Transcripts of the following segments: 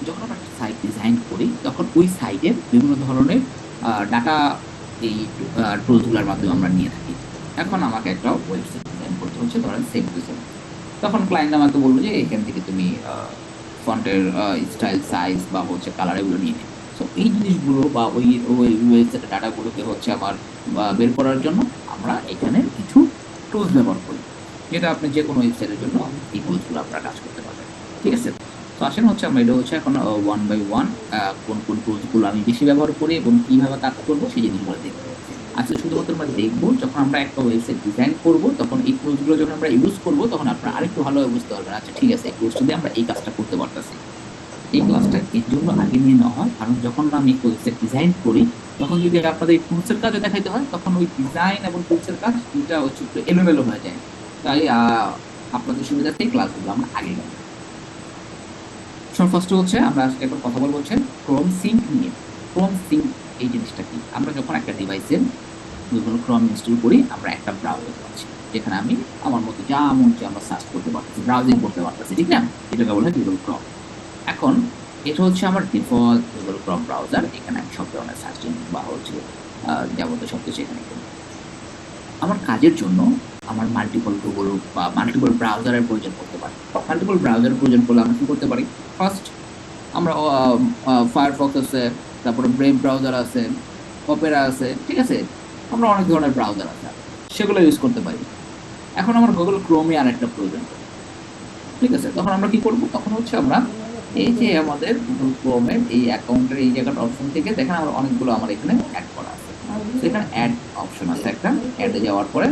যখন আমরা একটা সাইট ডিজাইন করি তখন ওই সাইটের বিভিন্ন ধরনের ডাটা এই টুলসগুলোর মাধ্যমে আমরা নিয়ে থাকি। এখন আমাকে একটা ওয়েবসাইট ডিজাইন করতে হচ্ছে, ধরেন সেম টু সেম। তখন ক্লায়েন্ট আমাকে বললো যে এখান থেকে তুমি ফন্টের স্টাইল, সাইজ বা হচ্ছে কালার এগুলো নিয়ে নেবে। সো এই জিনিসগুলো বা ওই ওই ওয়েবসাইটের ডাটাগুলোকে হচ্ছে আমার বের করার জন্য আমরা এখানে কিছু টুলস ব্যবহার করি, যেটা আপনি যে কোনো ওয়েবসাইটের জন্য এই টুলসগুলো আপনারা কাজ করতে পারবেন। ঠিক আছে? তো আসেন হচ্ছে আমরা এটা হচ্ছে এখন ওয়ান বাই ওয়ান কোন কোন টুলসগুলো আমি বেশি ব্যবহার করি এবং কিভাবে কাজ করবো সেই জিনিসগুলো দেখবো। আজকে শুধুমাত্র আমরা দেখবো যখন আমরা একটা ওয়েবসাইট ডিজাইন করব তখন এই টুলসগুলো যখন আমরা ইউজ করব তখন আপনারা আরেকটু ভালোভাবে বুঝতে পারবেন, আচ্ছা ঠিক আছে এই টুলসটা দিয়ে আমরা এই কাজটা করতে পারতেছি। এই ক্লাসটা এর জন্য আগে নিয়ে নেওয়া হয়, কারণ যখন আমি ওয়েবসাইট ডিজাইন করি তখন যদি আপনাদের এই টুলসের কাজও দেখাইতে হয় তখন ওই ডিজাইন এবং টুলসের কাজ দুটা হচ্ছে একটু এলোমেলো হয়ে যায়। তাই আপনাদের সুবিধার্থে এই ক্লাসগুলো আমরা আগে নেব। ফার্স্ট হচ্ছে আমরা আজকে একটা কথা বলবো হচ্ছে ক্রোম সিঙ্ক নিয়ে। ক্রোম সিঙ্ক এই জিনিসটা কি? আমরা যখন একটা ডিভাইসে গুগল ক্রোম ইনস্টল করি আমরা একটা ব্রাউজার পাচ্ছি, যেখানে আমি আমার মতো যা মন চাই আমরা সার্চ করতে পারতেছি, ব্রাউজিং করতে পারতেছি, ঠিক না? এটাকে বলা হয় গুগল ক্রোম। এখন এটা হচ্ছে আমার ডিফল্ট গুগল ক্রোম ব্রাউজার, এখানে আমি সব ধরনের সার্চিং বা হচ্ছে যাবতীয় সব কিছু এখানে করি। আমার কাজের জন্য আমার মাল্টিপল গুগল বা মাল্টিপল ব্রাউজারের প্রয়োজন পড়তে পারে। মাল্টিপল ব্রাউজারের প্রয়োজন পড়লে আমরা কি করতে পারি? ফার্স্ট আমরা ফায়ারফক্স আছে, তারপরে ব্রেভ ব্রাউজার আছে, অপেরা আছে, ঠিক আছে? আমরা অনেক ধরনের ব্রাউজার আছে, সেগুলো ইউজ করতে পারি। এখন আমার গুগল ক্রোমে আরেকটা প্রয়োজন পড়ে, ঠিক আছে? তখন আমরা কি করব? তখন হচ্ছে আমরা এই যে আমাদের গুগল ক্রোমের এই অ্যাকাউন্টের এই জায়গাটা অপশন থেকে দেখেন আমার অনেকগুলো আমার এখানে অ্যাড করা আছে। সেখানে অ্যাড অপশন আছে একটা, অ্যাডে যাওয়ার পরে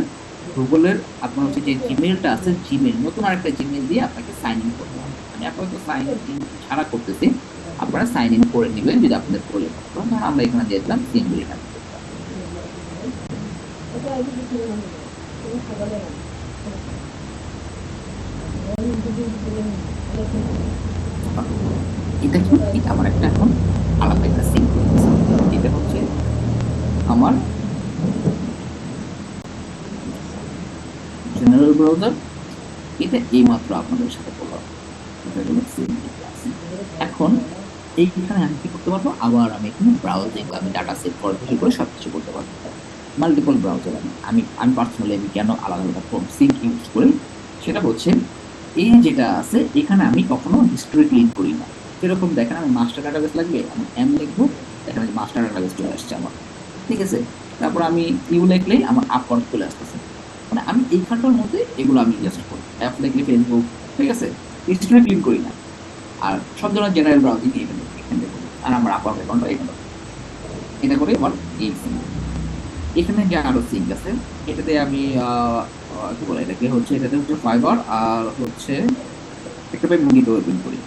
গুগলের আপনার হচ্ছে যে জিমেইলটা আছে, জিমেইল নতুন আরেকটা জিমেইল দিয়ে আপনাকে সাইন ইন করতে হবে। আমি আপনাকে সাইন ইন ছাড়া করতেছি, আপনারা সাইন ইন করে নেবেন যদি আপনাদের প্রয়োজন হয়। তখন আমরা এখানে দিয়ে দিলাম সিম্বল এখানে। এটা কি? এটা আমার একটা এখন আলাদা একটা সিম। এটা হচ্ছে আমার জেনারেল ব্রাউজার, এটা এইমাত্র আপনাদের সাথে বললাম। এটা হলো সিম। এখন এইখানে আমি কি করতে পারবো? আবার আমি এখানে ব্রাউজিং বা আমি ডাটা সেভ করা থেকে করে সবকিছু করতে পারবো। মাল্টিপল ব্রাউজার আমি আমি পার্সোনালি আমি কেন আলাদা আলাদা ক্রোম সিঙ্ক ইউজ করি সেটা হচ্ছে এই যেটা আছে এখানে আমি কখনো হিস্ট্রি ক্লিন করি না। যেরকম দেখেন আমি মাস্টার ডাটাবেস লাগবে, আমি এম লিখবো, দেখেন মাস্টার ডাটাবেস চলে আসছে আমার, ঠিক আছে? তারপর আমি ইউ লিখলেই আমার আপ চলে আসতেছে। মানে আমি এইখানটার মধ্যে এগুলো আমি জাস্ট করি, অ্যাপ লিখলে ফেসবুক, ঠিক আছে? হিস্ট্রি ক্লিন করি না। আর সব ধরনের জেনারেল ব্রাউজিং এখানে করি। আর আমার আপার অ্যাকাউন্টটা এখানে, এটা করে আমার এই সিঙ্ক। এখানে যে আরো সিঙ্ক আছে এটাতে আমি কি বলে এটাকে হচ্ছে, এটাতে হচ্ছে ফাইবার আর হচ্ছে একটা পেমেন্ট ওপেন করি।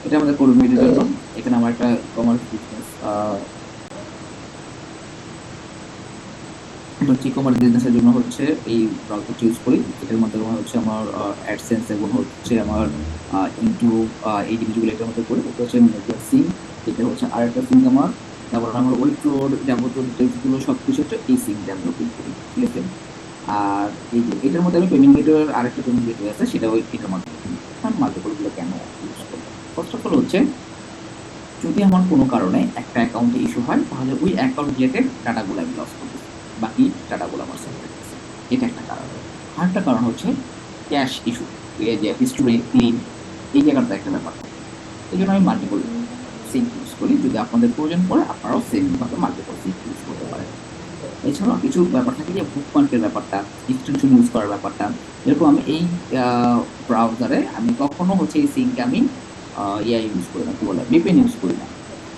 এটা আমাদের কর্মীদের জন্য। এখানে আমার একটা কমার্স বিজনেস হচ্ছে কমার্স বিজনেসের জন্য হচ্ছে এই ব্রাউজারটা ইউজ করি। এটার মাধ্যমে হচ্ছে আমার অ্যাডসেন্স এবং হচ্ছে আমার ইউটিউব এই জিনিসগুলো এটার মধ্যে করি। এটা হচ্ছে সিঙ্ক। এটা হচ্ছে আরেকটা সিঙ্ক আমার। তারপর আমার ওয়েব ফ্লোর যাবতীয় ডিটেলসগুলো সবকিছু হচ্ছে এই সিঙ্কে আমি ওপেন করি, ঠিক আছে? আর এই যে এটার মধ্যে আমি পেমেন্ট গেটওয়ে আরেকটা পেমেন্ট গেটওয়ে আছে, সেটা ওই এটার মাধ্যমে আমি মাল্টিপল গুলো কেন ইউজ করবো? ফার্স্ট অফ অল হচ্ছে যদি আমার কোনো কারণে একটা অ্যাকাউন্টে ইস্যু হয় তাহলে ওই অ্যাকাউন্ট রিলেটেড ডাটাগুলো আমি লস করতেছি, বাকি ডাটাগুলো আমার সেভ থাকতেছে। এটা একটা কারণ। আরেকটা কারণ হচ্ছে ক্যাশ ইস্যু, এই যে হিস্টোরি ক্লিন, এই জায়গাটা একটা ব্যাপার থাকে। এই জন্য আমি মাল্টিপল সিঙ্ক ইউজ করি। যদি আপনাদের প্রয়োজন পড়ে আপনারাও সেম ভাবে মাল্টিপল সিঙ্ক ইউজ করতে পারেন। এছাড়াও কিছু ব্যাপার থাকে যে বুকমার্কের ব্যাপারটা, এক্সটেনশন ইউজ করার ব্যাপারটা। এরকম আমি এই ব্রাউজারে আমি কখনো হচ্ছে এই সিঙ্কে আমি ইয়া ইউজ করি না, কি বলে VPN ইউজ করি না।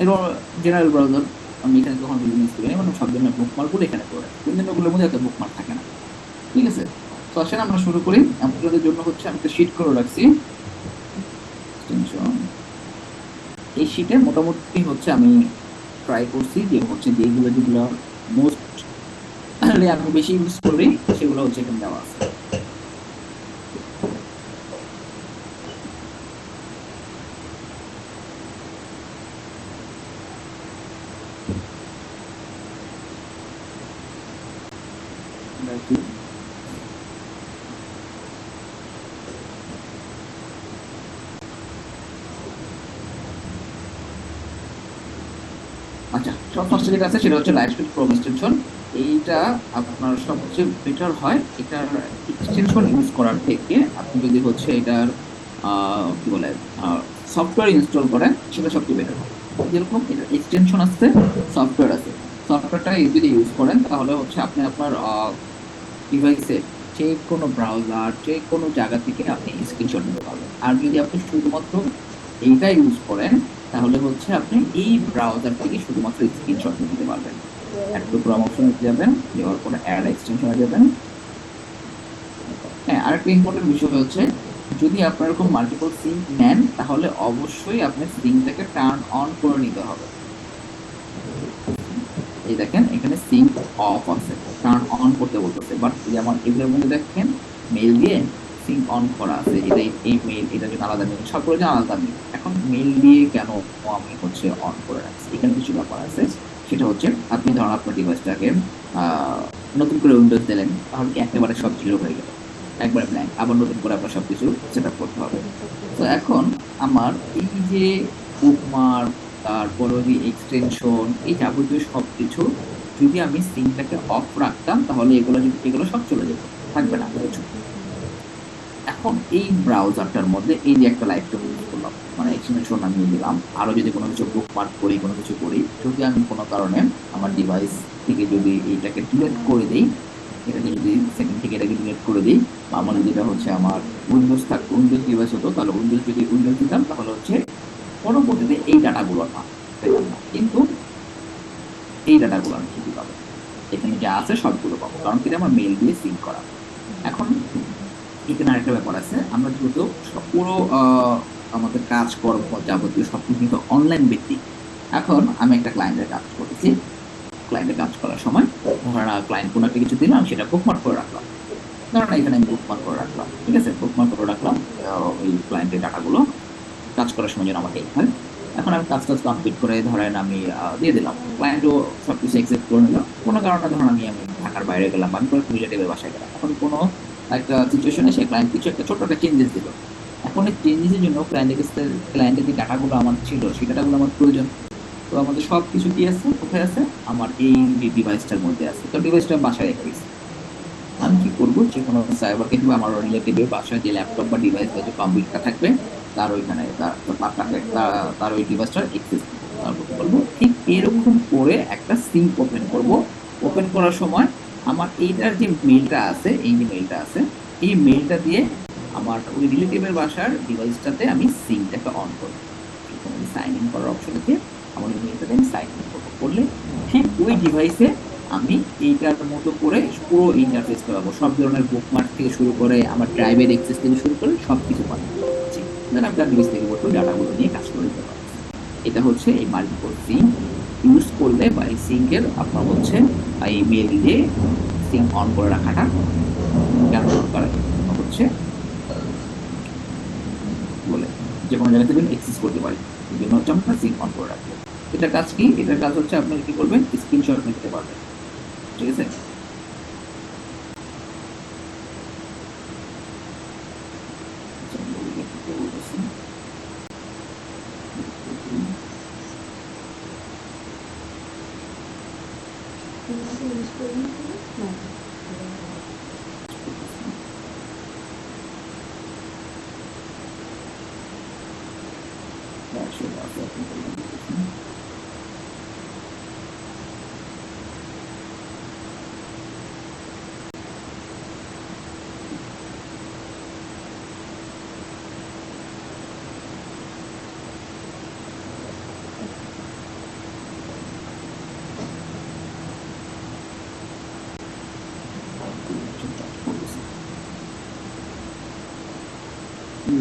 এরপর জেনারেল ব্রাউজার আমি এখানে কখনো VPN ইউজ করি না, মানে সব ধরনের বুকমার্কগুলো এখানে করে রাখি। অন্যান্যগুলোর মধ্যে এত বুকমার্ক থাকে না, ঠিক আছে? তো আসেন আমরা শুরু করি। আপনাদের জন্য হচ্ছে আমি একটা শিট করে রাখছি এক্সটেনশন। এই শিটে মোটামুটি হচ্ছে আমি ট্রাই করছি যে হচ্ছে যেগুলো যেগুলো মোস্ট আমি বেশি ইউজ করি সেগুলো হচ্ছে এখানে দেওয়া আছে। আচ্ছা, সব ফার্স্টে যেটা আছে সেটা হচ্ছে লাইটস্পেড ক্রোম এক্সটেনশন। এইটা আপনার সবচেয়ে বেটার হয়। এটার এক্সটেনশন ইউজ করার থেকে আপনি যদি হচ্ছে এটার কি বলে সফটওয়্যার ইনস্টল করেন সেটা সবচেয়ে বেটার হয়। যেরকম এটার এক্সটেনশন আছে, সফটওয়্যার আছে। সফটওয়্যারটা যদি ইউজ করেন তাহলে হচ্ছে আপনি আপনার ডিভাইসে যে কোনো ব্রাউজার যে কোনো জায়গা থেকে আপনি স্ক্রিনশট নিতে পারবেন। আর যদি আপনি শুধুমাত্র এইটা ইউজ করেন তাহলে হচ্ছে আপনি এই ব্রাউজার থেকে শুধুমাত্র স্ক্রিনশট নিতে পারবেন। অ্যাড টু ক্রোম অপশনে যাবেন, যাওয়ার পরে অ্যাড এক্সটেনশনে যাবেন। হ্যাঁ, আরেকটা ইম্পর্টেন্ট বিষয় হচ্ছে যদি আপনার এরকম মাল্টিপল সিঙ্ক নেন তাহলে অবশ্যই আপনার সিঙ্কটাকে টার্ন অন করে নিতে হবে। এই দেখেন এখানে সিঙ্ক অফ আছে, টার্ন অন করতে বলতেছে, বাট যেমন এগুলোর মধ্যে দেখেন মেল দিয়ে সিঙ্ক অন করা আছে। এটা এই মেল, এটা যদি আলাদা মেল, সবগুলো যে আলাদা মেল। এখন মেল দিয়ে কেন আমি হচ্ছে অন করে রাখছি, এখানে কিছু ব্যাপার আছে। সেটা হচ্ছে আপনি ধরুন আপনার ডিভাইসটাকে নতুন করে উইন্ডোজ দিলেন, তাহলে কি একেবারে সব জিরো হয়ে গেল, একবার ব্ল্যাঙ্ক, আবার নতুন করে আপনার সবকিছু সেট আপ করতে হবে। তো এখন আমার এই যে বুকমার্ক, তারপরে ওই এক্সটেনশন, এই যাবতীয় সবকিছু যদি আমি সিঙ্কটাকে অফ রাখতাম তাহলে এগুলো সব চলে যেত, থাকবে না কিছু। এখন এই ব্রাউজারটার মধ্যে এই যে একটা লাইভ ইউজ করলাম, মানে এক্সটেনশন আমি দিলাম, আরো যদি কোনো কিছু বুকমার্ক করি, কোনো কিছু করি, যদি আমি কোনো কারণে আমার ডিভাইস থেকে যদি এইটাকে ডিলিট করে দিই, এটাকে যদি সেটিং থেকে এটাকে ডিলিট করে দিই, বা আমার যেটা হচ্ছে আমার উইন্ডোজ ডিভাইস হতো, তাহলে উইন্ডোজ দিতাম তাহলে হচ্ছে পরবর্তীতে এই ডাটাগুলো না পেতাম না। কিন্তু এই ডাটাগুলো আমি ঠিকই পাবো, এখানে যা আছে সবগুলো পাবো, কারণ কি আমার মেল দিয়ে সিঙ্ক করা। এখন এখানে আরেকটা ব্যাপার আছে, আমরা যেহেতু পুরো আমাদের কাজ কর্ম যাবতীয় সবকিছু কিন্তু অনলাইন ভিত্তিক। এখন আমি একটা ক্লায়েন্টের কাজ করতেছি, ক্লায়েন্টের কাজ করার সময় ধরেন ক্লায়েন্ট কোনো একটা কিছু দিল, আমি সেটা বুকমার্ক করে রাখলাম। ধরেন এখানে আমি বুকমার্ক করে রাখলাম, ঠিক আছে, বুকমার্ক করে রাখলাম ওই ক্লায়েন্টের ডাটাগুলো কাজ করার সময় যেন আমার হেল্প হয়। এখন আমি কাজ টাজ কমপ্লিট করে ধরেন আমি দিয়ে দিলাম, ক্লায়েন্টও সবকিছু একসেপ্ট করে নিল। কোনো কারণে ধরুন আমি ঢাকার বাইরে গেলাম, আমি কোনো রিলেটিভের বাসায় গেলাম, এখন কোনো একটা সিচুয়েশনে সে ক্লায়েন্ট কিছু একটা ছোট একটা চেঞ্জেস দিল। এখন এই চেঞ্জেসের জন্য ক্লায়েন্টের যে ডাটাগুলো আমার ছিল সেই ডাটাগুলো আমার প্রয়োজন। তো আমাদের সব কিছু কি আছে, কোথায় আছে, আমার এই ডিভাইসটার মধ্যে আছে। তো ডিভাইসটা বাসায় রেখে দিচ্ছি। আমি কি করবো, যে কোনো সাইবারকে কিংবা আমার রিলেটিভের বাসায় যে ল্যাপটপ বা ডিভাইস বা যে কম্পিউটার থাকবে, তার ওইখানে তার ওই ডিভাইসটার অ্যাক্সেস দিব। তারপর কি করবো, ঠিক এরকম করে একটা সিঙ্ক ওপেন করব। ওপেন করার সময় আমার এইটার যে মেলটা আছে, এই যে মেলটা আছে, এই মেলটা দিয়ে আমার ওই রিলেটিভের বাসার ডিভাইসটাতে আমি সিঙ্কটাকে অন করবো। আমি সাইন ইন করার অপশন আছে, আমার ওই মেলটাতে আমি সাইন ইন করবো। করলে ঠিক ওই ডিভাইসে আমি এইটার মতো করে পুরো ইন্টারফেস পাবো, সব ধরনের বুকমার্ক থেকে শুরু করে আমার ড্রাইভের অ্যাক্সেস থেকে শুরু করে সবকিছু পাচ্ছি। দেন আমি তার ডিভাইস থেকে বলবো ডাটাগুলো নিয়ে কাজ করে দিতে পারছি। এটা হচ্ছে এই মাল্টিপল সিঙ্ক ইউজ করলে, বা এই সিঙ্কের আপনার হচ্ছে এই মেল দিয়ে সিঙ্ক অন করে রাখাটা কেন দরকার হচ্ছে বলে, যে কোনো জায়গা থেকে অ্যাক্সেস করতে পারি, এই জন্য হচ্ছে আমরা সিঙ্ক অন করে রাখবো। এটার কাজ কি, এটার কাজ হচ্ছে আপনি কি করবেন, স্ক্রিনশট নিতে পারবেন, ঠিক আছে।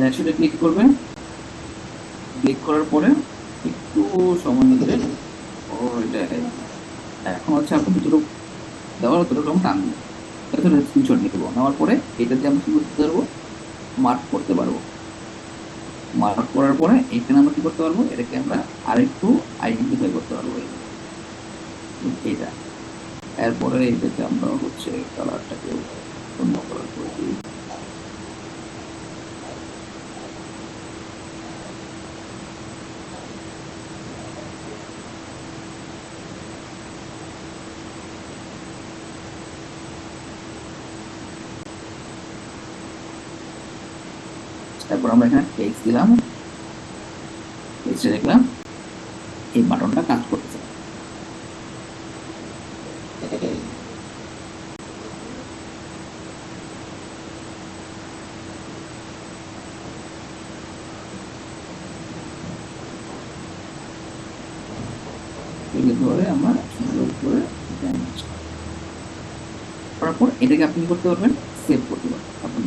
ল্যাশে ক্লিক করবেন, ক্লিক করার পরে একটু সময় নিতে ও এটা এখন হচ্ছে আপনি যতটুকু দেওয়ার ততটুকু আমি টান দিব, তাহলে স্ক্রিনশট নিতে পারবো। নেওয়ার পরে এটাতে আমরা কি করতে পারবো, মার্ক করতে পারবো। মার্ক করার পরে এখানে আমরা কি করতে পারবো, এটাকে আমরা আরেকটু আইডেন্টিফাই করতে পারবো এটা। এরপরে এটাকে আমরা হচ্ছে কালারটাকে অন্য কালার করে দিই। তারপর আমরা এখানে টেক্সট দিলাম, টেক্সটে দেখলাম এই বাটনটা কাজ করতেছে। ধরে আমরা সুন্দর করে করার পর এটাকে আপনি করতে পারবেন, সেভ করতে পারবেন, আপনি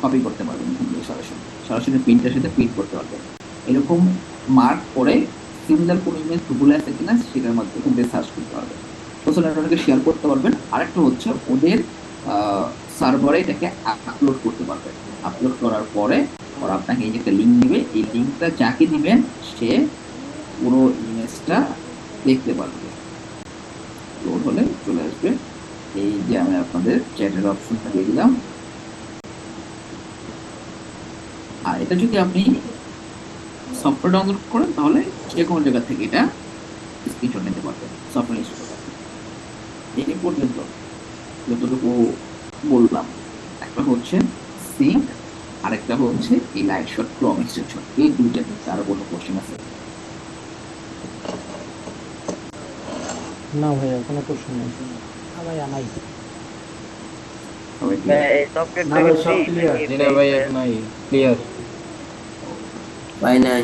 কপি করতে পারবেন সরাসরি সরাসরি প্রিন্টের সাথে প্রিন্ট করতে পারবেন। এরকম মার্ক করে সিমিলার কোন ইমেজ গুগলে আছে কিনা সেটার মাধ্যমে সার্চ করতে পারবেন, সোশ্যাল নেটওয়ার্কে শেয়ার করতে পারবেন। আরেকটা হচ্ছে ওদের সার্ভারে এটাকে আপলোড করতে পারবেন। আপলোড করার পরে ওরা আপনাকে এই যে একটা লিঙ্ক দিবে, এই লিঙ্কটা যাকে দিবেন সে পুরো ইমেজটা দেখতে পারবে। লোড হলে চলে আসবে। এই যে আমি আপনাদের চ্যাটের অপশনটা দিয়ে দিলাম। আর এটা যদি আপনি সফটওয়্যার ডাউনলোড করেন তাহলে যে কোনো জায়গা থেকে এটা স্ক্রিনশট নিতে পারবেন সফটওয়্যার ইনস্টল করতে। এই পর্যন্ত যতটুকু বললাম, একটা হচ্ছে সিঙ্ক, আরেকটা হচ্ছে এই লাইট শট ক্রোম এক্সটেনশন। এই দুইটা থেকে আরো কোনো কোশ্চেন আছে? না ভাইয়া কোনো কোশ্চেন নেই। ভাইয়া নাই। সবাই এই সফটওয়্যারটা না ভাই কি সব free ক্লিয়ার। নাকি না ভাই নাই ক্লিয়ার ভাই নাই।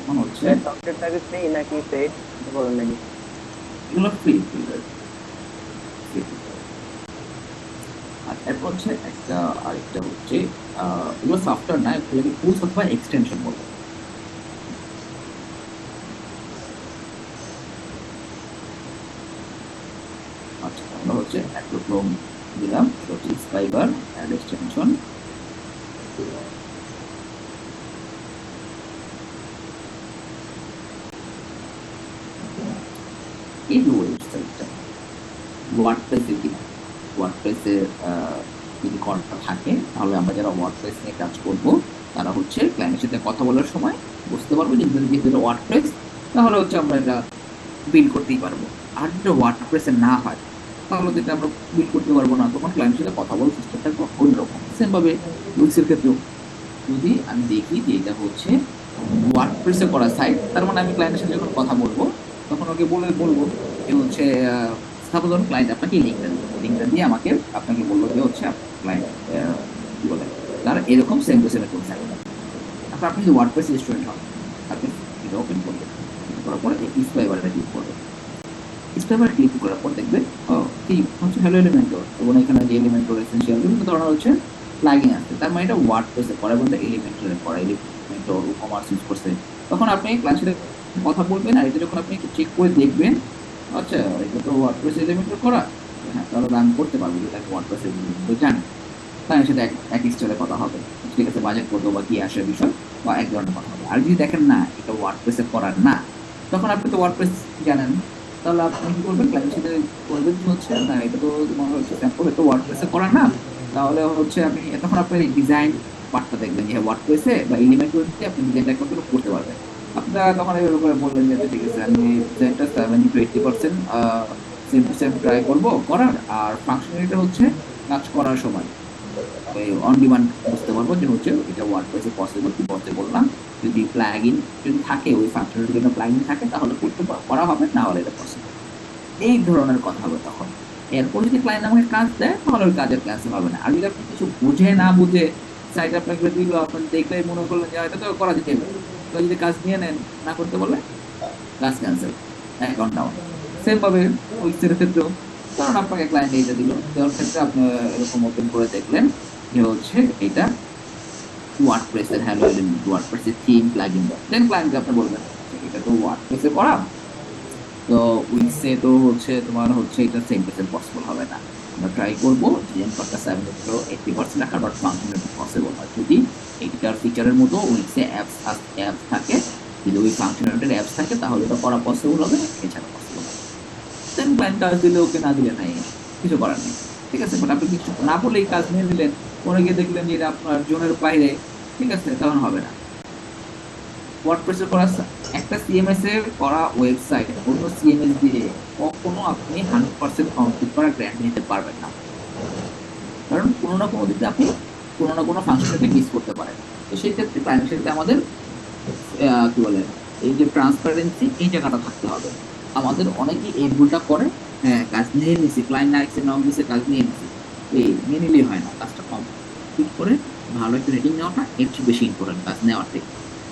এখন হচ্ছে সফটওয়্যারটা কি ফ্রি নাকি পেইড বলেন নাকি? এগুলো ফ্রি। আর এরপর হচ্ছে একটা আরেকটা হচ্ছে এগুলো সফটওয়্যার না, এগুলোকে টুলস অথবা এক্সটেনশন বলে। আচ্ছা, আমরা হচ্ছে একটা ক্রোম দিলাম, এটা হচ্ছে স্পাইবার অ্যাড এক্সটেনশন। এই যে ওয়েবসাইটটা ওয়ার্ডপ্রেসে কিনা, ওয়ার্ডপ্রেসে যদি কন্ট্যাক্ট থাকে তাহলে আমরা যারা ওয়ার্ডপ্রেস নিয়ে কাজ করব তারা হচ্ছে ক্লায়েন্টের সাথে কথা বলার সময় বুঝতে পারবো যে যেহেতু ওয়ার্ডপ্রেস তাহলে হচ্ছে আমরা এটা বিল করতেই পারবো। আর যদি ওয়ার্ডপ্রেসে না হয় তাহলে যেটা আমরা বিল করতে পারবো না, তখন ক্লায়েন্টের সাথে কথা বলার সিস্টেম থাকবে অন্যরকম। সেমভাবে উইক্সের ক্ষেত্রেও যদি আমি দেখি যে এটা হচ্ছে ওয়ার্ডপ্রেসে করা সাইট, তার মানে আমি ক্লায়েন্টের সাথে যখন কথা বলবো তখন ওকে বলবো যে হচ্ছে সাপোজ ধরুন ক্লায়েন্ট আপনাকে লিঙ্কটা দিয়ে আমাকে আপনাকে বললো যে হচ্ছে ক্লায়েন্ট কি বলে তার এরকম সেম টু সেম একটা সাইট। তারপর আপনি যদি ওয়ার্ডপ্রেস স্টুডেন্ট হন আপনি এটা ওপেন করবেন, করার পরে স্পাইবারটা ক্লিক করবেন। স্পাইবার ক্লিক করার পর দেখবেন কি হচ্ছে হ্যালো এলিমেন্টর, এবং এখানে যে এলিমেন্টর এসেনশিয়াল বিভিন্ন ধরনের হচ্ছে প্লাগইন আছে। তার মানে এটা ওয়ার্ডপ্রেসে করা এবং এলিমেন্টরে করা, এলিমেন্টর কমার্স ইউজ করছে। তখন আপনি ক্লায়েন্টের সাথে কথা বলবেন আর এটা যখন আপনি চেক করে দেখবেন আচ্ছা এটা তো ওয়ার্ডপ্রেস এলিমেন্টর করা, হ্যাঁ তাহলে আমি করতে পারবো, যেটা ওয়ার্ডপ্রেস এলিমেন্টর জানি। ক্লায়েন্টের সাথে এক স্টাইলে কথা হবে, ঠিক আছে বাজেট কত বা কি আসে বিষয় বা এক ধরনের কথা হবে। আর যদি দেখেন না এটা ওয়ার্ডপ্রেসে করার না, তখন আপনি তো ওয়ার্ডপ্রেস জানেন, তাহলে আপনি কি করবেন ক্লায়েন্টের সাথে বলবেন যে হচ্ছে না এটা তো তোমার হচ্ছে স্যাম্পল এটা ওয়ার্ডপ্রেসে করা না, তাহলে হচ্ছে আপনি তখন আপনার ডিজাইন পার্টটা দেখবেন যে ওয়ার্ডপ্রেসে বা এলিমেন্টে আপনি ডিজাইনটা করতে পারবেন। আপনারা তখন এর উপরে বললেন যে ঠিক আছে আমি ডিজাইনটা 70-80% সেম টু সেম ট্রাই করবো করার, আর ফাংশনালিটি হচ্ছে কাজ করার সময় অন ডিমান্ড বুঝতে পারবো যে হচ্ছে এটা ওয়ার্ডপ্রেসে পসিবল কি পসিবল না। যদি প্লাগইন যদি থাকে ওই ফাংশনের জন্য প্লাগইন থাকে তাহলে করা হবে, না হলে এটা পসিবল। এই ধরনের কথা হবে তখন। এরপর যদি ক্লায়েন্ট আমাকে কাজ দেয় তাহলে ওই কাজের ক্যান্সেল হবে না। আর যদি আপনি কিছু বুঝে না বুঝে সাইট আপনাকে দিল, আপনি দেখলেই মনে করলেন যে এটা তো করা যেতে পারে, তো যদি কাজ নিয়ে নেন না করতে বলে কাজ ক্যান্সেল, অ্যাকাউন্ট ডাউন। সেম ভাবে উইক্সের ক্ষেত্রেও কারণ আপনাকে ক্লায়েন্ট এইটা দিল, দেওয়ার ক্ষেত্রে আপনি এরকম ওপেন করে দেখলেন যে হচ্ছে এটা ওয়ার্ডপ্রেসের হ্যালো এলিমেন্ট, ওয়ার্ডপ্রেসের থিম প্লাগইন, দেন ক্লায়েন্টকে আপনি বলবেন এটা তো ওয়ার্ডপ্রেসে করা, তো উইক্সে তো হচ্ছে তোমার হচ্ছে এটা সেম টু সেম পসিবল হবে না। আমরা ট্রাই করবো ডিজাইন পার্টটা 70-80% রাখার, বাট ফাংশনালিটি পসিবল হয় যদি এইটার ফিচারের মতো উইক্সে অ্যাপস থাকে, যদি ওই ফাংশনালিটির অ্যাপস থাকে তাহলে এটা করা পসিবল হবে, এছাড়া পসিবল হবে। দেন ক্লায়েন্ট কাজ দিলে ওকে, না দিলে নাই, কিছু করার নেই, ঠিক আছে। বাট আপনি কিছু না বলে এই কাজ নিয়ে নিলেন, পরে গিয়ে দেখলেন যে এটা আপনার জোনের বাইরে, ঠিক আছে, তখন হবে না। ওয়ার্ডপ্রেসে করা একটা সিএমএস এর করা ওয়েবসাইট অন্য সিএমএস দিয়ে কখনো আপনি 100% কমপ্লিট করা গ্যারান্টি নিতে পারবেন না, কারণ কোনো না কোনো দিকে আপনি কোনো না কোনো ফাংশনটাকে মিস করতে পারে। তো সেই ক্ষেত্রে ক্লায়েন্টের সাথে আমাদের কি বলে এই যে ট্রান্সপারেন্সি এই জায়গাটা থাকতে হবে। আমাদের অনেকেই এই ভুলটা করে, হ্যাঁ কাজ নিয়ে নিছি, ক্লায়েন্ট না এসে নক দিছে, কাজ নিয়ে নিছি, এই নিয়ে নিলেই হয় না, কাজটা কমপ্লিট করে ভালো একটা রেটিং নেওয়াটা এর চেয়ে বেশি ইম্পর্টেন্ট কাজ নেওয়ার থেকে।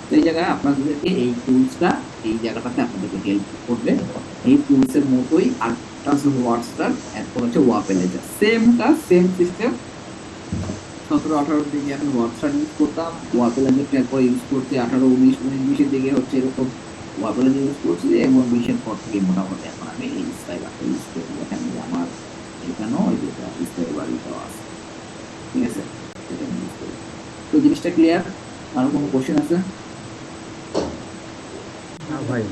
তো এই জায়গায় আপনাদেরকে এই টুলসটা এই জায়গাটাতে আপনাদেরকে হেল্প করবে। এই টুলসের মতোই আরেকটা আছে ওয়ার্কস্টার, এরপর হচ্ছে ওয়াপেলেজার, সেম কাজ সেম সিস্টেম। 17-18 দিকে আমি ওয়ার্কস্টার ইউজ করতাম, ওয়াপেলেজারটা এরপর ইউজ করছি 18-19, 19-20 দিকে হচ্ছে এরকম ওয়াপেলেজার ইউজ করছি, এবং 20-এর পর থেকে মোটামুটি এখন আমি এই স্কাইবারটা ইউজ করি। দেখেন যে আমার এখানেও এই যেটা স্কাইবারটাও আছে, ঠিক আছে, এটা আমি ইউজ করি। তো জিনিসটা ক্লিয়ার? আর কোনো কোশ্চেন আছে? ভাই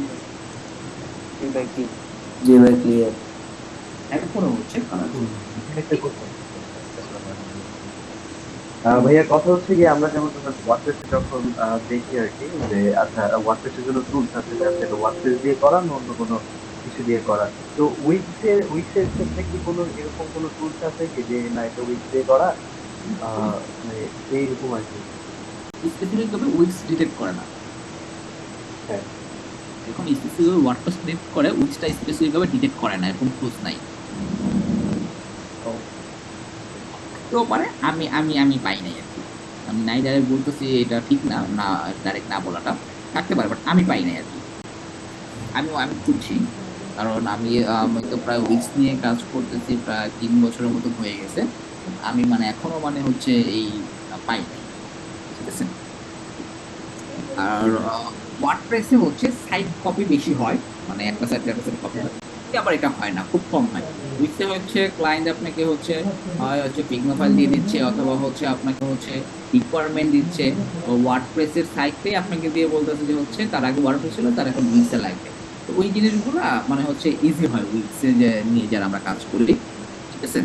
কি ভাই কি জি ভাই ক্লিয়ার। এরপরে হচ্ছে কালার। ভাইয়া কথা হচ্ছে কি আমরা যেমন ওয়ার্ডপ্রেসে যখন দেখি আর কি যে আচ্ছা ওয়ার্ডপ্রেসের জন্য টুলস আছে যাতে ওয়ার্ডপ্রেস দিয়ে করা না অন্য কোনো কিছু দিয়ে করা। তো উইক্সের ক্ষেত্রে কি কোনো এরকম কোনো টুলস আছে কি যে না এটা উইক্স দিয়ে করা মানে এইরকম আর কি? স্পেসিফিক ভাবে উইক্স ডিটেক্ট করে না। হ্যাঁ। এখন স্পেসিফিক ভাবে ওয়ার্ডপ্রেস ডিটেক্ট করে, উইক্সটা স্পেসিফিক ভাবে ডিটেক্ট করে না, এরকম টুলস নাই। তো পারে আমি আমি আমি পাই নাই আর কি, আমি নাই ডাইরেক্ট বলতেছি এটা ঠিক না, না ডাইরেক্ট না বলাটা থাকতে পারে, বাট আমি পাই নাই আর কি। আমি খুঁজছি, কারণ আমি তো প্রায় উইক্স নিয়ে কাজ করতেছি প্রায় 3 বছরের মতো হয়ে গেছে। আমি মানে এখনো মানে হচ্ছে এই পাই নাই, ঠিক আছে। আর ওয়ার্ডপ্রেসে হচ্ছে সাইড কপি বেশি হয়, মানে একটা সাইড একটা সাইড কপি হয়, আবার এটা হয় না, খুব কম হয়। উইক্সে হচ্ছে ক্লায়েন্ট আপনাকে হচ্ছে হয় হচ্ছে ফিগমা ফাইল দিয়ে দিচ্ছে, অথবা হচ্ছে আপনাকে হচ্ছে রিকোয়ারমেন্ট দিচ্ছে, ওয়ার্ডপ্রেসের সাইটে আপনাকে দিয়ে বলতেছে যে হচ্ছে তার আগে ওয়ার্ডপ্রেস ছিল, তার এখন উইক্সে লাগবে। তো ওই জিনিসগুলো মানে হচ্ছে ইজি হয় উইক্সে যে নিয়ে যারা আমরা কাজ করি, ঠিক আছে।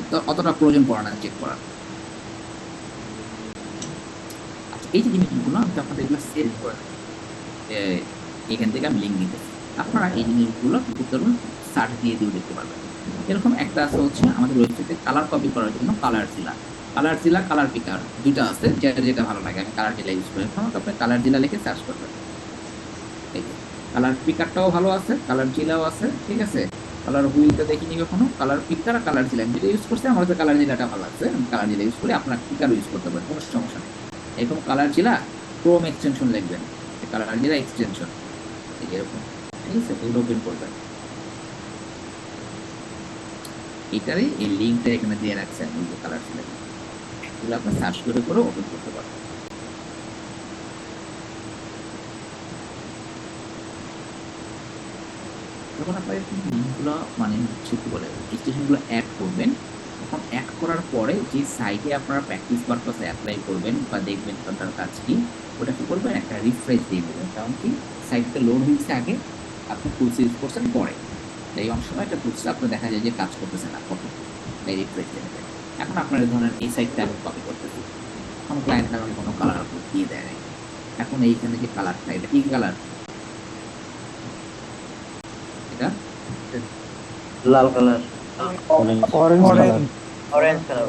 তো অতটা প্রয়োজন পড়ে না চেক করার। আচ্ছা, এই যে জিনিসগুলো আমি তো আপনাদের এগুলো সেভ করে রাখি। এখান থেকে আমি লিঙ্ক দিতেছি, আপনারা এই জিনিসগুলো কি করতে পারবেন, সার্চ দিয়ে দেখতে পারবেন। এরকম একটা আছে হচ্ছে আমাদের ওয়েবসাইটে কালার কপি করার জন্য কালার জিলা কালার পিকার দুইটা আছে, যেটা যেটা ভালো লাগে। আমি কালার জিলা ইউজ করি, এখন আপনি কালার জিলা লিখে সার্চ করবেন। এই কালার পিকারটাও ভালো আছে, কালার জিলাও আছে, ঠিক আছে। কালার হুইলটা দেখিনি কখনো, কালার পিকার আর কালার জিলা যেটা ইউজ করছে আমার কাছে কালার জিলাটা ভালো আছে, আমি কালার জিলা ইউজ করি, আপনার পিকার ইউজ করতে পারেন, কোনো সমস্যা নেই। এরকম কালার জিলা ক্রোম এক্সটেনশন লিখবেন, কালার জিলা এক্সটেনশন এরকম, ঠিক আছে, এগুলো ওপেন করবেন। এটারে এই লিঙ্কটা এখানে দিয়ে রাখছে, আমি যে কালার জিলা এগুলো আপনি সার্চ করে করে ওপেন করতে পারবেন। যখন আপনার লিঙ্কগুলো মানে হচ্ছে কি বলে স্টেশনগুলো অ্যাড করবেন, তখন অ্যাড করার পরে যে সাইটে আপনারা প্র্যাকটিস পারপাসে অ্যাপ্লাই করবেন বা দেখবেন আপনার কাজ কি, ওটা কি করবেন, একটা রিফ্রেশ দিয়ে দেবেন। কারণ কি সাইটটা লোড হয়েছে আগে, আপনি টুলস ইউজ করছেন পরে, তাই অনেক সময় একটা টুলসটা আপনার দেখা যায় যে কাজ করতেছে না, কত তাই রিফ্রেশ দিয়ে দেবেন। এখন আপনার ধরেন এই সাইটটা আমি কপি করতেছি, এখন ক্লায়েন্ট আমাকে কোনো কালার দিয়ে দেয় নাই। এখন এইখানে যে কালারটা, এটা কি কালার, এটা লাল কালার। অরেঞ্জ কালার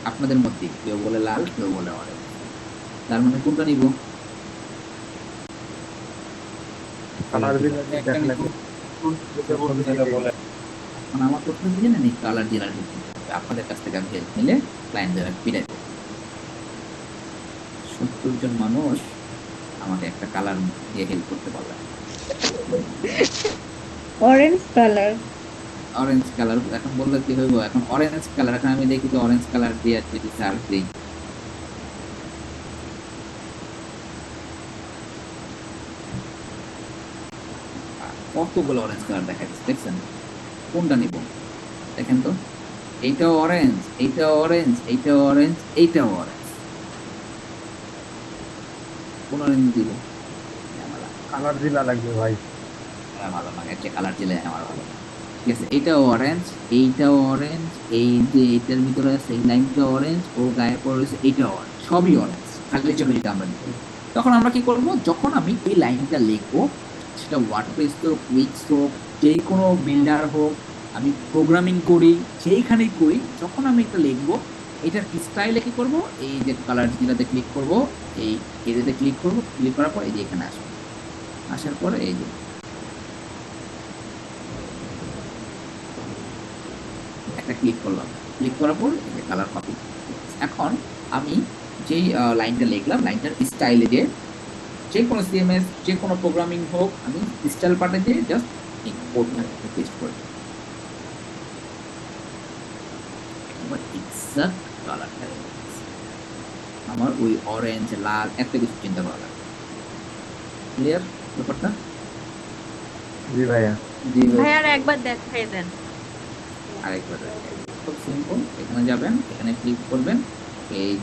আপনাদের মধ্যে কেউ বলে লাল, কেউ বলে অরেঞ্জ, তার মানে কোনটা নিব? কালার দিলে একটা দেখা নিব। লাগে এখন আমার প্রশ্ন কি জানেন, এই কালার জেলার আপনাদের কাছ থেকে আমি হেল্প নিলে ক্লায়েন্ট যারা ফিরাই দেবো। 70 জন মানুষ আমাকে একটা কালার দিয়ে হেল্প করতে পারবে। Orange colour. অরেঞ্জ কালার এখন বললে কি হইব, এখন অরেঞ্জ কালার, এখন আমি দেখি তো অরেঞ্জ কালার দিয়ে যদি সার্চ দিই, কতগুলো অরেঞ্জ কালার দেখা যাচ্ছে, দেখছেন? কোনটা নিব দেখেন তো, এইটাও অরেঞ্জ, এইটাও অরেঞ্জ, এইটাও অরেঞ্জ, এইটাও অরেঞ্জ, কোন অরেঞ্জ দিব? কালার দিলা লাগবে ভাই। আমার ভালো লাগে যে কালার দিলে আমার ভালো লাগে, ঠিক আছে। এইটাও অরেঞ্জ, এইটাও অরেঞ্জ, এই যে এইটার ভিতরে আছে এই লাইনটা অরেঞ্জ, ও গায়ে পড়ে রয়েছে এইটাও অরেঞ্জ, সবই অরেঞ্জ। কালারের জন্য যেটা আমরা নিব, তখন আমরা কি করব, যখন আমি এই লাইনটা লিখবো, সেটা ওয়ার্ডপ্রেস হোক, উইক্স হোক, যে কোনো বিল্ডার হোক, আমি প্রোগ্রামিং করি, যেইখানেই করি, যখন আমি এটা লিখবো, এটার স্টাইলে কি করব, এই যে কালার যেটাতে ক্লিক করব, এই এটাতে ক্লিক করব, ক্লিক করার পর এই যে এখানে আসবো, আসার পরে এই যে একটা ক্লিক করলাম, ক্লিক করার পর এই যে কালার কপি। এখন আমি যেই লাইনটা লিখলাম, লাইনটার স্টাইলে যে যে কোনো সিএমএস, যে কোনো প্রোগ্রামিং হোক, আমি স্টাইল পার্টে দিয়ে জাস্ট এই কোডটা পেস্ট করে দিই। আমার এক্সাক্ট কালারটা আমার ওই অরেঞ্জ, লাল, এত কিছু চিন্তা করা লাগে। ক্লিয়ার ব্যাপারটা? জি ভাইয়া। জি ভাই। ভাইয়ার একবার দেখাই দেন। আরেকবার খুব সিম্পল, এখানে যাবেন, এখানে ক্লিক করবেন, এই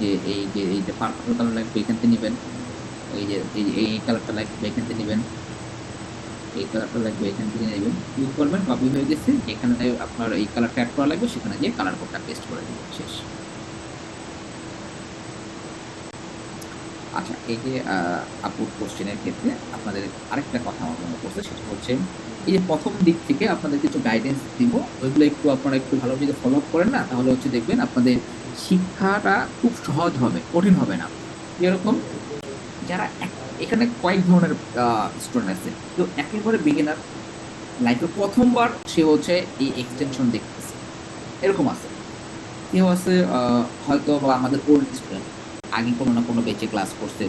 যে পার্পল কালার লাগবে এখান থেকে নেবেন, এই কালারটা লাগবে এখান থেকে নেবেন, এই কালারটা লাগবে এখান থেকে নেবেন, ক্লিক করবেন, কপি হয়ে গেছে, যেখানে আপনার এই কালারটা অ্যাড করা লাগবে সেখানে গিয়ে কালার কোডটা পেস্ট করে দিবেন, শেষ। আচ্ছা, এই যে আপলোড কোশ্চেনের ক্ষেত্রে আপনাদের আরেকটা কথা আমার মনে পড়ছে, সেটা হচ্ছে এই যে প্রথম দিক থেকে আপনাদের কিছু গাইডেন্স দিব, ওইগুলো একটু আপনারা একটু ভালো যদি ফলো আপ করেন না, তাহলে হচ্ছে দেখবেন আপনাদের শিক্ষাটা খুব সহজ হবে, কঠিন হবে না। যেরকম যারা এখানে কয়েক ধরনের স্টুডেন্ট আছে, তো একেবারে বিগিনার, লাইফে প্রথমবার সে হচ্ছে এই এক্সটেনশন দেখতেছে, এরকম আছে। কেউ আছে হয়তো বা আমাদের ওল্ড স্টুডেন্ট, আগে কোনো না কোনো বেঁচে ক্লাস করছে,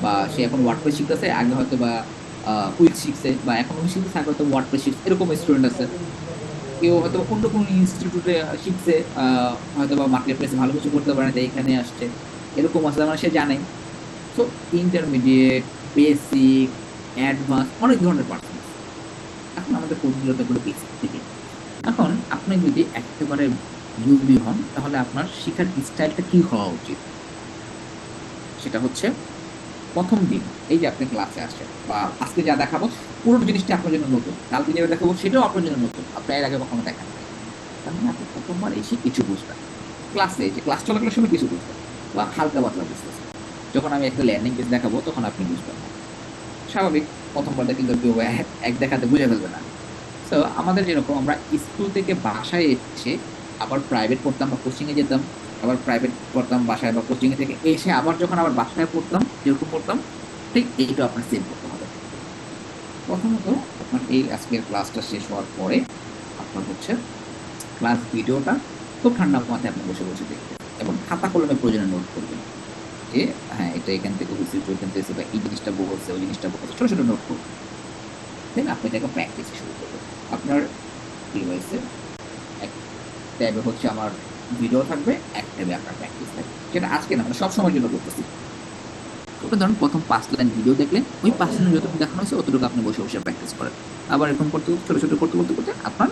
বা সে এখন ওয়ার্ডপ্রেস শিখতেছে, আগে হয়তো বা কুইক শিখছে, বা এখন শিখতেছে, আগে হয়তো ওয়ার্ডপ্রেস শিখছে, এরকম স্টুডেন্ট আছে। কেউ হয়তো অন্য কোনো ইনস্টিটিউটে শিখছে, হয়তো বা মার্কেট প্লেসে ভালো কিছু করতে পারে না, তাই এখানে আসছে, এরকম আছে, মানে সে জানে। সো ইন্টারমিডিয়েট, বেসিক, অ্যাডভান্স, অনেক ধরনের পার্সন আছে। এখন আমাদের কোর্সগুলোতে গুলো বেসিক থেকে, এখন আপনি যদি একেবারে নিউবি হন, তাহলে আপনার শেখার স্টাইলটা কি হওয়া উচিত, সেটা হচ্ছে প্রথম দিন এই যে আপনি ক্লাসে আসছেন, বা আজকে যা দেখাবো পুরো জিনিসটা আপনার জন্য নতুন, কালকে যেটা দেখাবো সেটাও আপনার জন্য নতুন, আপনি এর আগে কখনো দেখেন নাই। তার মানে আপনি প্রথমবার এসে কিছু বুঝবেন, ক্লাসে যে ক্লাস চলাকালীন সময় কিছু বুঝবেন, বা হালকা পাতলা বুঝতেছেন। যখন আমি একটা ল্যান্ডিং পেজ দেখাবো তখন আপনি বুঝবেন না, স্বাভাবিক, প্রথমবার কিন্তু কেউ এক দেখাতে বুঝে ফেলবে না। তো আমাদের যেরকম আমরা স্কুল থেকে বাসায় এসে আবার প্রাইভেট পড়তাম বা কোচিংয়ে যেতাম, আবার প্রাইভেট পড়তাম বাসায় বা কোচিংয়ে থেকে এসে আবার যখন আবার বাসায় পড়তাম, যেরকম পড়তাম, ঠিক এইটা আপনার সেভ করতে হবে। প্রথমত আপনার এই আজকের ক্লাসটা শেষ হওয়ার পরে আপনার হচ্ছে ক্লাস ভিডিওটা খুব ঠান্ডা মাথায় আপনি বসে বসে দেখবেন, এবং খাতা কলমে প্রয়োজনে নোট করবেন যে হ্যাঁ এটা এখান থেকে হয়েছে, ওইখান থেকে বা এই জিনিসটা বলছে, ওই জিনিসটা বলছে, ছোটো ছোটো নোট করবেন। দেন আপনি এটাকে প্র্যাকটিস শুরু করবেন। আপনার ডিভাইসে এক ট্যাবে হচ্ছে আমার ভিডিও থাকবে, এক ট্যাবে আপনার প্র্যাকটিস থাকবে, যেটা আজকে না, মানে সবসময়ের জন্য করতেছি। আপনি ধরুন প্রথম 5 লাইন ভিডিও দেখলেন, ওই 5 লাইন যতটুকু দেখানো হয়েছে অতটুকু আপনি বসে বসে প্র্যাকটিস করেন, আবার এরকম করতে ছোটো ছোটো করতে করতে করতে আপনার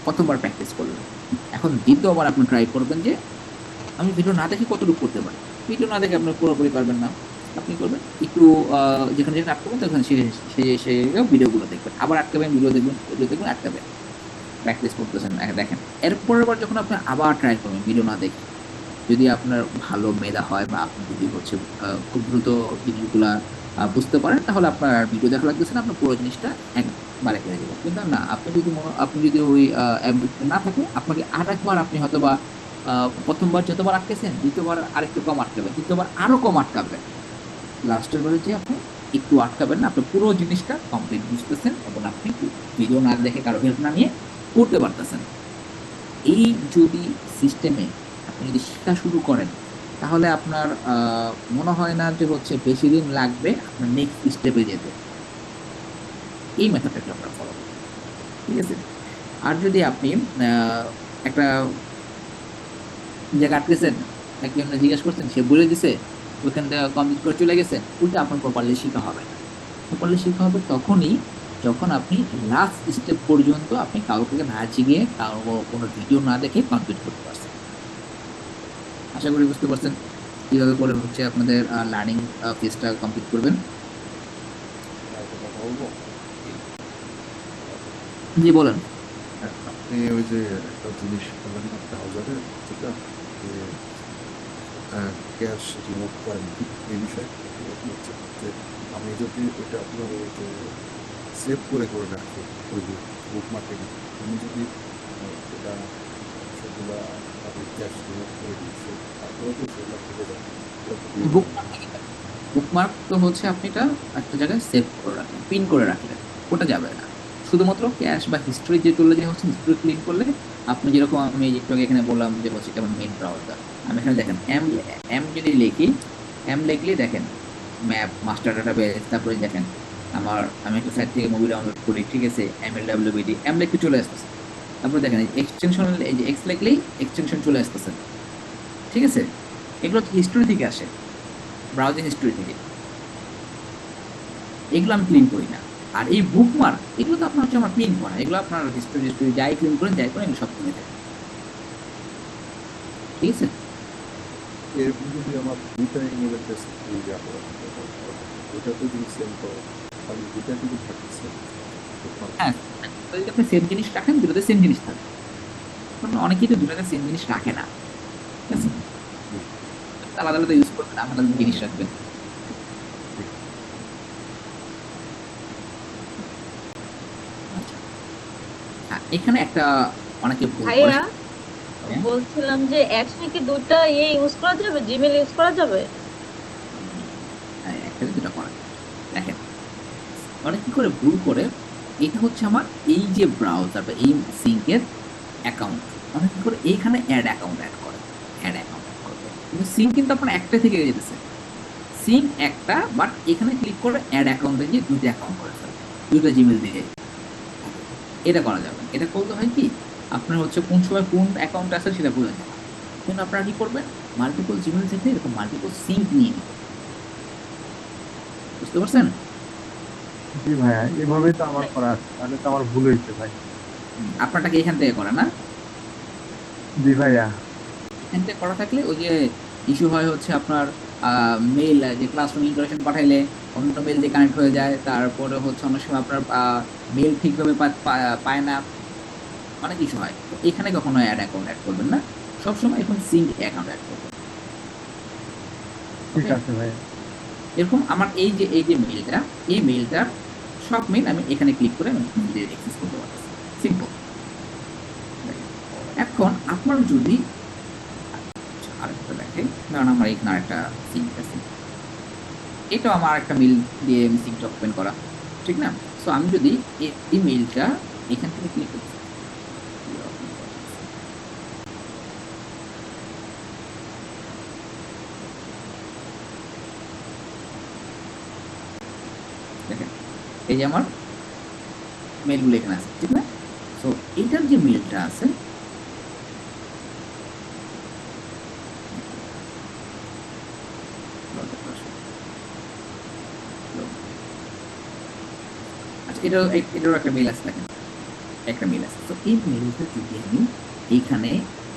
প্রথমবার প্র্যাকটিস করলেন। এখন দ্বিতীয়বার আপনি ট্রাই করবেন যে আমি ভিডিও না দেখে কতটুকু করতে পারি। ভিডিও না দেখে আপনি পুরোপুরি পারবেন না, আপনি করবেন একটু যেখানে যেখানে আটকাবেন তখন সে ভিডিওগুলো দেখবেন, আবার আটকাবেন, ভিডিও দেখবেন, আটকাবেন, প্র্যাকটিস করতেছেন। দেখেন এর পরের বার যখন আপনি আবার ট্রাই করবেন ভিডিও না দেখে, যদি আপনার ভালো মেধা হয় বা আপনি যদি হচ্ছে খুব দ্রুত জিনিসগুলা বুঝতে পারেন, তাহলে আপনার আর ভিডিও দেখা লাগতেছে না, আপনার পুরো জিনিসটা একবারে করে দেবেন। কিন্তু না, আপনি যদি ওই অ্যাবিলিটি না থাকে, আপনাকে আর একবার আপনি হয়তো বা প্রথমবার যতবার আটকেছেন, দ্বিতীয়বার আরেকটু কম আটকাবেন, তৃতীয়বার আরো কম আটকাবেন, লাস্টের বারে যে আপনি একটু আটকাবেন না, আপনি পুরো জিনিসটা কমপ্লিট বুঝতেছেন, এবং আপনি ভিডিও না দেখে কারো হেল্প না নিয়ে করতে পারতেছেন। এই যদি সিস্টেমে আপনি যদি শেখা শুরু করেন, তাহলে আপনার মনে হয় না যে হচ্ছে বেশি দিন লাগবে আপনার নেক্সট স্টেপে যেতে। এই মেথডটাকে আপনারা ফলো করুন, ঠিক আছে? আর যদি আপনি একটা জায়গা আটকেছেন, একজনে জিজ্ঞেস করছেন, সে বলে দিছে, ওইখান থেকে কমপ্লিট করে চলে গেছে, উল্টা আপনার প্রপারলি শেখা হবে না। প্রপারলি শেখা হবে তখনই যখন আপনি লাস্ট স্টেপ পর্যন্ত আপনি কাউকে না জিগিয়ে, কারো কোনো ভিডিও না দেখে কমপ্লিট করতে পারছেন। আশা করি বুঝতে পারছেন কিভাবে করে হচ্ছে আপনাদের লার্নিং ফেজটা কমপ্লিট করবেন। জি বলেন। আপনি ওই যে একটা জিনিস বললেন না ব্রাউজারে, যেটা ক্যাশ রিমুভ করেন, এই বিষয়ে হচ্ছে যে আমি যদি ওইটা আপনার ওই যে সেভ করে রাখি ওই বুক মার্কে, আমি যদি এটা সেগুলো আমি ক্যাশ রিমুভ করে দিয়েছি, তারপরে তো সেগুলো থেকে যাবে। বুকমার্ক তো হচ্ছে আপনি এটা একটা জায়গায় সেভ করে রাখলেন, পিন করে রাখলেন, ওটা যাবে না। শুধুমাত্র ক্যাশ বা হিস্ট্রি যে চলে যায় হচ্ছে হিস্ট্রি ক্লিক করলে আপনি যেরকম আমি একটু আগে এখানে বললাম যে হচ্ছে যেমন মেইন ব্রাউজার, আমি এখানে দেখেন এম এম যদি লিখি, এম লিখলে দেখেন ম্যাপ, মাস্টার ডাটাবেস, তারপরে দেখেন আমি একটা সাইট থেকে মুভি ডাউনলোড করি, ঠিক আছে, MLWBD এম লিখে চলে আসতেছে। তারপরে দেখেন এক্সটেনশন, এই যে এক্স লিখলেই এক্সটেনশন চলে আসতেছে, ঠিক আছে। এগুলো হিস্ট্রি থেকে আসে, ব্রাউজিং হিস্ট্রি থেকে, এগুলো আমি ক্লিন করি না। আর এই বুকমার্ক এগুলো তো আপনার হচ্ছে আমার ক্লিন করা, এগুলো আপনার হিস্ট্রি হিস্ট্রি যাই ক্লিন করেন যাই করেন এগুলো সব ক্লিন থাকে, ঠিক আছে। এরকম যদি আমার দুইটা ইমেল অ্যাড্রেস ওটাতে যদি সেন্ড করো তাহলে দুইটা কিন্তু থাকতেছে। হ্যাঁ, যদি আপনি সেম জিনিস রাখেন দুটোতে সেম জিনিস থাকে, কারণ অনেকেই তো দুটোতে সেম জিনিস রাখে না, ঠিক আছে, আলাদা আলাদা ইউজ করবেন, আলাদা আলাদা জিনিস রাখবেন। আচ্ছা, হ্যাঁ, এখানে একটা অনেকে ভুল করে। ভাইয়া হ্যাঁ? বলছিলাম যে একসাথে কি দুইটা ইউজ করা যাবে, জিমেল ইউজ করা যাবে? হ্যাঁ, একসাথে দুটো করা যায়। দেখেন অনেক কি করে ভুল করে, এটা হচ্ছে আমার এই যে ব্রাউজার বা এই সিঙ্কের অ্যাকাউন্ট, অনেক কি করে এইখানে অ্যাড অ্যাকাউন্ট অ্যাড করে, অ্যাড অ্যাকাউন্ট অ্যাড করবে, কিন্তু সিঙ্ক কিন্তু আপনার একটা থেকে যেতেছে, সিঙ্ক একটা, বাট এখানে ক্লিক করে অ্যাড অ্যাকাউন্টে গিয়ে দুইটা অ্যাকাউন্ট করে ফেলবে, দুইটা জিমেল দিয়ে। এটা করা যাবে, এটা করতে হয় কি আপনার হচ্ছে কোন সময় কোন অ্যাকাউন্ট আছে সেটা বোঝা যায়, কিন্তু আপনারা কি করবেন মাল্টিপল জিমেল থেকে এরকম মাল্টিপল সিঙ্ক নিয়ে নেবেন, বুঝতে পারছেন? জি ভাইয়া, এভাবেই তো আমার করা আছে, তাহলে তো আমার ভুল হয়েছে ভাই। আপনারটাকে এখান থেকে করে না, জি ভাইয়া। এখান থেকে করা থাকলে ওই যে ইস্যু হয় হচ্ছে আপনার মেল, যে ক্লাসরুম ইন্টারেকশন পাঠাইলে অন্য মেল দিয়ে কানেক্ট হয়ে যায়, তারপরে হচ্ছে অনেক সময় আপনার মেল ঠিকভাবে পায় না, অনেক ইস্যু হয়। তো এখানে কখনো অ্যাড অ্যাকাউন্ট অ্যাড করবেন না, সবসময় এখন সিঙ্ক অ্যাকাউন্ট অ্যাড করবেন। ঠিক Okay? আছে ভাইয়া। এরকম আমার এই যে মেলটা, এই মেলটার সব মেল আমি এখানে ক্লিক করে আমি মেল অ্যাক্সেস করতে পারছি, সিম্পল। এখন আপনার যদি আরেকটা দেখে, কারণ আমার এখানে আরেকটা সিঙ্ক আছে, এটাও আমার একটা মেল দিয়ে আমি সিঙ্কটা ওপেন করা, ঠিক না? সো আমি যদি এই মেলটা এখান থেকে ক্লিক করছি, দেখেন এই যে আমার মেলগুলো এখানে আছে, ঠিক না? সো এটার যে মেলটা আছে, আচ্ছা এটারও একটা মেল আছে, দেখেন একটা মেল আছে। তো এই মেলটা যদি আমি এইখানে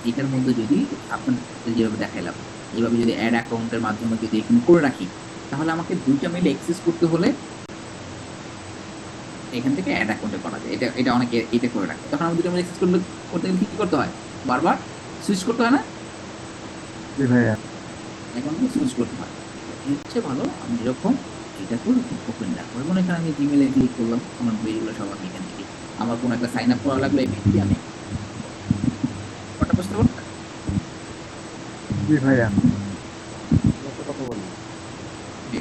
এটার মধ্যে যদি আপনার যেভাবে দেখাইলাম এইভাবে যদি অ্যাড অ্যাকাউন্টের মাধ্যমে যদি এখানে করে রাখি, তাহলে আমাকে দুইটা মেল অ্যাক্সেস করতে হলে এখান থেকে অ্যাড অ্যাকাউন্টে করা যায়, এটা অনেকে এটা করে রাখে। তখন আমি দুটো মেল অ্যাক্সেস করতে গেলে কি করতে হয়, বারবার সুইচ করতে হয় না, জি ভাইয়া। এখন সুইচ করতে হয়। এর চেয়ে ভালো আমি এরকম এটা করে ওপেন রাখবো, এবং এখানে আমি জিমেলে ক্লিক করলাম, আমার মেইলগুলো সব আমি এখান থেকে, আমার কোনো একটা সাইন আপ করা লাগলো এই মেইল দিয়ে আমি ওটা বুঝতে পারবো। জি ভাইয়া। একটা কথা বলি, জি।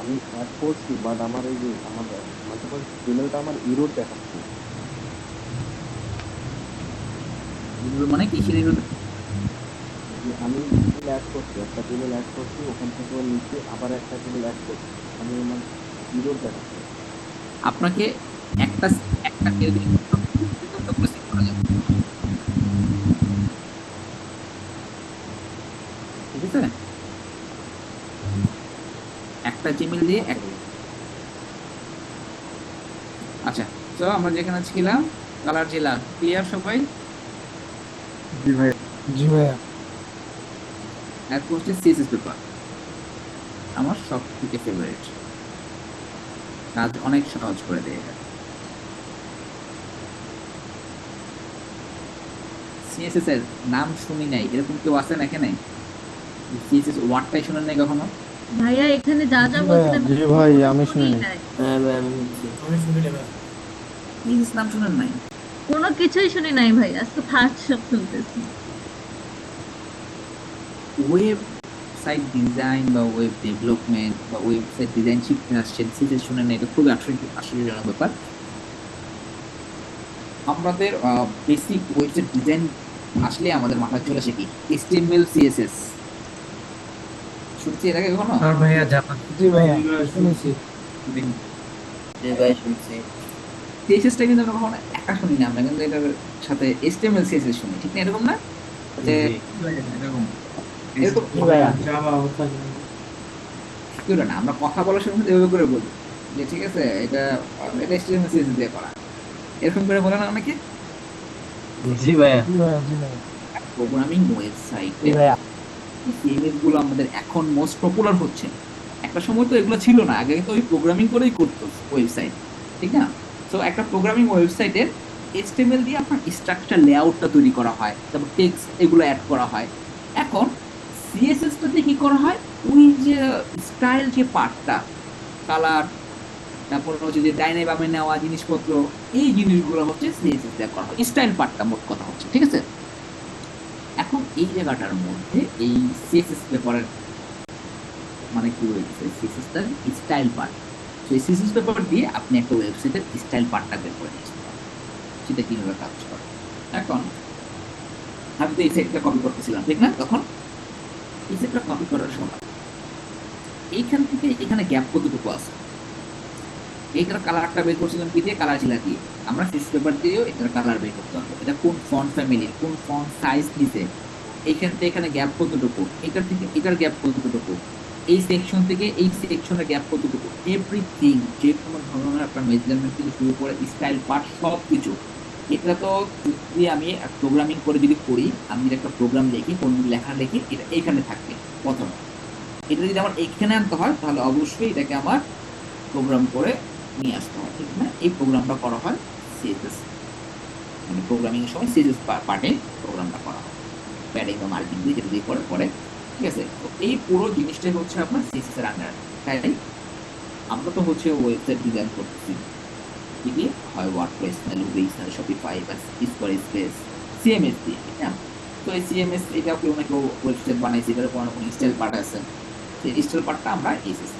আমি অ্যাড করছি বাট আমার এই যে আমার মাল্টিপল জিমেলটা আমার ইরোর দেখাচ্ছে। মানে কি সেটা যে আমি জিমেল অ্যাড করছি, একটা জিমেল অ্যাড করছি, ওখান থেকে নিচে আবার একটা জিমেল অ্যাড করছি, আমি আমার ইরোর দেখাচ্ছে। আপনাকে একটা একটা মেল দিয়ে প্রসেস করা যাবে, ঠিক আছে, একটা জিমেল দিয়ে আচ্ছা। তো আমরা যেখানে ছিলাম কালার জেলা ক্লিয়ার সবাই, জি ভাইয়া। জি ভাইয়া। এক হচ্ছে সিএসএস পেপার, আমার সব থেকে ফেভারিট, কাজ অনেক সহজ করে দেয় এটা। সিএসএস এর নাম শুনি নাই, এরকম কেউ আছে না এখানে? সিএসএস ওয়ার্ডটাই শুনেন নাই কখনো? ভাইয়া এখানে যা যা জি বলছেন ভাইয়া, জি ভাই, আমি শুনি নাই। হ্যাঁ ভাই আমি শুনছি। সিএসএস নাম শুনেন নাই? কোনো কিছুই শুনি নাই ভাই, আজকে ফার্স্ট সব শুনতেছি। ওয়েবসাইট ডিজাইন বা ওয়েব ডেভেলপমেন্ট বা ওয়েবসাইট ডিজাইন শিখতে আসছেন, সিএসএস শুনেন না, এটা খুবই আশ্চর্যজনক ব্যাপার। আমাদের বেসিক ওয়েবসাইট ডিজাইন আসলে আমাদের মাথায় চলে আসে কি এইচটিএমএল সিএসএস। শুনছি এর আগে কখনো? আর ভাইয়া জানা। জি ভাইয়া শুনেছি। জি ভাই শুনছি। সিএসএসটা কিন্তু আমরা কখনো একা শুনি না, আমরা কিন্তু এটার সাথে এইচটিএমএল সিএসএস শুনি, ঠিক না? এরকম না যে এরকম এরকম জি ভাইয়া। কেউ না, আমরা কথা বলার সময় কিন্তু এভাবে করে বলি যে ঠিক আছে এটা এটা এইচটিএমএল সিএসএস দিয়ে করা, এরকম করে বলে না অনেকে। জি ভাইয়া। জি ভাইয়া। জি ভাইয়া। প্রোগ্রামিং ওয়েবসাইটে জি ভাইয়া। সিএমএস গুলো আমাদের এখন মোস্ট পপুলার হচ্ছে। একটা সময় তো এগুলো ছিল না, আগে তো ওই প্রোগ্রামিং করেই করতো ওয়েবসাইট, ঠিক না? তো একটা প্রোগ্রামিং ওয়েবসাইটের এইচটিএমএল দিয়ে আপনার স্ট্রাকচার লেআউটটা তৈরি করা হয়, তারপর টেক্সট এগুলো অ্যাড করা হয়। এখন সিএসএসটাতে কি করা হয়, ওই যে স্টাইল যে পার্টটা, কালার, তারপর হচ্ছে যে ডাইনে বামে নেওয়া জিনিসপত্র, এই জিনিসগুলো হচ্ছে সিএসএস দিয়ে করা হয়, স্টাইল পার্টটা মোট কথা হচ্ছে, ঠিক আছে? এখন এই জায়গাটার মধ্যে এই সিএসএস পেপারের মানে কি হয়েছে, সিএসএস তার স্টাইল পার্ট। তো এই সিএসএস পেপার দিয়ে আপনি একটা ওয়েবসাইটের স্টাইল পার্টটা বের করে নিতে পারেন, সেটা কিভাবে কাজ করে। এখন আমি তো এই সাইটটা কপি করতেছিলাম, ঠিক না? তখন এই সাইটটা কপি করার সময় এইখান থেকে এখানে গ্যাপ কতটুকু আছে, এইটার কালারটা বের করছিলাম কি দিয়ে, কালার চিলা দিয়ে। আমরা সিএসএস পেপার দিয়েও এটার কালার বের করতে পারবো, এটা কোন ফন্ট ফ্যামিলি, কোন ফন্ট সাইজ দিতে, এইখান থেকে এখানে গ্যাপ কতটুকু, এটার থেকে এটার গ্যাপ কতটুকু, এই সেকশন থেকে এই সেকশনের গ্যাপ কতটুকু, এভরিথিং, যে কোনো ধরনের আপনার মেজারমেন্ট থেকে শুরু করে স্টাইল পার্ট সব কিছু। এটা তো যদি আমি প্রোগ্রামিং করে যদি করি, আমি যদি একটা প্রোগ্রাম লিখি, কোন লেখা লিখি, এটা এইখানে থাকবে প্রথমে। এটা যদি আমার এইখানে আনতে হয় তাহলে অবশ্যই এটাকে আমার প্রোগ্রাম করে নিয়ে আসতে হয়, ঠিক না? এই প্রোগ্রামটা করা হয় সিএসএস, মানে প্রোগ্রামিং এর সময় সিএসএস পার্টে প্রোগ্রামটা করা হয় প্যাডিং বা মার্জিন দিয়ে, যেটা দিয়ে পরে, ঠিক আছে? তো এই পুরো জিনিসটাই হচ্ছে আপনার সিএসএস এর আন্ডারে। তাই আমরা তো হচ্ছে ওয়েবসাইট ডিজাইন করতেছি কি দিয়ে, হয় ওয়ার্ডপ্রেস না লুব্রিক্স না শপিফাই বা স্কোয়ারস্পেস, সিএমএস দিয়ে, ঠিক না? তো এই সিএমএস এটা কেউ না কেউ ওয়েবসাইট বানাইছে, এটার কোনো স্টাইল পার্ট আছে, সেই স্টাইল পার্টটা আমরা এসএস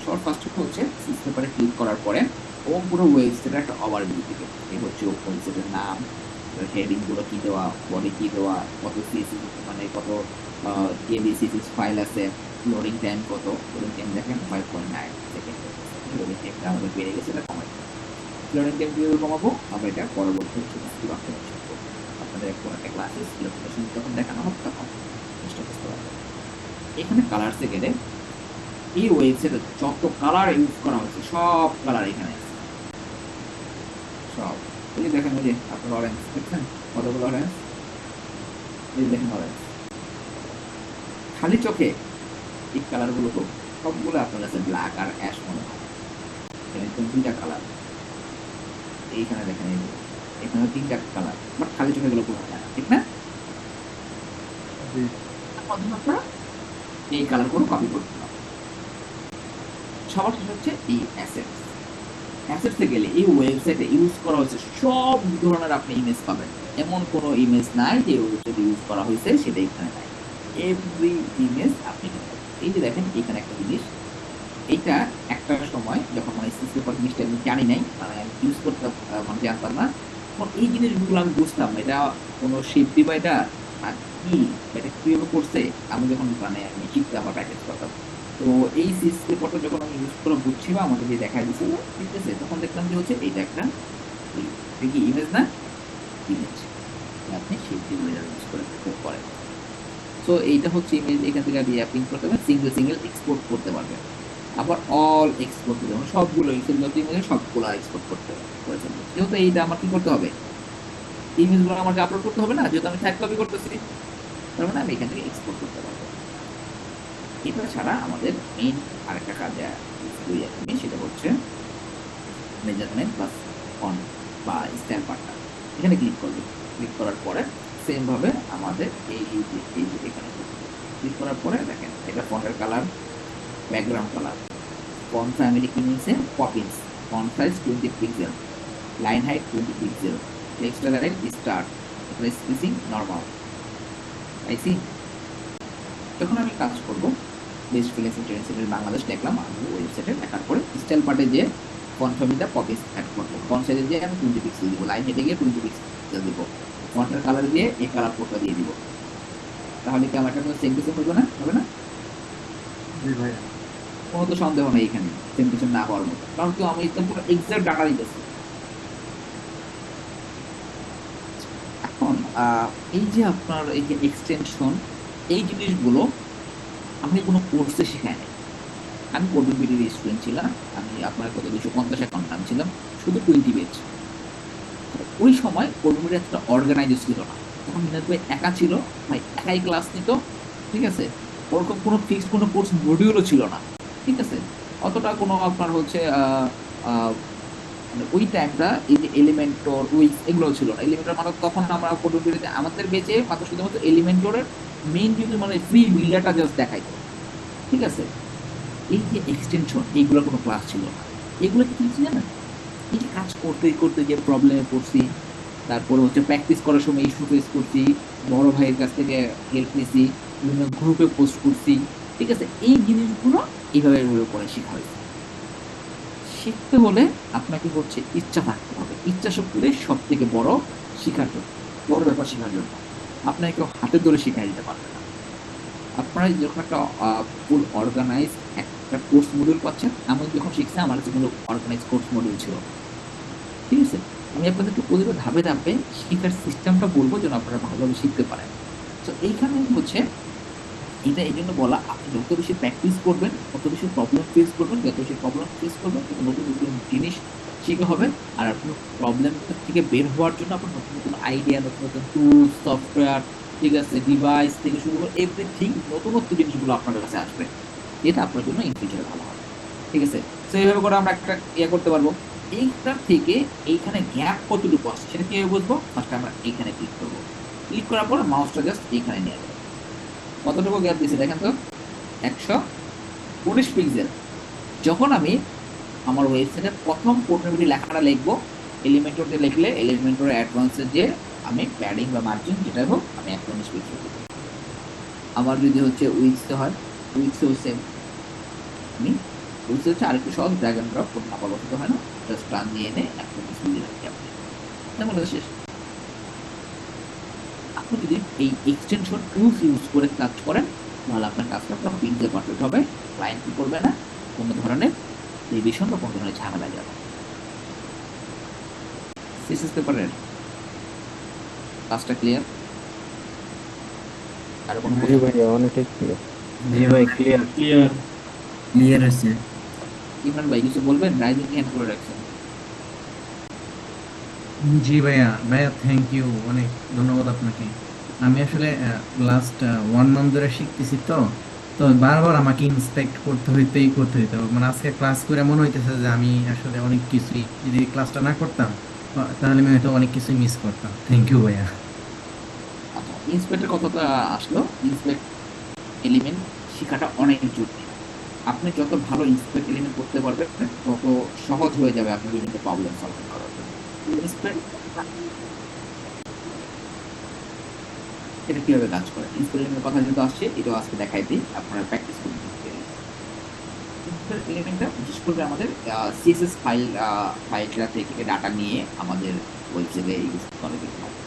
শর্ট ফার্স্ট হচ্ছে সিএস পেপারে ক্লিক করার পরে ও পুরো ওয়েবসাইটের একটা ওভারভিউ দিবে। এই হচ্ছে ওয়েবসাইটের নাম, হেডিং গুলো কি দেওয়া, বডি কি দেওয়া, কত সিএসএস মানে কত কেবি সিএসএস ফাইল আছে, লোডিং টাইম কত, লোডিং টাইম দেখেন 5.9 সেকেন্ড। লোডিং টাইমটা আমাদের বেড়ে গেছে, এটা কমাই। লোডিং টাইম কিভাবে কমাবো, আমরা এটা পরবর্তী আপনাদের একটা ক্লাসে স্কিল যখন দেখানো হবে তখন চেষ্টা করতে পারবো। এখানে কালার সেকেন্ডে এই ওয়েবসাইটে যত কালার ইউজ করা হচ্ছে সব কালার এখানে আছে, সব। এই যে দেখেন, ওই যে আপনার অরেঞ্জ দেখছেন, কতগুলো অরেঞ্জ, এই দেখেন অরেঞ্জ, খালি চোখে এই কালার গুলো তো সবগুলো আপনার কাছে ব্ল্যাক আর অ্যাশ মনে হয়। এখানে তিনটা কালার, এইখানে দেখেন এই এখানে তিনটা কালার, বাট খালি চোখে গুলো বোঝা যায় না, ঠিক না? আপনারা এই কালার গুলো কপি করতে হবে। সবার শেষ হচ্ছে এই অ্যাসেটস। অ্যাসেটসে গেলে এই ওয়েবসাইটে ইউজ করা হয়েছে সব ধরনের আপনি ইমেজ পাবেন, এমন কোনো ইমেজ নাই যে ওয়েবসাইটে ইউজ করা হয়েছে সেটা এখানে নাই, এভরি ইমেজ আপনি পাবেন। এই যে দেখেন এখানে একটা জিনিস, এইটা একটা সময় যখন মানে সিএস পেপার জিনিসটা আমি জানি নাই, মানে আমি ইউজ করতে মানে জানতাম না, তখন এই জিনিসগুলো আমি বুঝতাম এটা কোনো শেপ বা এটা আর কি, এটা কিভাবে করছে, আমি যখন মানে আমি শিখতে আমার প্র্যাকটিস করতাম। তো এই সিএস পেপারটা যখন আমি ইউজ করে বুঝছি বা আমাকে যে দেখা দিয়েছিল, ঠিক আছে, তখন দেখলাম যে হচ্ছে এইটা একটা কি ইমেজ না, ইমেজ আপনি শেপ ইউজ করে করেন। সো এইটা হচ্ছে ইমেজ, এখান থেকে আপনি প্রিন্ট করতে পারবেন, সিঙ্গেল এক্সপোর্ট করতে পারবেন, আবার অল এক্সপোর্ট করতে পারবেন, সবগুলো ইমেজ সবগুলো এক্সপোর্ট করতে পারবেন। যেহেতু এইটা আমার কি করতে হবে, ইমেজগুলো আমাকে আপলোড করতে হবে না, যেহেতু আমি টাইপ কপি করতেছি, তার মানে আমি এখান থেকে এক্সপোর্ট করতে পারবো। এটা ছাড়া আমাদের মেইন আরেকটা কাজ আমি, সেটা হচ্ছে মেজারমেন্ট প্লাস ফন্ট বা স্টাইল পার্টটা। এখানে ক্লিক করবে, ক্লিক করার পরে সেম ভাবে আমাদের এই যে এখানে ক্লিক করার পরে দেখেন এটা ফন্টের colour, background colour, font family কি নিয়েছে, Poppins, font size 20 pixel, line height 20 pixel, text line start, তারপরে স্পেসিং নরমাল। আইসি যখন আমি কাজ করব best freelancing training centre Bangladesh লিখলাম, আমি ওয়েবসাইটে লেখার পরে স্টাইল পার্টে যে ফন্ট ফ্যামিলিটা কপি অ্যাড করবো, ফন্ট সাইজে দিয়ে আমি 20 পিক্সেল দিব, লাইন হেডে গিয়ে 20 পিক্সেল দিব, ফন্টের কালার দিয়ে এই কালার কোডটা দিয়ে দিব। তাহলে কি আমার একটা সেম টু সেম হবে না? হবে না? জি ভাইয়া। কোনো তো সন্দেহ নেই এখানে সেম টু সেম না হওয়ার মতো, কারণ কি আমি একদম পুরো এক্সাক্ট ডাটা দিতেছি। এখন এই যে আপনার এই যে এক্সটেনশন, এই জিনিসগুলো আমি কোনো কোর্সে শেখাই নাই। আমি কোডিং বিডির স্টুডেন্ট ছিলাম, আমি আপনার কত 250 অ্যাকাউন্ট নাম ছিলাম, শুধু 20 পেজ। ওই সময় কোডিং বিডি একটা অর্গানাইজ ছিল না, তখন মিনাত ভাই একা ছিল, ভাই একাই ক্লাস নিত, ঠিক আছে। ওরকম কোনো ফিক্সড কোনো কোর্স মডিউলও ছিল না, ঠিক আছে। অতটা কোনো আপনার হচ্ছে মানে ওই টাইমটা এই যে এলিমেন্টর উইক্স এগুলো ছিল না। এলিমেন্টর মানে তখন আমরা কোডিং বিডিতে আমাদের বেঁচে মাত্র শুধুমাত্র এলিমেন্টরের মেইন যদি মানে ফ্রি বিল্ডারটা জাস্ট দেখাইতো, ঠিক আছে। এই যে এক্সটেনশন এইগুলো কোনো ক্লাস ছিল না। এগুলো কি কিছু জানেন, এই যে কাজ করতে করতে যে প্রবলেমে পড়ছি, তারপরে হচ্ছে প্র্যাকটিস করার সময় ইস্যু ফেস করছি, বড় ভাইয়ের কাছ থেকে হেল্প নিয়েছি, বিভিন্ন গ্রুপে পোস্ট করছি, ঠিক আছে। এই জিনিসগুলো এইভাবে এইভাবে করে শেখা হয়েছে। শিখতে হলে আপনাকে হচ্ছে ইচ্ছা থাকতে হবে, ইচ্ছা শক্তিটাই সব থেকে বড় শেখার জন্য, বড় ব্যাপার শেখার জন্য। আপনাকে কেউ হাতে ধরে শিখাই দিতে পারবে না। আপনারা যখন একটা ফুল অর্গানাইজ একটা কোর্স মডিউল পাচ্ছেন, আমি যখন শিখছি আমার কাছে কোনো অর্গানাইজ কোর্স মডিউল ছিল, ঠিক আছে। আমি আপনাদেরকে প্রতিটা ধাপে ধাপে শেখার সিস্টেমটা বলবো যেন আপনারা ভালোভাবে শিখতে পারেন। তো এইখানে হচ্ছে এটা এই জন্য বলা, আপনি যত বেশি প্র্যাকটিস করবেন তত বেশি প্রবলেম ফেস করবেন, যত বেশি প্রবলেম ফেস করবেন তত নতুন নতুন জিনিস শেখা হবে। আর আপনার প্রবলেম থেকে বের হওয়ার জন্য আপনার নতুন নতুন আইডিয়া, নতুন নতুন টুল, সফটওয়্যার, ঠিক আছে, ডিভাইস থেকে শুরু করে এভরিথিং নতুনত্ব জিনিসগুলো আপনার কাছে আসবে। এটা আপনার জন্য ইন ফিউচারে ভালো হবে, ঠিক আছে। তো এইভাবে করে আমরা একটা ইয়ে করতে পারবো। এইটার থেকে এইখানে গ্যাপ কতটুকু আসছে সেটা কিভাবে বুঝবো? ফার্স্ট আমরা এইখানে ক্লিক করবো, ক্লিক করার পর মাউসটা জাস্ট এইখানে নিয়ে যাবো। কতটুকু গ্যাপ দিয়েছে দেখেন তো, 119 পিক্সেল। যখন আমি আমার ওয়েবসাইটে প্রথম পোর্টবিলিটি লেখাটা লিখবো, এলিমেন্টর দিয়ে লিখলে এলিমেন্টর অ্যাডভান্সের যে আমি প্যাডিং বা মার্জিন যেটা হোক আমি 119 পিক্সেল দেবো। আবার যদি হচ্ছে উইক্সে হয়, উইক্সেও সেম, আমি উইক্সে হচ্ছে আরেকটু সহজ, ড্র্যাগ এন্ড ড্রপ, কোনো নাম্বার বসাতে হয় না, জাস্ট টান দিয়ে এনে 119 দিয়ে রাখি আপনি, তেমন শেষ। আপনি যদি এই এক্সটেনশন টুলস ইউজ করে কাজ করেন তাহলে আপনার কাজটা পুরো পিক্সেল পারফেক্ট হবে, ক্লায়েন্ট কি করবে না, কোনো ধরনের রিভিশন বা কোনো ধরনের ঝামেলা যাবে। সিএসএস পেপারের কাজটা ক্লিয়ার? আর কোনো জি ভাইয়া অনেকটাই ক্লিয়ার। জি ভাই ক্লিয়ার। ক্লিয়ার আছে। ইমরান ভাই কিছু বলবেন? রাইজিং হ্যান্ড করে রাখছেন। জি ভাইয়া, ভাইয়া থ্যাংক ইউ, অনেক ধন্যবাদ আপনাকে। আমি আসলে লাস্ট 1 মান্থ ধরে শিখতেছি, তো তো বারবার আমাকে ইন্সপেক্ট করতে হইতে মানে আজকে ক্লাস করে মনে হইতেছে যে আমি আসলে অনেক কিছুই, যদি ক্লাসটা না করতাম তাহলে আমি হয়তো অনেক কিছুই মিস করতাম। থ্যাংক ইউ ভাইয়া। আচ্ছা, ইন্সপেক্টর কথাটা আসলো, ইন্সপেক্ট এলিমেন্ট শেখাটা অনেক জরুরি। আপনি যত ভালো ইন্সপেক্ট এলিমেন্ট করতে পারবেন তত সহজ হয়ে যাবে আপনার বিভিন্ন প্রবলেম সলভ করার জন্য। ইন্সপেক্ট এটা কিভাবে কাজ করে, ইন্সপেক্টের কথা যেহেতু আসছে এটাও আজকে দেখাই দিই, আপনারা প্র্যাকটিস করুন। ইন্সপেক্ট এলিমেন্টটা বিশেষ করে আমাদের সিএসএস ফাইলটা থেকে ডাটা নিয়ে আমাদের ওয়েবসাইটে ইউজ করে দিতে হবে।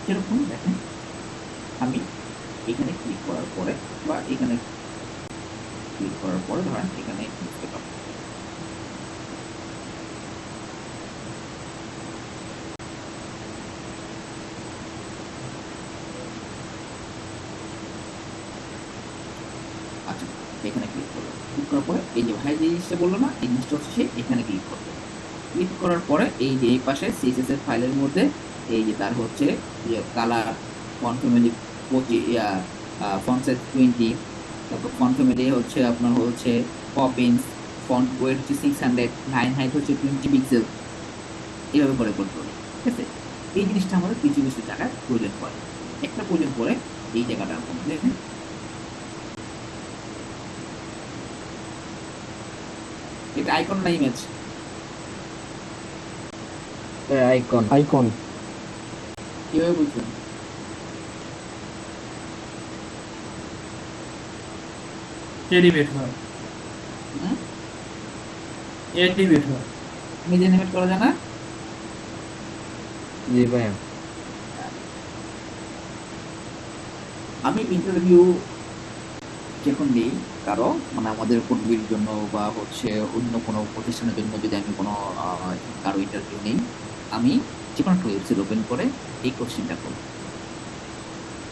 যেরকম দেখেন আমি এখানে ক্লিক করার পরে বা এখানে ক্লিক করার পরে ধরেন এখানে ইন্সপেক্ট আচ্ছা এখানে ক্লিক করলো, ক্লিক করার পরে এই যে ভাই যে জিনিসটা বললো না, এই জিনিসটা হচ্ছে সে এখানে ক্লিক করবে। ক্লিক করার পরে এই যে এই পাশে সিএসএস এর ফাইলের মধ্যে এই যে তার হচ্ছে colour, font family, font size 20, তারপর ফন্ট ফ্যামিলি হচ্ছে আপনার হচ্ছে পপিন্স, ফন্ট ওয়েট হচ্ছে 600, লাইন হাইট হচ্ছে 20 পিক্সেল, এইভাবে করে করতে হবে, ঠিক আছে। এই জিনিসটা আমাদের কিছু কিছু জায়গায় প্রয়োজন পড়ে। একটা প্রয়োজন পড়ে এই জায়গাটার মধ্যে, এটা আইকন না ইমেজ? আইকন। আইকন। কিভাবে বুঝছেন? এডিমেট হয়, হুম? এডিমেট হয়। নিজে অ্যানিমেট করা যায় না? জি ভাইয়া। আমি ইন্টারভিউ যখন দিই কারো, মানে আমাদের পদবীর জন্য বা হচ্ছে অন্য কোনো প্রতিষ্ঠানের জন্য, যদি আমি কোনো কারো ইন্টারভিউ নিই, আমি যে কোনো একটা ওয়েবসাইট ওপেন করে এই কোশ্চেনটা করব,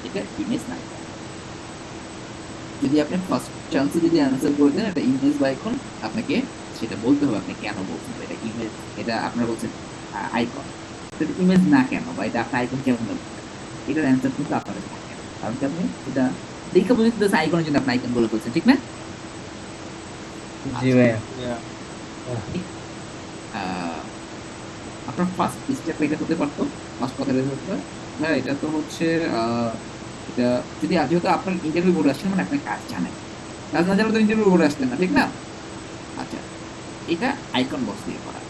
এটা ইমেজ না। যদি আপনি ফার্স্ট চান্সে যদি অ্যান্সার করে দেন এটা ইমেজ বা আইকন, আপনাকে সেটা বলতে হবে আপনি কেন বলছেন এটা ইমেজ। এটা আপনারা বলছেন আইকন, এটা ইমেজ না কেন, বা এটা আপনার আইকন কেমন বলছেন, এটার অ্যান্সার কিন্তু আপনার কাছে থাকে না। কারণ কি আপনি এটা দেখে বুঝতে পারছেন আইকনের জন্য আপনি আইকন বলে ফেলছেন, ঠিক না? জি ভাইয়া। আহ, আপনার ফার্স্ট স্টেপ এটা হতে পারতো, ফার্স্ট কথা এটা হতে পারে, হ্যাঁ এটা তো হচ্ছে এটা যদি যেহেতু আপনার ইন্টারভিউ বোর্ডে আসছেন মানে আপনার কাজ জানেন, কাজ না জানলে তো ইন্টারভিউ বোর্ডে আসতেন না, ঠিক না? আচ্ছা, এটা আইকন বক্স দিয়ে করা,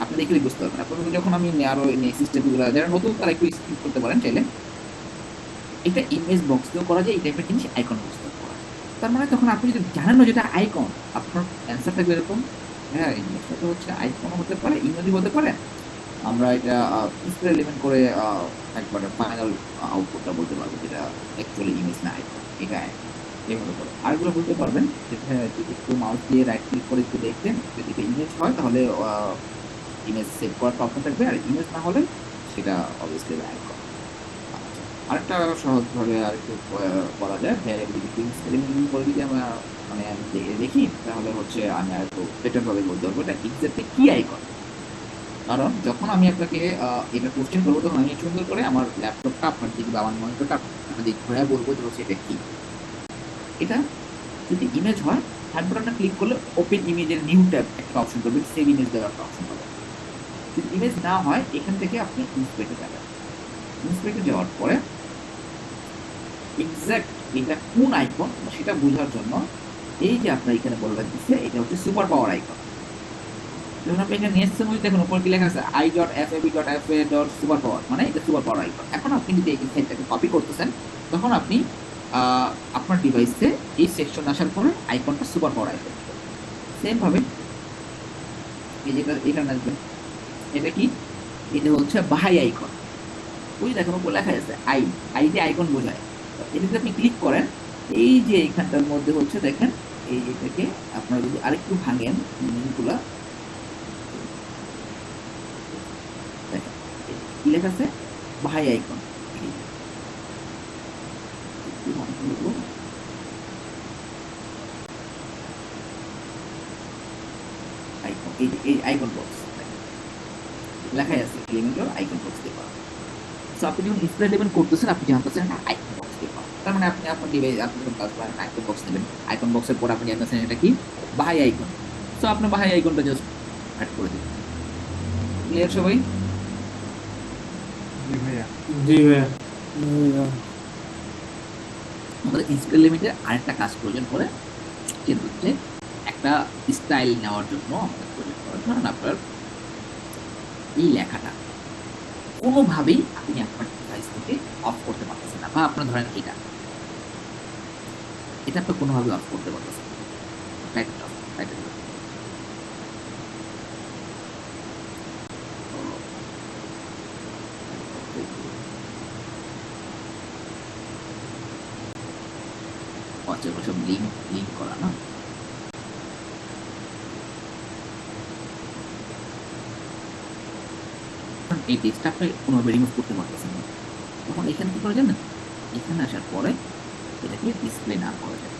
আপনি দেখলেই বুঝতে পারবেন। আপনার যখন আমি আরো সিস্টেমগুলো যারা নতুন তারা একটু স্কিপ করতে পারেন চাইলে, এটা ইমেজ বক্স দিয়েও করা যায়, এই টাইপের জিনিস আইকন বক্স দিয়েও করা যায়। তার মানে তখন আপনি যদি জানেন না যেটা আইকন, আপনার অ্যান্সার থাকবে এরকম, হ্যাঁ ইমেজটা তো হচ্ছে আইকন হতে পারে, ইমেজই হতে পারে। আমরা এটা ডিসপ্লে এলিমেন্ট করে একবারে ফাইনাল আউটপুটটা বলতে পারবো যেটা অ্যাকচুয়ালি ইমেজ না আইকন, এটা এভাবে করে আরেকগুলো বলতে পারবেন। যেটা যদি একটু মাউস দিয়ে রাইট ক্লিক করে একটু দেখতেন, যদি ইমেজ হয় তাহলে ইমেজ সেভ করার অপশন থাকবে, আর ইমেজ না হলে সেটা অবভিয়াসলি আইকন। আরেকটা সহজভাবে আর একটু করা যায়, ভ্যারিয়েবিলিটি এলিমেন্ট করে যদি আমরা মানে আমি দেখি তাহলে হচ্ছে আমি আর একটু বেটার ভাবে বলতে পারবো এটা এক্স্যাক্টলি কি আইকন। কারণ যখন আমি আপনাকে এটা কোশ্চেন করবো তখন আমি সুন্দর করে আমার ল্যাপটপটা আপনার দিকে বা আমার মনিটরটা আপনার দিকে ঘুরে বলবো যে হচ্ছে এটা কি। এটা যদি ইমেজ হয়, থার্ড বাটনটা ক্লিক করলে ওপেন ইমেজের নিউ ট্যাব একটা অপশন করবে, সেভ ইমেজ দেওয়ার একটা অপশন পাবেন। যদি ইমেজ না হয় এখান থেকে আপনি ইন্সপেক্টে যাবেন, ইন্সপেক্টে যাওয়ার পরে এক্সাক্ট এটা কোন আইকন সেটা বোঝার জন্য এই যে আপনার এখানে বলে দিচ্ছে এটা হচ্ছে সুপার পাওয়ার আইকন। যখন আপনি এটা নিয়ে এসেছেন, দেখুন উপর কি লেখা আছে i.fab.fa.super power, মানে এটা সুপার পাওয়ার আইকন। এখন আপনি যদি এই সাইটটাকে কপি করতেছেন তখন আপনি আপনার ডিভাইসে এই সেকশন আসার পরে আইকনটা সুপার পাওয়ার আইকন, সেম ভাবে এই যেটা এখানে আসবে, এটা কি, এটা হচ্ছে বাহাই আইকন। ওই দেখুন উপর লেখা আছে আই দিয়ে আইকন বোঝায়। এটা যদি আপনি ক্লিক করেন, এই যে এখানটার মধ্যে হচ্ছে দেখেন এই এটাকে আপনারা যদি আরেকটু ভাঙেন জিনিসগুলা, কি লেখা আছে ভাই আইকন, এই আইকন বক্স লেখাই আছে এলিমেন্টের আইকন বক্স দিয়ে পাওয়া। সো আপনি যখন ডিসপ্লে এলিমেন্ট করতেছেন আপনি জানতেছেন এটা আইকন বক্স দিয়ে পাওয়া, তার মানে আপনি আপনার ডিভাইস আপনি যখন কাজ করেন আইকন বক্স নেবেন, আইকন বক্সের পর আপনি জানতেছেন এটা কি ভাই আইকন। সো আপনি ভাই আইকনটা জাস্ট অ্যাড করে দিবেন। ক্লিয়ার সবাই? জি ভাইয়া। জি ভাইয়া। আমাদের ডিসপ্লে লিমিটে আরেকটা কাজ প্রয়োজন পড়ে, যেটা হচ্ছে একটা স্টাইল নেওয়ার জন্য আমাদের প্রয়োজন পড়ে। ধরেন আপনার এই লেখাটা কোনোভাবেই আপনি আপনার ডিভাইস থেকে অফ করতে পারতেছেন না, বা আপনার ধরেন এটা আপনি কোনোভাবে অফ করতে পারতেছেন না, টাইটেল অফ টাইটেল সব লিঙ্ক করা না, এই টেক্সটটা আপনি কোনোভাবে রিমুভ করতে পারতেছেন না, তখন এখানে কি করা যায় না, এখানে আসার পরে এটাকে ডিসপ্লে না করা যায়।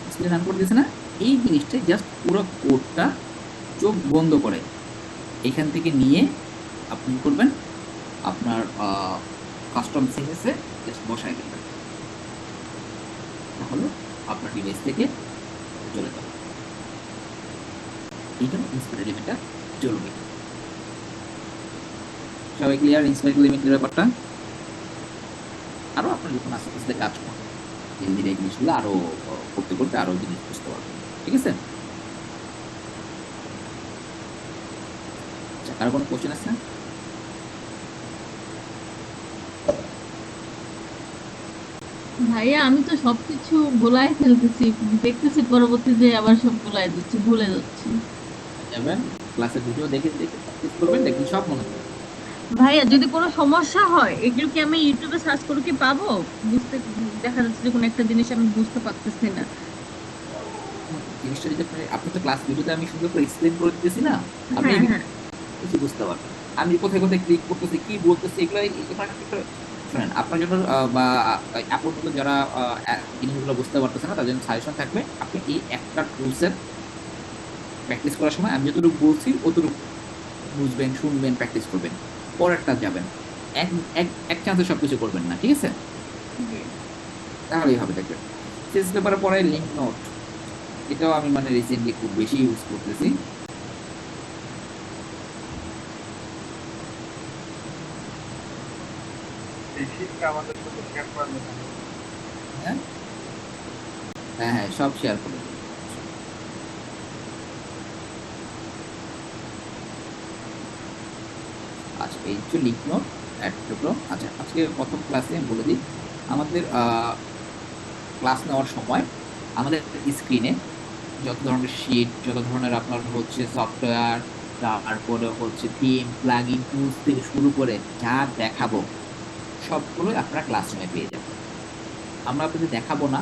ডিসপ্লে না করে দিয়েছে না, এই জিনিসটা জাস্ট পুরো কোডটা চোখ বন্ধ করে এখান থেকে নিয়ে আপনি করবেন আপনার কাস্টম সিএসএসে জাস্ট বসায় দেবেন, তাহলে আপনার ডিভাইস থেকে চলে যাবে। এইটা ইন্সপেক্ট এলিমেন্টটা চলবে। সবাই ক্লিয়ার ইন্সপেক্ট এলিমেন্টের ব্যাপারটা? আরো আপনার যখন আস্তে আস্তে কাজ করবেন ধীরে ধীরে এই জিনিসগুলো আরো করতে করতে আরো জিনিস বুঝতে পারবেন, ঠিক আছে? কারো কোনো কোশ্চেন আছে? ভাইয়া আমি তো সবকিছু ভুলাই ফেলতেছি, দেখতেছি পরবর্তীতে আবার সব ভুলাই দিচ্ছি, ভুলে যাচ্ছি। যাবেন ক্লাসের ভিডিও দেখে দেখে প্র্যাকটিস করবেন, দেখবেন সব মনে থাকবে। ভাইয়া যদি কোনো সমস্যা হয় এগুলো কি আমি ইউটিউবে সার্চ করে কি পাবো? বুঝতে, দেখা যাচ্ছে যে কোনো একটা জিনিস আমি বুঝতে পারতেছি না। জিনিসটা যদি আপনি তো ক্লাস ভিডিওতে আমি সুন্দর করে এক্সপ্লেন করে দিতেছি না, আপনি হ্যাঁ হ্যাঁ কিছু বুঝতে পারবেন। আমি কোথায় কোথায় ক্লিক করতেছি, কি বলতেছি, এগুলো এখানে একটু শোনেন। আপনার জন্য বা আপনার মতো যারা জিনিসগুলো বুঝতে পারতেছে না তার জন্য সাজেশন থাকবে, আপনি এই একটা টুলসের প্র্যাকটিস করার সময় আমি যতটুকু বলছি অতটুকু বুঝবেন, শুনবেন, প্র্যাকটিস করবেন, পরেরটা যাবেন। এক এক এক চান্সে সবকিছু করবেন না, ঠিক আছে? তাহলেই হবে। দেখবেন শেষ পেপারের পরে লিঙ্ক নোট, এটাও আমি মানে রিসেন্টলি খুব বেশি ইউজ করতেছি। এই শীতটা আমাদের সাথে শেয়ার করা যাবে। হ্যাঁ হ্যাঁ হ্যাঁ, সব শেয়ার করবো। আচ্ছা, এই যে লিঙ্ক নোট অ্যাড টুকরো। আচ্ছা, আজকে প্রথম ক্লাসে আমি বলে দিই, আমাদের ক্লাস নেওয়ার সময় আমাদের স্ক্রিনে যত ধরনের শিট, যত ধরনের আপনার হচ্ছে সফটওয়্যার, তারপরে হচ্ছে থিম, প্লাগইন, টুলস থেকে শুরু করে যা দেখাবো সবগুলোই আপনারা ক্লাসরুমে পেয়ে যাবেন। আমরা আপনাদের দেখাবো না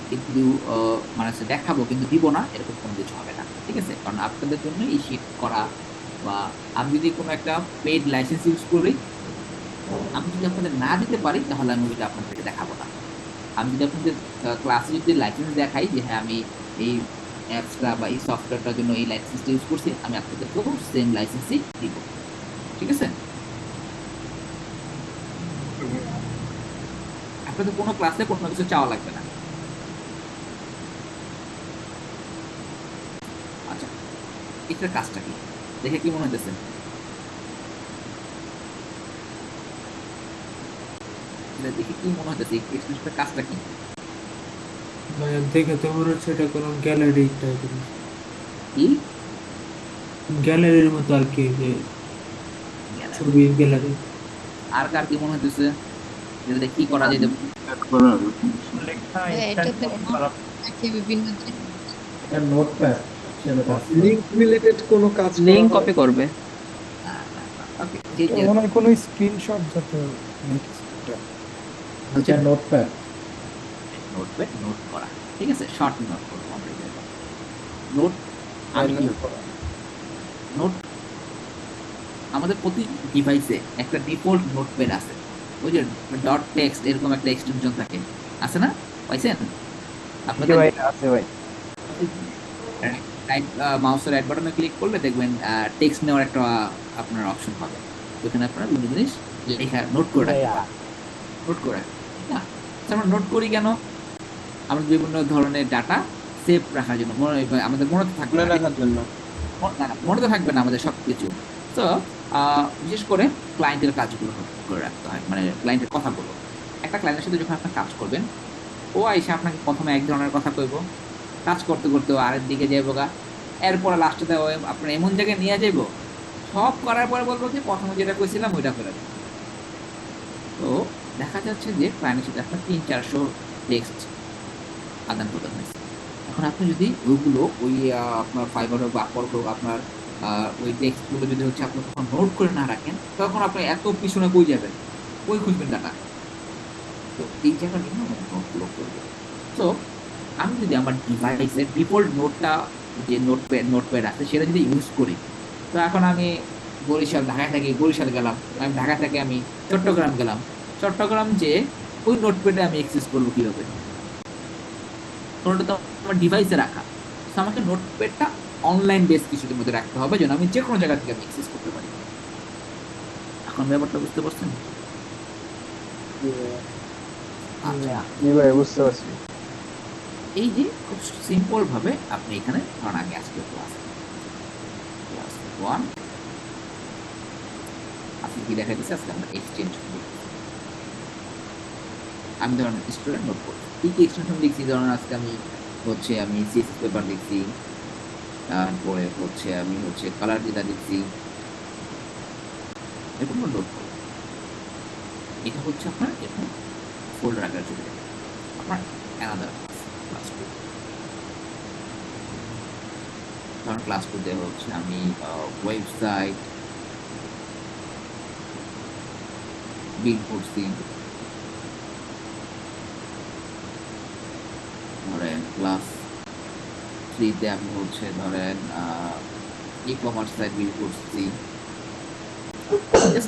কিন্তু মানে হচ্ছে দেখাবো কিন্তু দিব না, এরকম কোনো কিছু হবে না, ঠিক আছে? কারণ আপনাদের জন্য এই শিট করা, বা আমি যদি কোনো একটা পেইড লাইসেন্স ইউজ করি, আমি যদি আপনাদের না দিতে পারি তাহলে আমি ওইটা আপনাদেরকে দেখাবো না। আমি যদি আপনাদের ক্লাসে যদি লাইসেন্স দেখাই যে হ্যাঁ আমি এই অ্যাপসটা বা এই সফটওয়্যারটার জন্য এই লাইসেন্সটা ইউজ করছি, আমি আপনাদেরকেও সেম লাইসেন্সই দিব, ঠিক আছে? আপনাদের কোনো ক্লাসে কোনো কিছু চাওয়া লাগবে না। আচ্ছা, এটার কাজটা কি দেখে কি মনে হইতেছে? এটা দেখে কি মনে হইতেছে এক্সপ্রেশনের কাজটা কি? ভাইয়া দেখে তো মনে হচ্ছে এটা কোনো গ্যালারি টাইপের, কি গ্যালারির মতো আর কি, যে Gallery। ছবির গ্যালারি। আর কার কি মনে হইতেছে এটা কি করা যেতে পারে? এটাতে থাকে বিভিন্ন এটা নোটপ্যাড হিসেবে কাজ করে। লিংক রিলেটেড কোনো কাজ লিংক কপি করবে। ওকে, মনে হয় কোনো স্ক্রিনশট যাতে এটা নোটপ্যাড। নোটপ্যাড নোট করা, ঠিক আছে? শর্ট নোট করবো আমরা এটা। নোট আমি কি নোট আমাদের প্রতি ডিভাইসে একটা ডিফল্ট নোটপ্যাড আছে, ওই যে ডট টেক্সট এরকম একটা এক্সটেনশন থাকে, আছে না? পাইছেন আপনাদের? আছে ভাই। রাইট মাউসের রাইট বাটনে ক্লিক করলে দেখবেন টেক্সট নেওয়ার একটা আপনার অপশন পাবে, ওখানে আপনারা বিভিন্ন জিনিস লেখা নোট করে রাখবেন, নোট করে রাখবেন, ঠিক না? আচ্ছা, আমরা নোট করি কেন? আমরা বিভিন্ন ধরনের ডাটা সেভ রাখার জন্য, আমাদের মনে থাকবে না, রাখার জন্য। মনে তো থাকবে না আমাদের সবকিছু। তো বিশেষ করে ক্লায়েন্টের কাজগুলো করে রাখতে হয়, মানে ক্লায়েন্টের কথাগুলো। একটা ক্লায়েন্টের সাথে যখন আপনি কাজ করবেন, ও এসে আপনাকে প্রথমে এক ধরনের কথা কইব, কাজ করতে করতে ও আরেক দিকে যাইব গা, এরপরে লাস্টে আপনার এমন জায়গায় নিয়ে যাইব, সব করার পরে বলবো যে প্রথমে যেটা কইছিলাম ওইটা করে দেব। তো দেখা যাচ্ছে যে ক্লায়েন্টের সাথে আপনার 300-400 টেক্সট আদান প্রদান হয়েছে। এখন আপনি যদি ওইগুলো ওই আপনার ফাইবার হোক বা আপওয়ার্ক হোক, আপনার ওই টেক্সটগুলো যদি হচ্ছে আপনি তখন নোট করে না রাখেন, তখন আপনি এত পিছনে কই যাবেন, কই খুঁজবেন ডাটা? তো এই জায়গার জন্য আমাদের নোটগুলো করবে। তো আমি যদি আমার ডিভাইসের ডিফল্ট নোটটা যে নোটপ্যাড আছে সেটা যদি ইউজ করি, তো এখন আমি ঢাকায় থাকি, বরিশাল গেলাম, আমি ঢাকা থেকে আমি চট্টগ্রাম গেলাম, চট্টগ্রাম যে ওই নোটপ্যাডে আমি অ্যাক্সেস করবো কিভাবে? কারণ তো আমার ডিভাইসে রাখা, তো আমাকে নোটপ্যাডটা অনলাইন বেস কিছুর মধ্যে রাখতে হবে যেন আমি যে কোনো জায়গা থেকে আমি অ্যাক্সেস করতে পারি। এখন ব্যাপারটা বুঝতে পারছেন? আচ্ছা, বুঝতে পারছি। এই যে খুব সিম্পল ভাবে আপনি এখানে ধরুন আগে আজকে ক্লাস 1 আজকে কি দেখা যাচ্ছে, আজকে আমরা এক্সচেঞ্জ করব। আমি ধরুন স্টুডেন্ট নোট করব, কি কি এক্সটেনশন লিখছি, ধরুন আজকে আমি সিএসএস পেপার লিখছি, তারপরে আমি কালার ডেটা লিখছি, এরকম লোড করবো। এটা হচ্ছে আপনার এরকম ফোল্ডার আকারে চলে যাবে আপনার অ্যানাদার ক্লাস টু। কারণ ক্লাস টুতে হচ্ছে আমি ওয়েবসাইট বিল্ড করছি, ধরেন ক্লাস থ্রিতে আমি হচ্ছে ধরেন ই কমার্স সাইট বিল্ড করছি,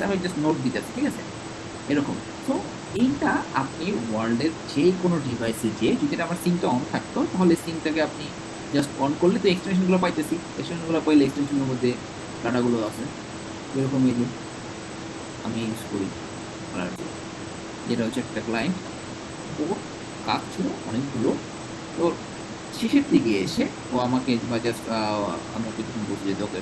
আমি জাস্ট নোট দিতেছি, ঠিক আছে এরকম। তো এইটা আপনি ওয়ার্ল্ডের যে কোনো ডিভাইসে যে যদি আমার সিমটা অন থাকতো তাহলে সিমটাকে আপনি জাস্ট অন করলে তো এক্সটেনশনগুলো পাইতেছি, এক্সটেনশনগুলো পাইলে এক্সটেনশনের মধ্যে ডাটাগুলো আছে এরকম। এই যে আমি ইউজ করি করার জন্য, যেটা হচ্ছে একটা ক্লায়েন্ট, ও কাজ ছিল অনেকগুলো, তো শেষের দিকে এসে ও আমাকে জাস্ট আমাকে যখন বলছে যে ওকে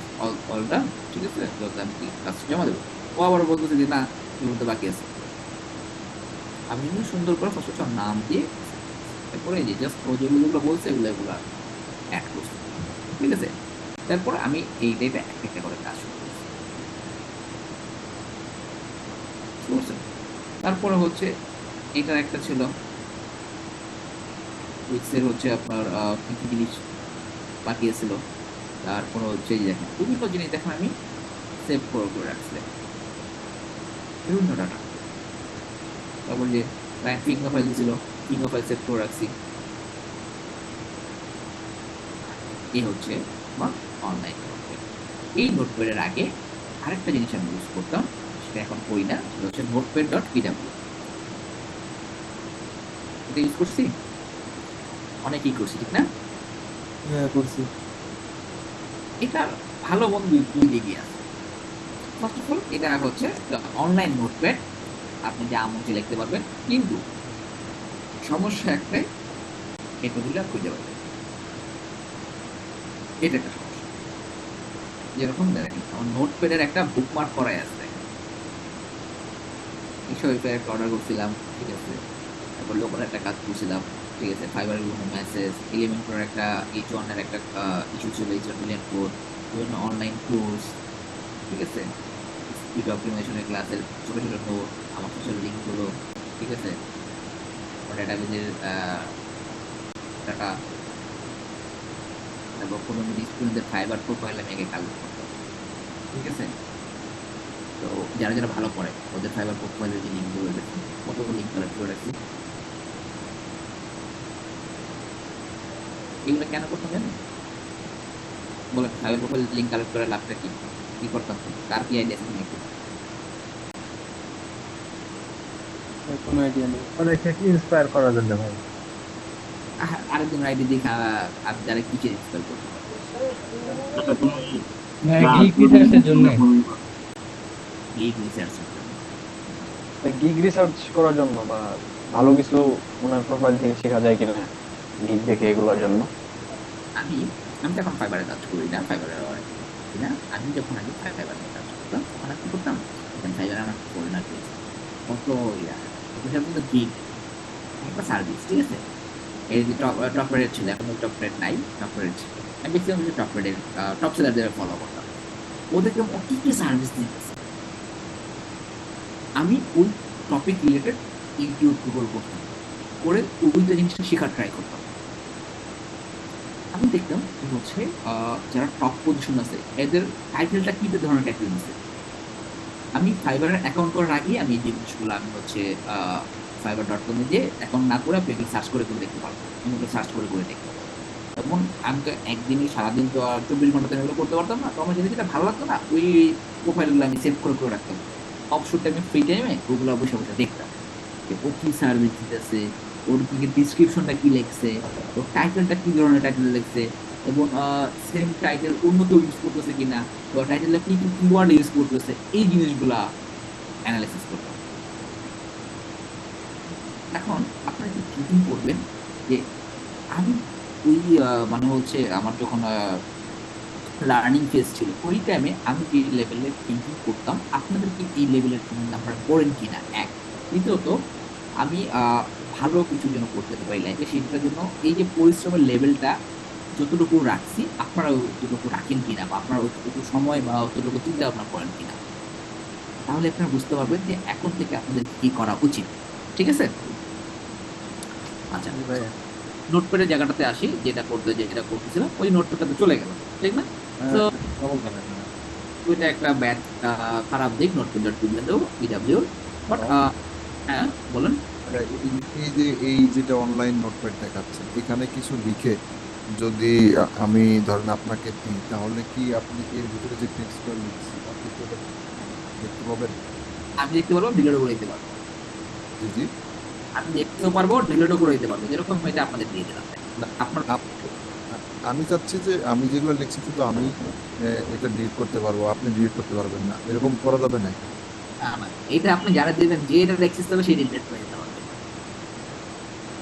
অল ডান, ঠিক আছে আমি কি কাজটা জমা দেবো, ও আবার বলতেছে যে না এগুলো তো বাকি আছে। আমি কিন্তু সুন্দর করে ফার্স্ট নাম দিয়ে তারপরে এই যে জাস্ট ও যেগুলো বলছে এগুলো অ্যাড করছি, ঠিক আছে। তারপরে আমি এই ডেটা একটা করে কাজ শুরু করছি, তারপরে হচ্ছে এটার একটা ছিল উইক্সের হচ্ছে আপনার কি কি জিনিস বাকি ছিল, তারপরে হচ্ছে এই দেখেন বিভিন্ন জিনিস দেখেন আমি সেভ করে রাখছিলাম বিভিন্ন ডাটা। তারপর যে ক্লায়েন্ট ফিঙ্গার ফাইল ছিল, ফিঙ্গার ফাইল সেভ করে রাখছি। এই হচ্ছে আমার অনলাইন নোটপ্যাড। এই নোটপ্যাডের আগে আরেকটা জিনিস আমি ইউজ করতাম, সেটা এখন করি না, সেটা হচ্ছে নোটপ্যাড.pw। এটা ইউজ করছি, অনেকেই করছি, ঠিক না? হ্যাঁ করছি। এটার ভালো বন্ধু দুই দিকই আছে। ফার্স্ট অফ অল এটা হচ্ছে অনলাইন নোটপ্যাড, আপনি যা মন লিখতে পারবেন, কিন্তু সমস্যা একটাই, এটা দিলে আর খুঁজে পাবেন, এটা একটা সমস্যা। যেরকম দেখেন আমার নোটপ্যাডের একটা বুকমার্ক করাই আছে, একটা অর্ডার করছিলাম, ঠিক আছে, তারপর লোকাল একটা কাজ করছিলাম, ঠিক আছে, ফাইবার মেসেজ, এলিমেন্টের একটা H1 এর একটা ইস্যু ছিল, H1 মিলিয়ন কোড, বিভিন্ন অনলাইন কোর্স, ঠিক আছে, স্পিড অপটিমাইজেশনের ক্লাসের ছোট ছোট নোট, আমার সোশ্যাল লিঙ্কগুলো, ঠিক আছে, ডেটাবেজের ডাটা, তারপর কোনো স্টুডেন্টদের ফাইবার প্রোফাইল আমি আগে কালেক্ট করতাম, ঠিক আছে। তো যারা যারা ভালো পড়ে ওদের ফাইবার প্রোফাইলের যে লিঙ্কগুলো রয়েছে কতগুলো লিঙ্ক কালেক্ট করে রাখছি। এগুলো কেন করতাম জানেন? বলে ফাইবার প্রোফাইল লিঙ্ক কালেক্ট করে লাভটা কি, কি করতাম, কার কি আইডিয়া আছে নাকি? কোনো আইডিয়া নেই। মানে সেটা ইন্সপায়ার করার জন্য ভাই। আরেকজন আইডি দেখে আর যারা কিচেন ইনস্টল করতে পারে গিগ রিসার্চের জন্য এই রিসার্চ। গিগ রিসার্চ করার জন্য বা ভালো কিছু ওনার প্রোফাইল থেকে শেখা যায় কিনা গিগ দেখে এগুলোর জন্য। আমি আমি তো এখন ফাইবারে কাজ করি না, ফাইবারে না, আমি যখন আগে ফাইবারে কাজ করতাম তখন কি করতাম, ফাইবারে আমার ফোল্ডার রয়েছে কত কিন্তু গিগ একটা সার্ভিস, ঠিক আছে, এই যে টপ রেট ছিল, এখন টপ রেট নাই, টপ রেট ছিল, আমি দেখছিলাম যে টপ রেটের টপ সেলারদের ফলো করতাম, ওদেরকে কি কি সার্ভিস দিতেছে, আমি ওই টপিক রিলেটেড ইউটিউব গুগল করতাম, করে ওইটা জিনিসটা শেখার ট্রাই করতাম। আমি দেখতাম যে হচ্ছে যারা টপ পজিশন আছে এদের টাইটেলটা কি ধরনের টাইটেল দিচ্ছে। আমি ফাইবারের অ্যাকাউন্ট করার আগে আমি এই জিনিসগুলো আমি হচ্ছে fiverr.com যে অ্যাকাউন্ট না করে আপনি এগুলো সার্চ করে দেখতে পারবো, আমি ওগুলো সার্চ করে দেখতে পারবো। তখন আমি তো একদিনই সারাদিন তো আর 24 ঘন্টা এগুলো করতে পারতাম না, তো আমার যেটা ভালো লাগতো না ওই প্রোফাইলগুলো আমি সেভ করে রাখতাম, অপশনটা আমি ফ্রি টাইমে ওগুলো বসে বসে দেখতাম যে ও কি সার্ভিস দিতেছে, ওর কি ডিসক্রিপশনটা কি লিখছে, ওর টাইটেলটা কি ধরনের টাইটেল লিখছে, এবং সেম টাইটেল উন্নত ইউজ করতেছে কিনা, তো টাইটেলটা কি কি কিওয়ার্ড ইউজ করতেছে, এই জিনিসগুলা অ্যানালাইসিস করতাম। এখন আপনারা কি থিঙ্কিং করবেন যে আমি ওই মানে হচ্ছে আমার যখন লার্নিং ফেজ ছিল ওই টাইমে আমি যে লেভেলের থিঙ্কিং করতাম আপনাদের কি এই লেভেলের থিঙ্কিং আপনারা করেন কিনা, এক। দ্বিতীয়ত আমি ভালো কিছু যেন করতে পারি লাইফে, সেটার জন্য এই যে পরিশ্রমের লেভেলটা যতটুকু রাখছি আপনারা অতটুকু রাখেন কিনা, বা আপনারা অতটুকু সময় বা অতটুকু চিন্তা ভাবনা করেন কিনা। তাহলে আপনারা বুঝতে পারবেন যে এখন থেকে আপনাদের কি করা উচিত। ঠিক আছে? আচ্ছা, নোটপ্যাডের জায়গাটাতে আসি, যেটা করতেছিলাম ওই নোটপ্যাডটাতে চলে গেল, ঠিক না? তো ওইটা একটা ব্যাড খারাপ দিক নোটপ্যাড ডট পিডব্লিউ। বাট হ্যাঁ বলেন। এই যে এই যেটা অনলাইন নোটপ্যাড দেখাচ্ছে এখানে কিছু লিখে যদি আমি ধরেন আপনাকে দিই তাহলে কি আপনি এর ভিতরে যে টেক্সটটা লিখছি আপনি কি ওটা দেখতে পাবেন? আমি দেখতে পারবো, ডিলিটও করে দিতে পারবো। জি জি। আমি দেখতেও পারবো, ডিলিটও করে দিতে পারবো, যেরকম এটা আপনাদের দিয়ে দিলাম। আপনার আমি চাচ্ছি যে আমি যেগুলো লিখছি শুধু আমি এটা ডিলিট করতে পারবো, আপনি ডিলিট করতে পারবেন না, এরকম করা যাবে না? এটা আপনি যারা দিবেন, যে এটা অ্যাক্সেস করবে সেই ডিলিট করে দিতে পারবে।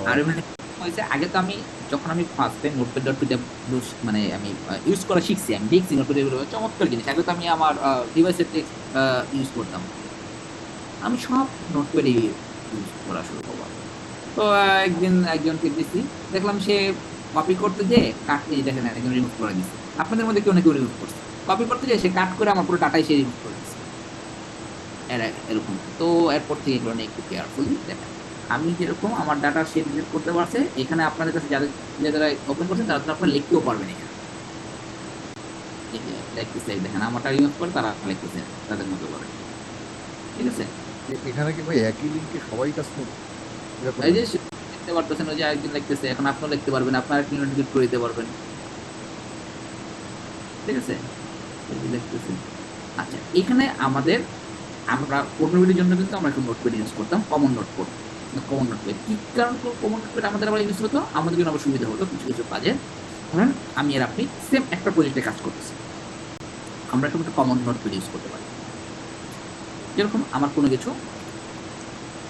আর মানে হয়েছে, আগে তো আমি যখন আমি first time notepad dot PW মানে আমি ইউজ করা শিখছি, আমি দেখছি নোটপ্যাড চমৎকার জিনিস। আগে তো আমি আমার ডিভাইসের টেক্সট ইউজ করতাম, আমি সব নোটপ্যাডে ইউজ করা শুরু করলাম। তো একদিন একজনকে দিছি, দেখলাম সে কপি করতে যে কাটতে, দেখেন একজন রিমুভ করে দিচ্ছে। আপনাদের মধ্যে কেউ না কেউ রিমুভ করছে, কপি করতে যে সে কাট করে আমার পুরো ডাটাই সে রিমুভ করে দিচ্ছে এরকম। তো এরপর থেকে এগুলো নিয়ে একটু কেয়ারফুলি দেখেন। আমি যেরকম আমার ডাটা সে ডিলিট করতে পারছে, এখানে আপনাদের কাছে যারা ওপেন করছেন তারা তো আপনারা লিখতেও পারবেন। এখানে লিখতেছে, দেখেন আমারটা ইউজ করে তারা লিখতেছে তাদের মতো করে। ঠিক আছে? এখানে কি ভাই একই লিঙ্কে সবাই কাজ করবে? এই যে লিখতে পারতেছেন, ওই যে একদিন লিখতেছে, এখন আপনিও লিখতে পারবেন, আপনারা ডিলিট করে দিতে পারবেন। ঠিক আছে? এই যে লিখতেছে। আচ্ছা, এখানে আমরা কোডের জন্য কিন্তু আমরা একটা নোটপ্যাড ইউজ করতাম, কমন নোটপ্যাড। কি কারণ কমন নোটপ্যাড আমাদের আবার ইউজ হতো? আমাদের জন্য আবার সুবিধা হতো কিছু কিছু কাজে। ধরেন আমি আর আপনি সেম একটা প্রজেক্টে কাজ করতেছি, আমরা একটা কমন নোটপ্যাড ইউজ করতে পারি। যেরকম আমার কোনো কিছু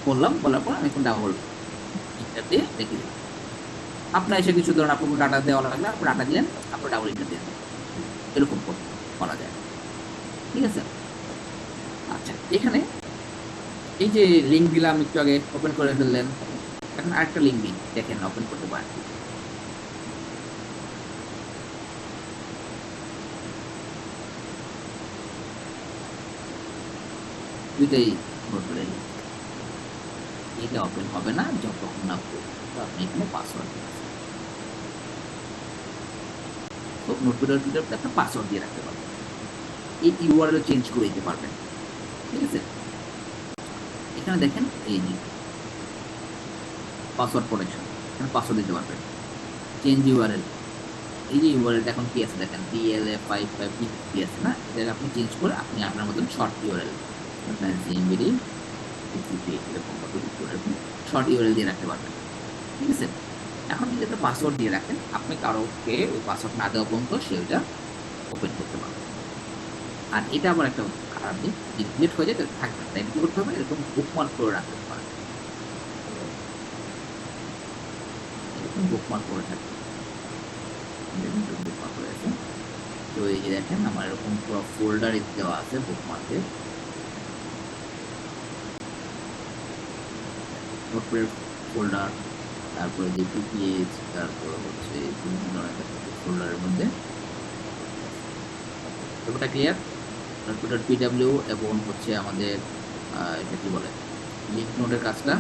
বলার পর আমি এখন ডাবল ইন্টার দিয়ে রেখে দিলাম। আপনার এসে কিছু ধরুন আপনার ডাটা দেওয়া লাগলে আপনি ডাটা দিলেন, আপনার ডাবল ইন্টার দিয়ে এরকম করা যায়। ঠিক আছে? আচ্ছা, এখানে এই যে লিঙ্ক দিলাম একটু আগে, ওপেন করে ফেললেন, এখন আরেকটা লিঙ্ক দিন, দেখেন ওপেন করতে পারেন। দুইটাই নোটপ্যাডের লিঙ্ক। এটা ওপেন হবে না যতক্ষণ না আপনি এখানে পাসওয়ার্ড দিবেন। তো নোটপ্যাডের ভিতরে একটা পাসওয়ার্ড দিয়ে রাখতে পারবেন, এই ইউআরএল চেঞ্জ করে দিতে পারবেন। ঠিক আছে? এখানে দেখেন এই যে পাসওয়ার্ড প্রোটেকশন, এখানে পাসওয়ার্ড দিতে পারবেন। চেঞ্জ ইউআরএল, এই যে ইউআরএলটা এখন কি আছে দেখেন, DLA55 আছে না, এটা আপনি চেঞ্জ করে আপনি আপনার মতন শর্ট ইউআরএল শর্ট ইউআরএল দিয়ে রাখতে পারবেন। ঠিক আছে? এখন যদি একটা পাসওয়ার্ড দিয়ে রাখেন, আপনি কারোকে ওই পাসওয়ার্ড না দেওয়া পর্যন্ত সে ওইটা ওপেন করতে পারবে। আর এটা আবার একটা খারাপ দিক, ডিলিট হয়ে যায় থাকবে, তাই কি করতে হবে, এরকম বুকমার্ক করে রাখতে পারেন। এরকম বুকমার্ক করে থাকবে, বুকমার্ক করে আছে। তো এই যে দেখেন আমার এরকম পুরো ফোল্ডারে দেওয়া আছে বুকমার্কের, নোটপ্যাড ফোল্ডার, তারপরে যে পিপিএইচ, তারপর হচ্ছে বিভিন্ন ধরনের ফোল্ডারের মধ্যে। ব্যাপারটা ক্লিয়ার? নোটপ্যাড পিডব্লিউ এবং হচ্ছে আমাদের এটা কি বলে লিঙ্ক নোটের কাজটা।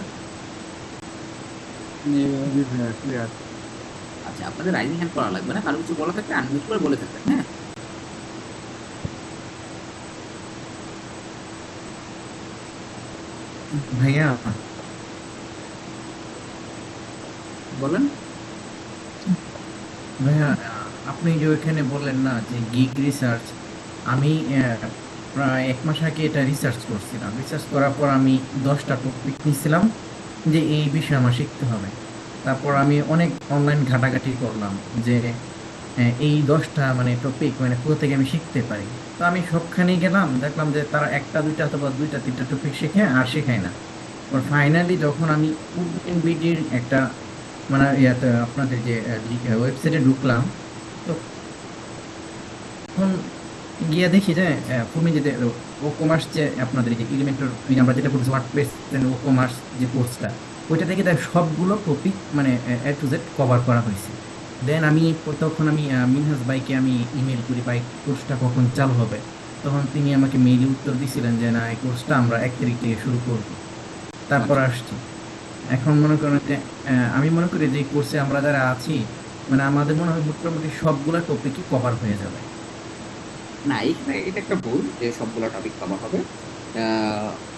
আচ্ছা, আপনাদের রাইজিং হ্যান্ড করা লাগবে না, কারো কিছু বলা থাকলে আনমিউট করে বলে থাকবেন। হ্যাঁ, ভাইয়া বলেন। ভাইয়া আপনি যে ওইখানে বললেন না যে গিগ রিসার্চ, আমি প্রায় 1 মাস আগে এটা রিসার্চ করছিলাম। রিসার্চ করার পর আমি 10টা টপিক নিয়েছিলাম যে এই বিষয়ে আমার শিখতে হবে। তারপর আমি অনেক অনলাইন ঘাটাঘাটি করলাম যে এই 10টা মানে টপিক মানে কোথা থেকে আমি শিখতে পারি। তো আমি সবখানেই গেলাম, দেখলাম যে তারা 1টা 2টা অথবা 2টা 3টা টপিক শেখে আর শেখায় না। আর ফাইনালি যখন আমি এনবিডির একটা মানে ইয়াতে আপনাদের যে ওয়েবসাইটে ঢুকলাম, তখন গিয়ে দেখি যে তুমি যে ও কমার্স যে আপনাদের যে এলিমেন্টার আমরা যেটা করছি ওয়ার্ডপ্রেস ও কমার্স যে কোর্সটা, ওইটা থেকে তার সবগুলো টপিক মানে A to Z কভার করা হয়েছে। দেন আমি তখন আমি মিনহাজ ভাইকে আমি ইমেল করি ভাই কোর্সটা কখন চালু হবে। তখন তিনি আমাকে মেইলে উত্তর দিছিলেন যে না, এই কোর্সটা আমরা 1 তারিখ থেকে শুরু করব। তারপর আসছি। এখন মনে করেন যে আমি মনে করি যে এই কোর্সে আমরা যারা আছি, মানে আমাদের মনে হয় মোটামুটি সবগুলা টপিকই কভার হয়ে যাবে। না, এটা একটা ভুল যে সবগুলো টপিক কভার হবে।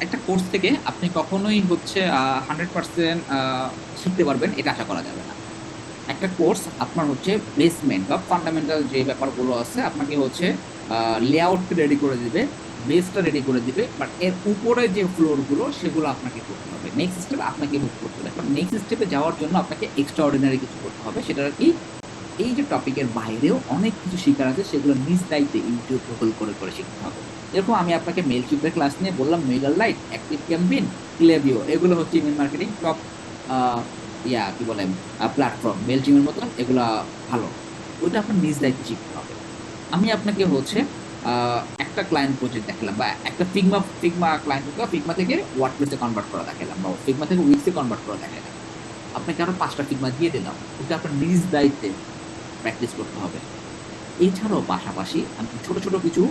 একটা কোর্স থেকে আপনি কখনোই হচ্ছে 100% শিখতে পারবেন এটা আশা করা যাবে না। একটা কোর্স আপনার হচ্ছে বেসমেন্ট বা ফান্ডামেন্টাল যে ব্যাপারগুলো আছে আপনাকে হচ্ছে লেআউট রেডি করে দিবে, বেসটা রেডি করে দিবে, বাট এর উপরে যে ফ্লোরগুলো সেগুলো আপনাকে করতে হবে। নেক্সট স্টেপ আপনাকে মুভ করতে হবে। নেক্সট স্টেপে যাওয়ার জন্য আপনাকে এক্সট্রা অর্ডিনারি কিছু করতে হবে। সেটা কি, এই যে টপিকের বাইরেও অনেক কিছু শেখার আছে, সেগুলো নিজ দায়িত্বে ইউটিউব গুগল করে করে শিখতে হবে। যেরকম আমি আপনাকে মেইলচিপের ক্লাস নিয়ে বললাম, মেইলারলাইট, অ্যাক্টিভ ক্যাম্পেইন, ক্লেভিও, এগুলো হচ্ছে ইমেল মার্কেটিং টপ কি বলে প্ল্যাটফর্ম। মেইলচিপের মতো এগুলা ভালো, ওইটা আপনার নিজ দায়িত্বে শিখতে হবে। আমি আপনাকে হচ্ছে একটা ক্লায়েন্ট প্রজেক্ট দেখালাম, বা একটা ফিগমা ক্লায়েন্ট ফিগমা থেকে ওয়ার্ডপ্রেসে কনভার্ট করা দেখালাম, বা ফিগমা থেকে উইক্সে কনভার্ট করা দেখালাম। আপনাকে আরো 5টা ফিগমা দিয়ে দিলাম, ওটা আপনার নিজ দায়িত্বে প্র্যাকটিস করতে হবে। এছাড়াও পাশাপাশি আমি ছোট ছোট কিছু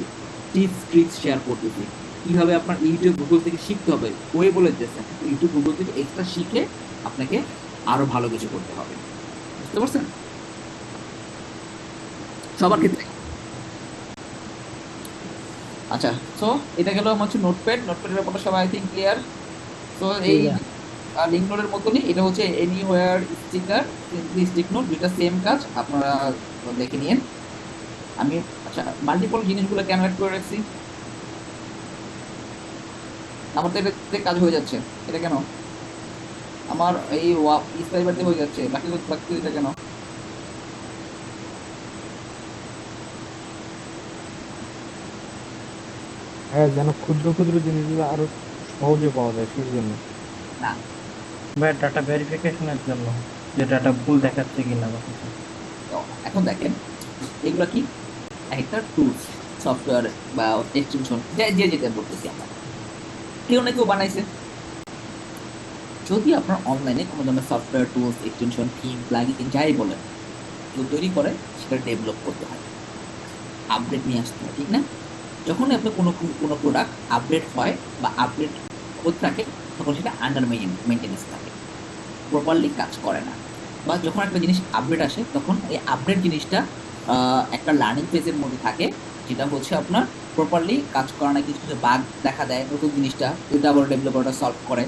টিপস ট্রিক্স শেয়ার করতেছি কিভাবে আপনার ইউটিউব গুগল থেকে শিখতে হবে। ওই বলে দিতেছে ইউটিউব গুগল থেকে এক্সট্রা শিখে আপনাকে আরো ভালো কিছু করতে হবে। বুঝতে পারছেন? সবার ক্ষেত্রে। আচ্ছা, সো এটা গেল আমার হচ্ছে নোটপ্যাড। নোটপ্যাডের ব্যাপারটা সবাই আই থিঙ্ক ক্লিয়ার। সো এই লিঙ্ক নোটের মতনই এটা হচ্ছে anywhere sticker, simply stick note, দুইটা সেম কাজ, আপনারা দেখে নিন। আমি আচ্ছা মাল্টিপল জিনিসগুলো কেন অ্যাড করে রাখছি? আমার তো এটা কাজ হয়ে যাচ্ছে, এটা কেন? আমার এই স্পাইবারতে হয়ে যাচ্ছে, বাকি এটা কেন? হ্যাঁ, যেন ক্ষুদ্র ক্ষুদ্র জিনিসগুলো আরো সহজে পাওয়া যায় সেই জন্য। না, ভাই ডাটা ভেরিফিকেশনের জন্য, যে ডাটা ভুল দেখাচ্ছে কিনা বা কিছু। তো এখন দেখেন এগুলো কি একটা টুলস, সফটওয়্যার বা এক্সটেনশন, যেটা বলতেছি আমরা, কেউ না কেউ বানাইছে। যদি আপনার অনলাইনে কোনো ধরনের software, tools, extension, theme, plugin যাই বলেন, কেউ তৈরি করে, সেটা ডেভেলপ করতে হয়, আপডেট নিয়ে আসতে হয়, ঠিক না? যখন আপনি কোনো প্রোডাক্ট আপডেট হয় বা আপডেট হতে থাকে, তখন সেটা আন্ডার মেইনটেনেন্স থাকে, প্রপারলি কাজ করে না। বা যখন একটা জিনিস আপডেট আসে, তখন এই আপডেট জিনিসটা একটা লার্নিং ফেজের মধ্যে থাকে, যেটা হচ্ছে আপনার প্রপারলি কাজ করে না, কিছু কিছু বাগ দেখা দেয় নতুন জিনিসটা, এটা আবার ডেভেলপারটা সলভ করে।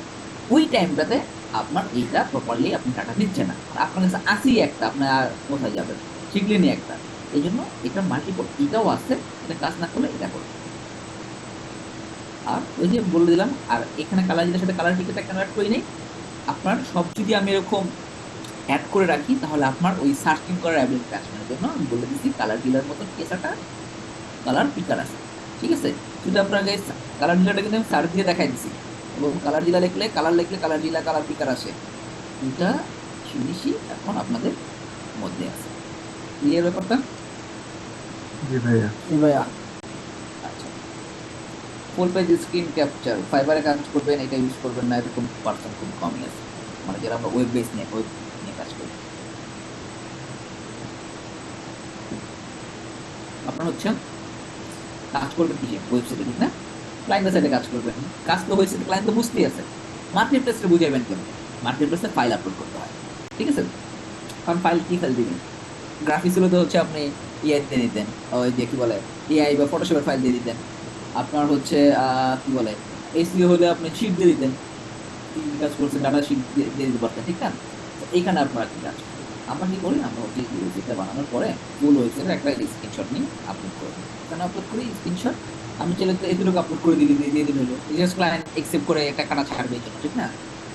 ওই টাইমটাতে আপনার এইটা প্রপারলি আপনি ডাটা দিচ্ছে না, আর আপনার কাছে আসি একটা, আপনার আর কোথায় যাবেন, শিখলেনি একটা। এই জন্য এটা মাল্টিপল, এটাও আছে, এটা কাজ না করলে এটা করবে। আর ওই যে বলে দিলাম, আর এখানে কালার যেটার সাথে কালার টিকেটটা কেন অ্যাড করি নেই, আপনার সব যদি আমি এরকম অ্যাড করে রাখি, তাহলে আপনার ওই সার্চিং করার অ্যাবিলিটি আসবে না। জন্য আমি বলে দিচ্ছি কালার ডিলার মতন কেসাটা কালার পিকার আছে, ঠিক আছে? শুধু আপনাকে কালার ডিলারটা কিন্তু আমি সার্চ দিয়ে দেখাই দিচ্ছি, এবং কালার ডিলার লিখলে কালার ডিলার, কালার পিকার আসে। দুটা জিনিসই এখন আপনাদের মধ্যে আছে। ক্লিয়ার ব্যাপারটা? জি ভাইয়া। ভাইয়া আচ্ছা, ফুল পেজ স্ক্রিন ক্যাপচার ফাইবারে কাজ করবেন, এটা ইউজ করবেন না, এরকম পার্সন খুব কমই আছে, মানে যারা আমরা ওয়েব বেস নিয়ে কাজ করি। আপনার হচ্ছে কাজ করবেন কি ওয়েবসাইটে, ঠিক না? ক্লায়েন্টের সাইডে কাজ করবেন, কাজ তো হয়েছে, ক্লায়েন্ট তো বুঝতেই আছে। মার্কেট প্লেসে বুঝাবেন কেন? মার্কেট প্লেসে ফাইল আপলোড করতে হয়, ঠিক আছে? কারণ ফাইল কি ফাইল দিবেন? গ্রাফিক্স হলে তো হচ্ছে আপনি ইআই দিয়ে দিতেন, ওই যে কি বলে এআই বা ফটোশপের ফাইল দিয়ে দিতেন। আপনার হচ্ছে কি বলে এসইও হলে আপনি শিট দিয়ে দিতেন, কি কাজ করছেন ডাটা শিট দিয়ে দিতে পারতেন, ঠিক না? তো এইখানে আপনারা কি কাজ করেন? আমরা কি করি, আমরা হচ্ছে ওয়েবসাইটটা বানানোর পরে ফুল ওয়েবসাইটের একটা স্ক্রিনশট নিয়ে আপলোড করে দিই। এখানে আপলোড করি স্ক্রিনশট, আমি চাইলে তো এতটুকু আপলোড করে দিয়ে দিন হলো, জাস্ট ক্লায়েন্ট একসেপ্ট করে একটা কাটা ছাড়বে এই জন্য, ঠিক না?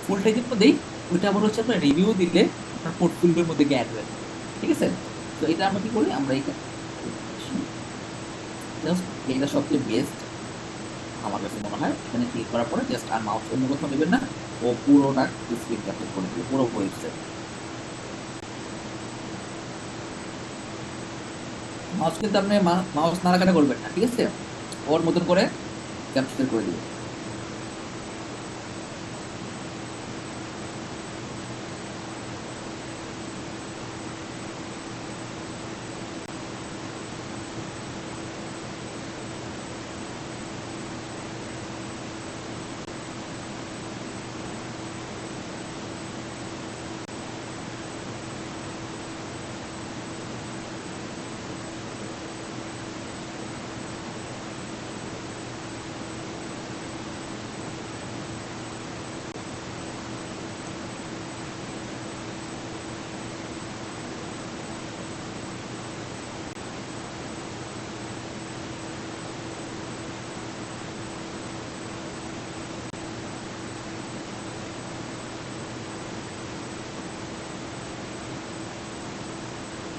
ফুলটা যদি দেই, ওইটা আবার হচ্ছে আপনার রিভিউ দিলে আপনার পোর্টফোলিওর মধ্যে অ্যাড হয়ে যাবে, ঠিক আছে? তো এটা আমরা কি করি, আমরা এইটা জাস্ট, এটা সবচেয়ে বেস্ট আমার কাছে মনে হয়। এখানে ক্লিক করার পরে জাস্ট আর মাউস অন্য কোথাও নেবেন না, ও পুরোটা স্ক্রিন ক্যাপচার করে দেবে, পুরো ওয়েবসাইট। মাউস কিন্তু আপনি মাউস নাড়াকাটা করবেন না, ঠিক আছে? ওর মতন করে ক্যাপচার করে দিবে।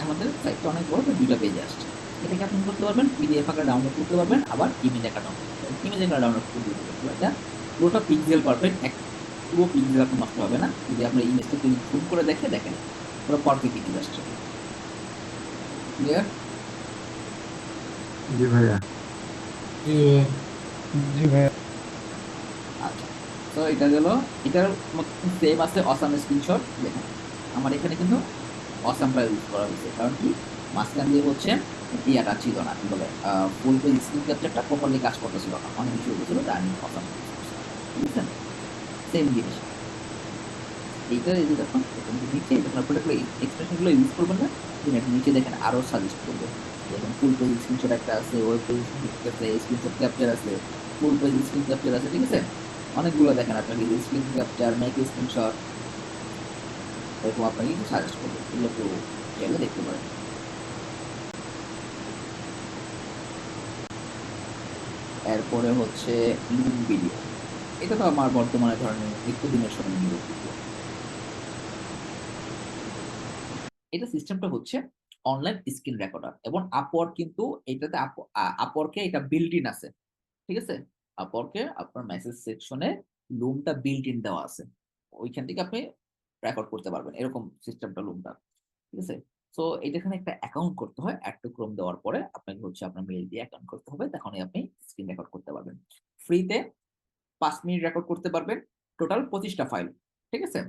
আমাদের সাইটটা অনেক বড়, তো 2টা পেজে আসছে। এটাকে আপনি কি করতে পারবেন, পিডিএফ আকারে ডাউনলোড করতে পারবেন, আবার ইমেজ আকারে ডাউনলোড করতে পারবেন। ইমেজ আকারে ডাউনলোড করে দিয়ে দেবেন, এটা পুরোটা পিক্সেল পারফেক্ট, এক পুরো পিক্সেল আপনার নষ্ট হবে না। যদি আপনার ইমেজটা জুম করে দেখেন পুরো পারফেক্ট ইমেজ আসছে। ক্লিয়ার? জি ভাইয়া। জি ভাইয়া। জি ভাইয়া। আচ্ছা, তো এটা গেল। এটার সেম আছে অসাম স্ক্রিনশট। দেখেন আমার এখানে কিন্তু অসামটা ইউজ করা হয়েছে, কারণ কি মাঝখান দিয়ে হচ্ছে ইয়াটা ছিল না, কি বলে ফুল পেজ স্ক্রিন ক্যাপচারটা প্রপারলি কাজ করতেছিল না, অনেক কিছু হয়েছিল, তাই আমি অসাম ইউজ করছিলাম। বুঝছেন? সেম জিনিস। এইটা এই যে দেখুন নিচে যখন আপনারা এক্সপ্রেশন গুলো ইউজ করবেন না, নিচে দেখেন আরো সাজেস্ট করবে। দেখুন ফুল পেজ স্ক্রিনশট একটা আছে, ওয়েব পেজ স্ক্রিনশট ক্যাপচার আছে, ফুল পেজ স্ক্রিন ক্যাপচার আছে, ঠিক আছে? অনেকগুলো দেখেন আপনাকে স্ক্রিন ক্যাপচার, মেক স্ক্রিনশট, এরকম আপনাকে সাজেস্ট করবে। এগুলো একটু চাইলে দেখতে পারেন। এরপরে হচ্ছে লুম ভিডিও। এটা তো আমার বর্তমানে ধরনের নিত্যদিনের সঙ্গে ভিডিও। এটা সিস্টেমটা হচ্ছে অনলাইন স্ক্রিন রেকর্ডার, এবং আপওয়ার্ক কিন্তু এটাতে আপওয়ার্কে এটা বিল্ট ইন আছে, ঠিক আছে? আপওয়ার্কে আপনার মেসেজ সেকশনে লুমটা বিল্ট ইন দেওয়া আছে, ওইখান থেকে আপনি রেকর্ড করতে পারবেন, এরকম সিস্টেমটা লুমটা, ঠিক আছে? তো এখানে একটা অ্যাকাউন্ট করতে হয়, অ্যাড টু ক্রোম দেওয়ার পরে আপনাকে হচ্ছে আপনার মেইল দিয়ে অ্যাকাউন্ট করতে হবে, তখনই আপনি স্ক্রিন রেকর্ড করতে পারবেন। ফ্রিতে 5 মিনিট রেকর্ড করতে পারবেন, টোটাল 25টা ফাইল, ঠিক আছে?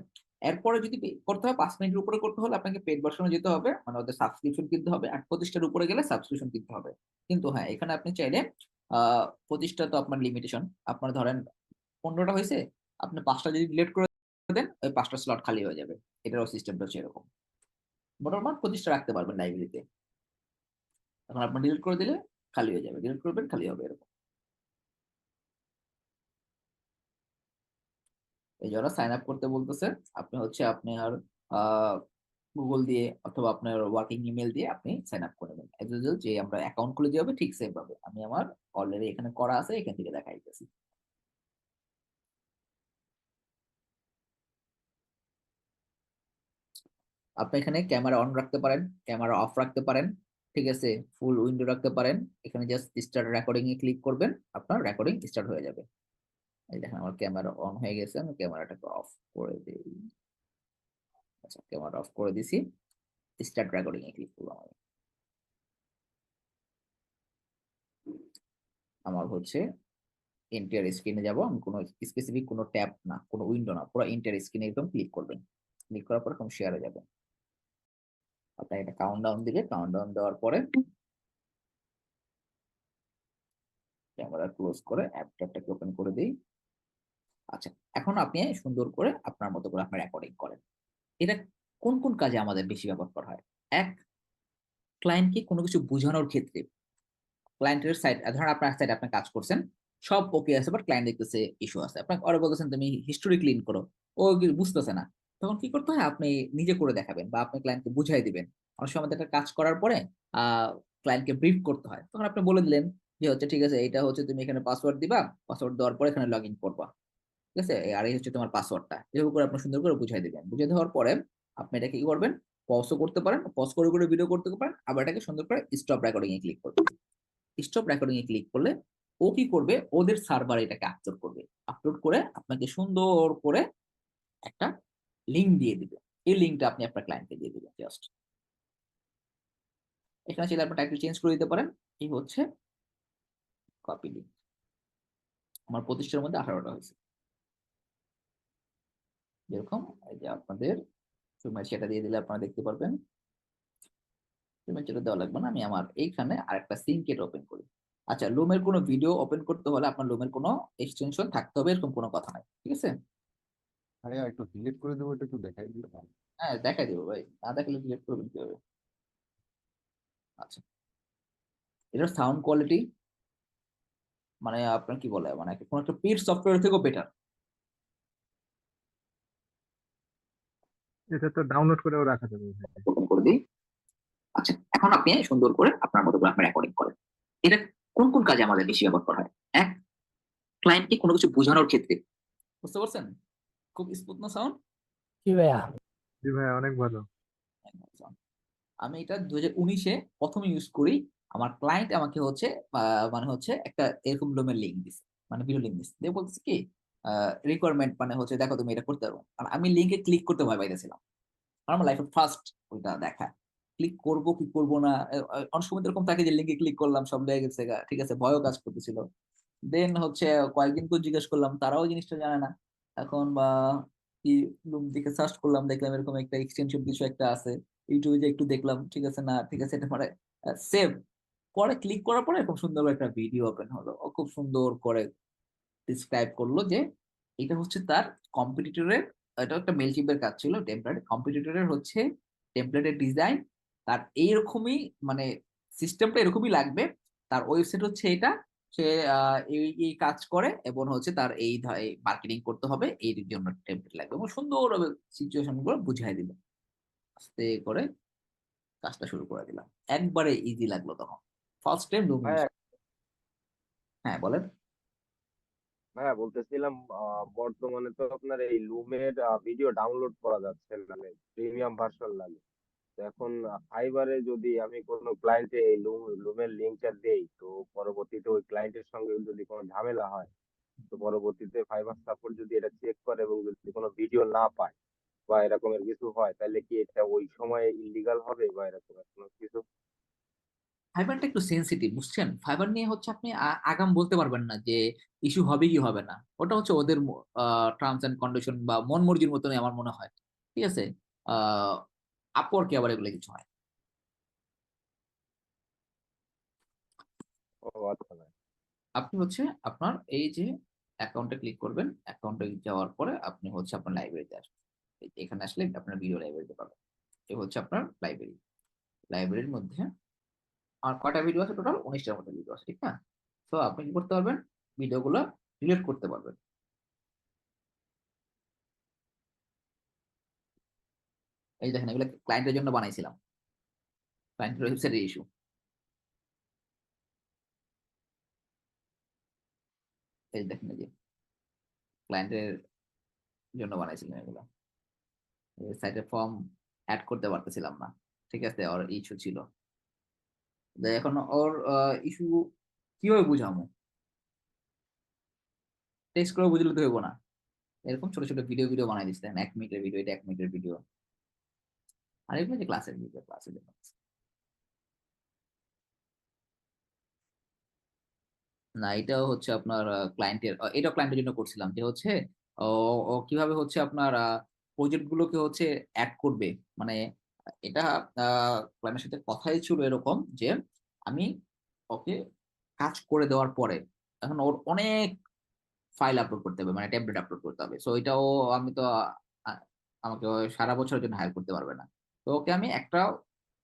এরপরে যদি করতে হয় 5 মিনিটের উপরে করতে হলে আপনাকে পেড ভার্সনে যেতে হবে, মানে ওদের সাবস্ক্রিপশন কিনতে হবে, আর 25টার উপরে গেলে সাবস্ক্রিপশন কিনতে হবে। কিন্তু হ্যাঁ, এখানে আপনি চাইলে 25টা তো আপনার লিমিটেশন, আপনার ধরেন 15টা হয়েছে, আপনি 5টা যদি ডিলিট করে দেন, ওই 5টা স্লট খালি হয়ে যাবে। এটারও সিস্টেমটা হচ্ছে এরকম। মোটামুটি 25টা রাখতে পারবেন লাইব্রেরিতে, তখন আপনার ডিলিট করে দিলে খালি হয়ে যাবে, ডিলিট করবেন খালি হবে, এরকম। এই যারা সাইন আপ করতে বলতেছে, আপনি হচ্ছে আপনার গুগল দিয়ে অথবা আপনার ওয়ার্কিং ইমেল দিয়ে আপনি সাইন আপ করে নেবেন। এজ ইউজুয়াল যে আমরা অ্যাকাউন্ট খুলে দিয়ে হবে, ঠিক সেম ভাবে আমি আমার অলরেডি এখানে করা আছে, এখান থেকে দেখাইতেছি। আপনি এখানে ক্যামেরা অন রাখতে পারেন, ক্যামেরা অফ রাখতে পারেন, ঠিক আছে? ফুল উইন্ডো রাখতে পারেন। এখানে জাস্ট স্টার্ট রেকর্ডিং এ ক্লিক করবেন, আপনার রেকর্ডিং স্টার্ট হয়ে যাবে। এই দেখেন আমার ক্যামেরা অন হয়ে গেছে, আমি ক্যামেরাটাকে অফ করে দিই। আচ্ছা, ক্যামেরা অফ করে দিছি, স্টার্ট রেকর্ডিং এ ক্লিক করলাম। আমার হচ্ছে এন্টার স্ক্রিনে যাব, আমি কোনো স্পেসিফিক কোনো ট্যাব না, কোনো উইন্ডো না, পুরো এন্টার স্ক্রিনে একদম ক্লিক করবেন। ক্লিক করার পর এরকম শেয়ারে যাবেন, আপনার একটা কাউন্টডাউন দিবে, কাউন্টডাউন দেওয়ার পরে ক্যামেরা ক্লোজ করে অ্যাপটাকে ওপেন করে দিই। আচ্ছা, এখন আপনি সুন্দর করে আপনার মতো করে আপনার রেকর্ডিং করেন। এটা কোন কোন কাজে আমাদের বেশি ব্যবহার করা হয়? এক, ক্লায়েন্টকে কোনো কিছু বোঝানোর ক্ষেত্রে। ক্লায়েন্টের সাইড, ধরেন আপনার সাইড আপনি কাজ করছেন, সব ওকে আছে, বাট ক্লায়েন্ট দেখতেছে ইস্যু আছে, আপনাকে ওরা বলতেছেন তুমি হিস্টোরি ক্লিন করো, ও বুঝতেছে না, তখন কি করতে হয়, আপনি নিজে করে দেখাবেন বা আপনি ক্লায়েন্টকে বুঝাই দিবেন। অনেক সময় আমাদের একটা কাজ করার পরে ক্লায়েন্টকে ব্রিফ করতে হয়, তখন আপনি বলে দিলেন যে হচ্ছে ঠিক আছে, এটা হচ্ছে তুমি এখানে পাসওয়ার্ড দিবা, পাসওয়ার্ড দেওয়ার পরে এখানে লগ ইন করবা, ঠিক আছে? আর এই হচ্ছে তোমার পাসওয়ার্ডটা, এভাবে করে আপনি সুন্দর করে বুঝাই দিবেন। বুঝিয়ে দেওয়ার পরে আপনি এটাকে কি করবেন, পজও করতে পারেন, পজ করে করে ভিডিও করতে পারেন, আবার এটাকে সুন্দর করে স্টপ রেকর্ডিং এ ক্লিক করবেন। স্টপ রেকর্ডিং এ ক্লিক করলে ও কি করবে, ওদের সার্ভারে এটাকে আপলোড করবে, আপলোড করে আপনাকে সুন্দর করে একটা লিংক দিয়ে দিবে। এই লিংকটা আপনি আপনার ক্লায়েন্টকে দিয়ে দিবেন। জাস্ট এখানে চাইলে আপনি টাইটেল চেঞ্জ করে দিতে পারেন। এই হচ্ছে কপি লিংক। আমার 25টার মধ্যে 18টা হয়েছে, যেরকম এই যে আপনাদের সেটা দিয়ে দিলে আপনারা দেখতে পারবেন। যেটা দেওয়া লাগবে না, আমি আমার এইখানে আরেকটা সিঙ্কেট ওপেন করি। আচ্ছা, লুমের কোনো ভিডিও ওপেন করতে হলে আপনার লুমের কোনো এক্সটেনশন থাকতে হবে, এরকম কোনো কথা নাই, ঠিক আছে? ভাইয়া একটু ডিলিট করে দেবো, এটা একটু দেখাই দিলে ভালো। হ্যাঁ, দেখাই দেবো ভাই, না দেখালে ডিলিট করবেন কিভাবে? আচ্ছা, এটার সাউন্ড কোয়ালিটি মানে আপনার কি বলে, মানে কোনো একটা পিড সফটওয়্যার থেকেও বেটার। এটা তো ডাউনলোড করেও রাখা যাবে। ওপেন করে দিই। আচ্ছা, এখন আপনি সুন্দর করে আপনার মতো করে আপনি রেকর্ডিং করেন। এটা কোন কোন কাজে আমাদের বেশি ব্যবহার করা হয়? এক, ক্লায়েন্টকে কোনো কিছু বোঝানোর ক্ষেত্রে। বুঝতে পারছেন? খুব স্মুথ না সাউন্ড? জি ভাইয়া। জি ভাই, অনেক ভালো। আমি এটা 2019-এ প্রথম ইউজ করি। আমার ক্লায়েন্ট আমাকে হচ্ছে মানে হচ্ছে একটা এরকম ডোমেন লিঙ্ক দিছে, মানে ভিডিও লিঙ্ক দিছে দিয়ে বলতেছে কি রিকোয়ারমেন্ট, মানে হচ্ছে দেখো তুমি এটা করতে পারো। আর আমি লিঙ্কে ক্লিক করতে ভয় পাইতেছিলাম, কারণ আমার লাইফে ফার্স্ট ওইটা দেখা, ক্লিক করব কি করব না। অনেক সময় তো এরকম থাকে যে লিঙ্কে ক্লিক করলাম সব লেগে গেছে গা, ঠিক আছে, ভয়ও কাজ করতেছিল। দেন হচ্ছে কয়েকদিন তো জিজ্ঞেস করলাম, তারাও জিনিসটা জানে না। এখন বা কি লুম দিকে সার্চ করলাম, দেখলাম এরকম একটা এক্সটেনশন কিছু একটা আছে। ইউটিউবে যে একটু দেখলাম, ঠিক আছে না, ঠিক আছে, এটা মানে সেভ পরে ক্লিক করার পরে এরকম সুন্দর একটা ভিডিও ওপেন হলো। ও খুব সুন্দর করে ডিসক্রাইব করলো যে এটা হচ্ছে তার কম্পিটিটরের, এটা একটা মেলচিপের কাজ ছিল, টেমপ্লেট কম্পিটিটরের হচ্ছে টেমপ্লেটের ডিজাইন, তার এইরকমই মানে সিস্টেমটা এরকমই লাগবে, তার ওয়েবসাইট হচ্ছে এটা, সে এই এই কাজ করে এবং হচ্ছে তার এই মার্কেটিং করতে হবে, এই জন্য টেমপ্লেট লাগবে, এবং সুন্দরভাবে সিচুয়েশন গুলো বুঝাই দিল, আস্তে করে কাজটা শুরু করে দিলাম। একবারে ইজি লাগলো তখন, ফার্স্ট টাইম লুম ইউজ। ভাইয়া হ্যাঁ বলেন। ভাইয়া বলতেছিলাম বর্তমানে তো আপনার এই লুমের ভিডিও ডাউনলোড করা যাচ্ছে মানে প্রিমিয়াম ভার্সন লাগে। তো এখন ফাইবারে যদি আমি কোনো ক্লায়েন্টে এই লুমের লিঙ্কটা দেই, তো পরবর্তীতে ওই ক্লায়েন্টের সঙ্গে যদি কোনো ঝামেলা হয়, তো পরবর্তীতে ফাইবার সাপোর্ট যদি এটা চেক করে এবং যদি কোনো ভিডিও না পায় বা এরকমের কিছু হয়, তাহলে কি এটা ওই সময়ে ইলিগাল হবে বা এরকম কোনো কিছু? ফাইবারটা একটু সেনসিটিভ, বুঝছেন, ফাইবার নিয়ে হচ্ছে আপনি আগাম বলতে পারবেন না যে ইস্যু হবে কি হবে না। ওটা হচ্ছে ওদের টার্মস এন্ড কন্ডিশন বা মন মর্জির মতনই আমার মনে হয়, ঠিক আছে। আহ আপওয়ার্কে আবার এগুলো কিছু হয়। ও আচ্ছা ভাই। আপনি হচ্ছে আপনার এই যে অ্যাকাউন্টে ক্লিক করবেন, অ্যাকাউন্টে যাওয়ার পরে আপনি হচ্ছে আপনার লাইব্রেরিতে আসবেন। এখানে আসলে আপনার ভিডিও লাইব্রেরিতে পাবেন। এই হচ্ছে আপনার লাইব্রেরি। লাইব্রেরির মধ্যে আর কয়টা ভিডিও আছে, টোটাল 19টার মতো ভিডিও আছে, ঠিক না। তো আপনি কি করতে পারবেন, ভিডিওগুলো ডিলিট করতে পারবেন। এই দেখেন, এগুলো ক্লায়েন্টের জন্য বানাইছিলাম, ক্লায়েন্টের ওয়েবসাইটের ইস্যু। এই দেখেন, এই যে ক্লায়েন্টের জন্য বানাইছিলাম এগুলো। সাইটে ফর্ম অ্যাড করতে পারতেছিলাম না, ঠিক আছে, ওর ইস্যু ছিল। এখন ওর ইস্যু কিভাবে বুঝামো, টেক্সট করে বুঝলে তো হইব না। এরকম ছোট ছোট ভিডিও ভিডিও বানাই দিচ্ছি, দেখেন 1 মিনিটের ভিডিও, এটা 1 মিনিটের ভিডিও। আর এগুলো যে ক্লাসের ভিডিও, ক্লাসের জন্য। না, এটাও হচ্ছে আপনার ক্লায়েন্টের, এটাও ক্লায়েন্টের জন্য করছিলাম, যে হচ্ছে ও ও কিভাবে হচ্ছে আপনার প্রজেক্ট গুলোকে হচ্ছে অ্যাড করবে, মানে এটা ক্লায়েন্টের সাথে কথাই ছিল এরকম যে আমি ওকে কাজ করে দেওয়ার পরে এখন ওর অনেক ফাইল আপলোড করতে হবে, মানে ট্যাবলেট আপলোড করতে হবে। সো এটাও আমি তো আহ, আমাকে ও সারা বছরের জন্য হায়ার করতে পারবে না। তো ওকে আমি একটা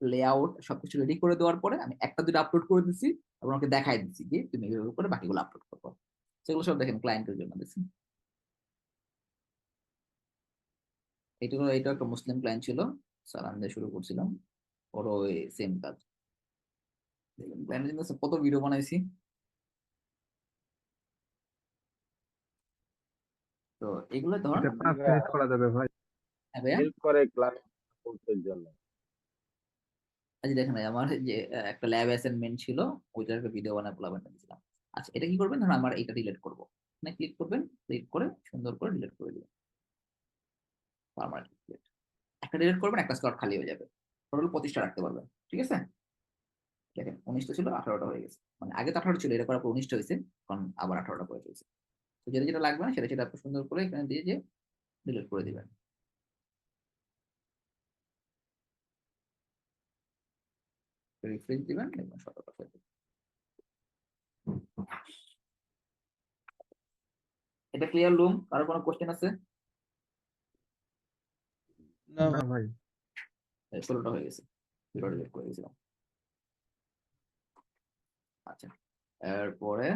লেআউট সবকিছু রেডি করে দেওয়ার পরে আমি একটা দুটো আপলোড করে দিচ্ছি, এবং ওকে দেখাই দিচ্ছি যে তুমি এইভাবে করে বাকিগুলো আপলোড করবো। সেগুলো সব দেখেন ক্লায়েন্টের জন্য দিচ্ছি। এটা একটা মুসলিম ক্লায়েন্ট ছিল, সালাম দিয়ে শুরু করছিলাম, ওরও ওই সেম কাজ। দেখেন ক্লায়েন্টের জন্য কত ভিডিও বানাইছি। তো এগুলো ধর, এটা 5 মিনিট করা যাবে ভাই? হ্যাঁ ভাইয়া। হেল্প করে ক্লায়েন্ট সাপোর্টের জন্য। আচ্ছা দেখেন ভাই, আমার যে একটা ল্যাব অ্যাসাইনমেন্ট ছিল, ওইটার একটা ভিডিও বানায় পোলাবেন দিয়েছিলাম। আচ্ছা, এটা কি করবেন, ধরুন আমার এটা ডিলিট করবো, মানে ক্লিক করবেন, ক্লিক করে সুন্দর করে ডিলিট করে দিবেন, পার্মানেন্ট ডিলিট। একটা ডিলিট করবেন, একটা স্লট খালি হয়ে যাবে, টোটাল 25টা রাখতে পারবেন, ঠিক আছে। দেখেন 19টা ছিল, 18টা হয়ে গেছে, মানে আগে তো 18টা ছিল, এটা করার পর 19টা হয়েছে, এখন আবার 18টা করে ফেলছে। তো যেটা যেটা লাগবে না সেটা সেটা আপনি সুন্দর করে এখানে দিয়ে যে ডিলিট করে দিবেন। রিফ্রেশ দিবেন, দেখবেন 17টা হয়ে যাবে। এটা ক্লিয়ার লুম, কারো কোনো কোশ্চেন আছে? না ভাই। 16টা হয়ে গেছে, ভিডিও ডিলিট করে দিয়েছিলাম। আচ্ছা, এরপরে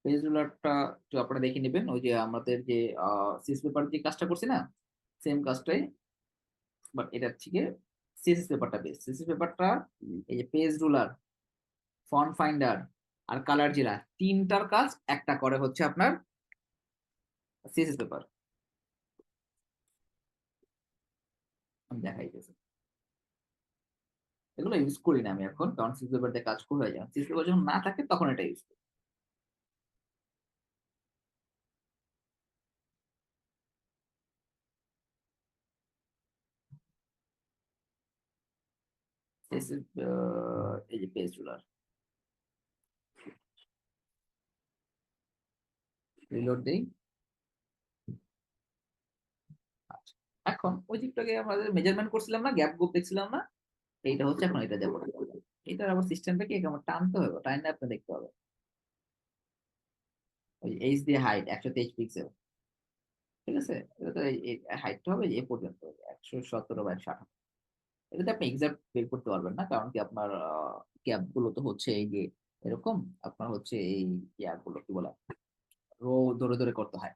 পেজ রুলারটা একটু আপনারা দেখে নেবেন, ওই যে আমাদের যে সিএস পেপার যে কাজটা করছি না, সেম কাজটাই, বাট এটার থেকে সিএসএস পেপারটা বেস্ট। সিএসএস পেপারটা এই যে পেজ রুলার, ফন্ট ফাইন্ডার, আর কালার জিরা, তিনটার কাজ একটা করে হচ্ছে আপনার সিএসএস পেপার। আমি দেখাইতেছি, এগুলো ইউজ করি না আমি এখন, কারণ সিএসএস পেপার দিয়ে কাজ করে যায়। সিএসএস পেপার যখন না থাকে তখন এটা ইউজ করি। CSS, এই যে পেজ রুলার, রিলোড দেই। আচ্ছা, এখন ওই দিকটাকে আমাদের মেজারমেন্ট করছিলাম না, গ্যাপ গ্রুপ দেখছিলাম না, এইটা হচ্ছে এখন এটা যাবো। এটার আবার সিস্টেমটা কি, আমার টানতে হবে, টাইমটা আপনি দেখতে হবে। ওই এইচ দিয়ে হাইট 123 পিক্সেল, ঠিক আছে? এটা তো হাইটটা হবে এ পর্যন্ত 117 বা 118। এটাতে আপনি এক্সাক্ট বের করতে পারবেন না, কারণ কি আপনার গ্যাপ গুলো তো হচ্ছে এই যে এরকম, আপনার হচ্ছে এই গুলো কি বলে রো ধরে ধরে করতে হয়।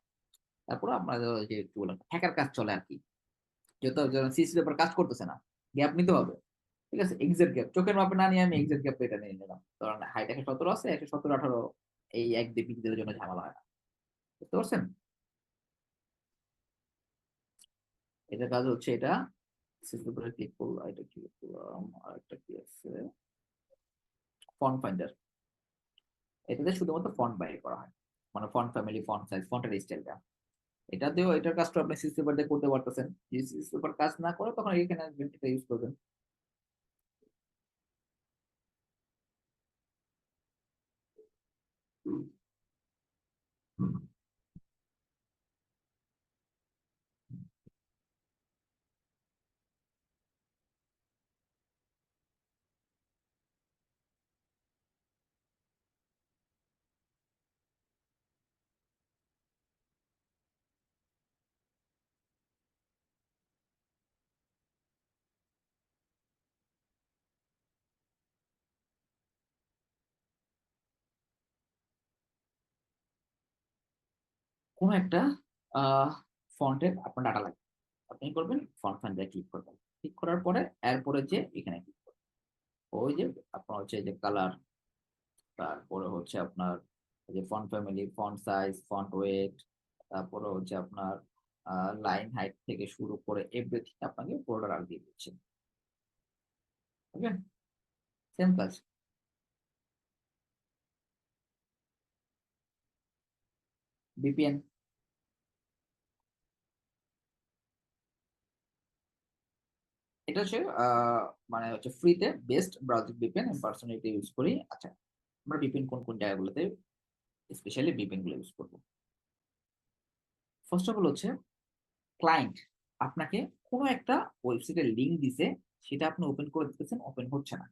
তারপরে আপনাদের ওই যে কি বলে হ্যাকার কাজ চলে আর কি, যত সিসি পেপার কাজ করতেছে না, গ্যাপ নিতে হবে। ঠিক আছে, এক্সাক্ট গ্যাপ চোখের মাপে না নিয়ে আমি এক্সাক্ট গ্যাপ এটা নিয়ে নিলাম। কারণ হাইট 117 আছে, 117-18 এই 1-2 পিক্সেলের জন্য ঝামেলা হয় না। বুঝতে পারছেন? এটার কাজ হচ্ছে এটা সিসি পেপারে ক্লিক করলাম, এটা ক্লিক করলাম, আর একটা কি আছে ফন্ট ফাইন্ডার। এটাতে শুধুমাত্র ফন্ট বাইর করা হয়, মানে ফন্ট ফ্যামিলি, ফন্ট সাইজ, ফন্টের স্টাইলটা। এটা দিয়েও এটার কাজটা আপনি সিসি পেপার দিয়ে করতে পারতেছেন। যদি সিসি পেপার কাজ না করে তখন এখানে এটা ইউজ করবেন। কোন একটা ফন্টের আপনার ডাটা লাগবে, আপনি কি করবেন, ফন্ট ফাইন্ডার ক্লিক করবেন। ক্লিক করার পরে এরপরে যে এখানে ক্লিক করবেন, ওই যে আপনার হচ্ছে এই যে কালার, তারপরে হচ্ছে আপনার এই যে font family, font size, font wait, তারপরে হচ্ছে আপনার লাইন হাইট থেকে শুরু করে এভরিথিং আপনাকে পুরোটা রাখ দিয়ে দিচ্ছে। ওকে, সেম কাজ। ভিপিএন, এটা হচ্ছে মানে হচ্ছে ফ্রিতে বেস্ট ব্রাউজার ভিপিএন, আমি পার্সোনালি এটা ইউজ করি। আচ্ছা, আমরা ভিপিএন কোন কোন জায়গাগুলোতে স্পেশালি ভিপিএন গুলো ইউজ করবো। ফার্স্ট অফ অল হচ্ছে ক্লায়েন্ট আপনাকে কোনো একটা ওয়েবসাইটের লিংক দিছে, সেটা আপনি ওপেন করে দিতেছেন, ওপেন হচ্ছে না।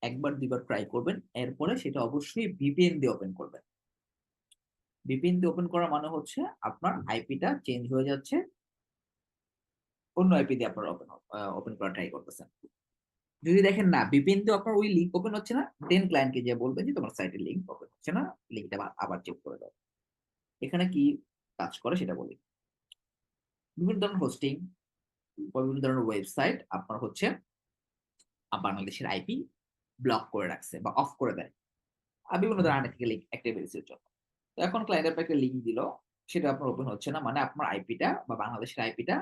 একবার দুইবার ট্রাই করবেন, এরপরে সেটা অবশ্যই ভিপিএন দিয়ে ওপেন করবেন। ভিপিএন দিয়ে ওপেন করার মানে হচ্ছে আপনার আইপিটা চেঞ্জ হয়ে যাচ্ছে, অন্য আইপি দিয়ে আপনার ওপেন করা ট্রাই করতেছেন। যদি দেখেন না ভিপিএন দিয়ে আপনার ওই লিংক ওপেন হচ্ছে না, দেন ক্লায়েন্টকে যে বলবেন যে তোমার সাইটের লিংক ওপেন হচ্ছে না, লিংকটা আবার চেক করে দাও। এখানে কি কাজ করে সেটা বলি। বিভিন্ন ধরনের হোস্টিং, বিভিন্ন ধরনের ওয়েবসাইট আপনার হচ্ছে বাংলাদেশের আইপি ব্লক করে রাখছে বা অফ করে দেয়, আর বিভিন্ন ধরনের আনএথিক্যাল অ্যাক্টিভিটিসের জন্য। তো এখন ক্লায়েন্ট আপনাকে একটা লিংক দিল, সেটা আপনার ওপেন হচ্ছে না, মানে আপনার আইপিটা বা বাংলাদেশের আইপিটা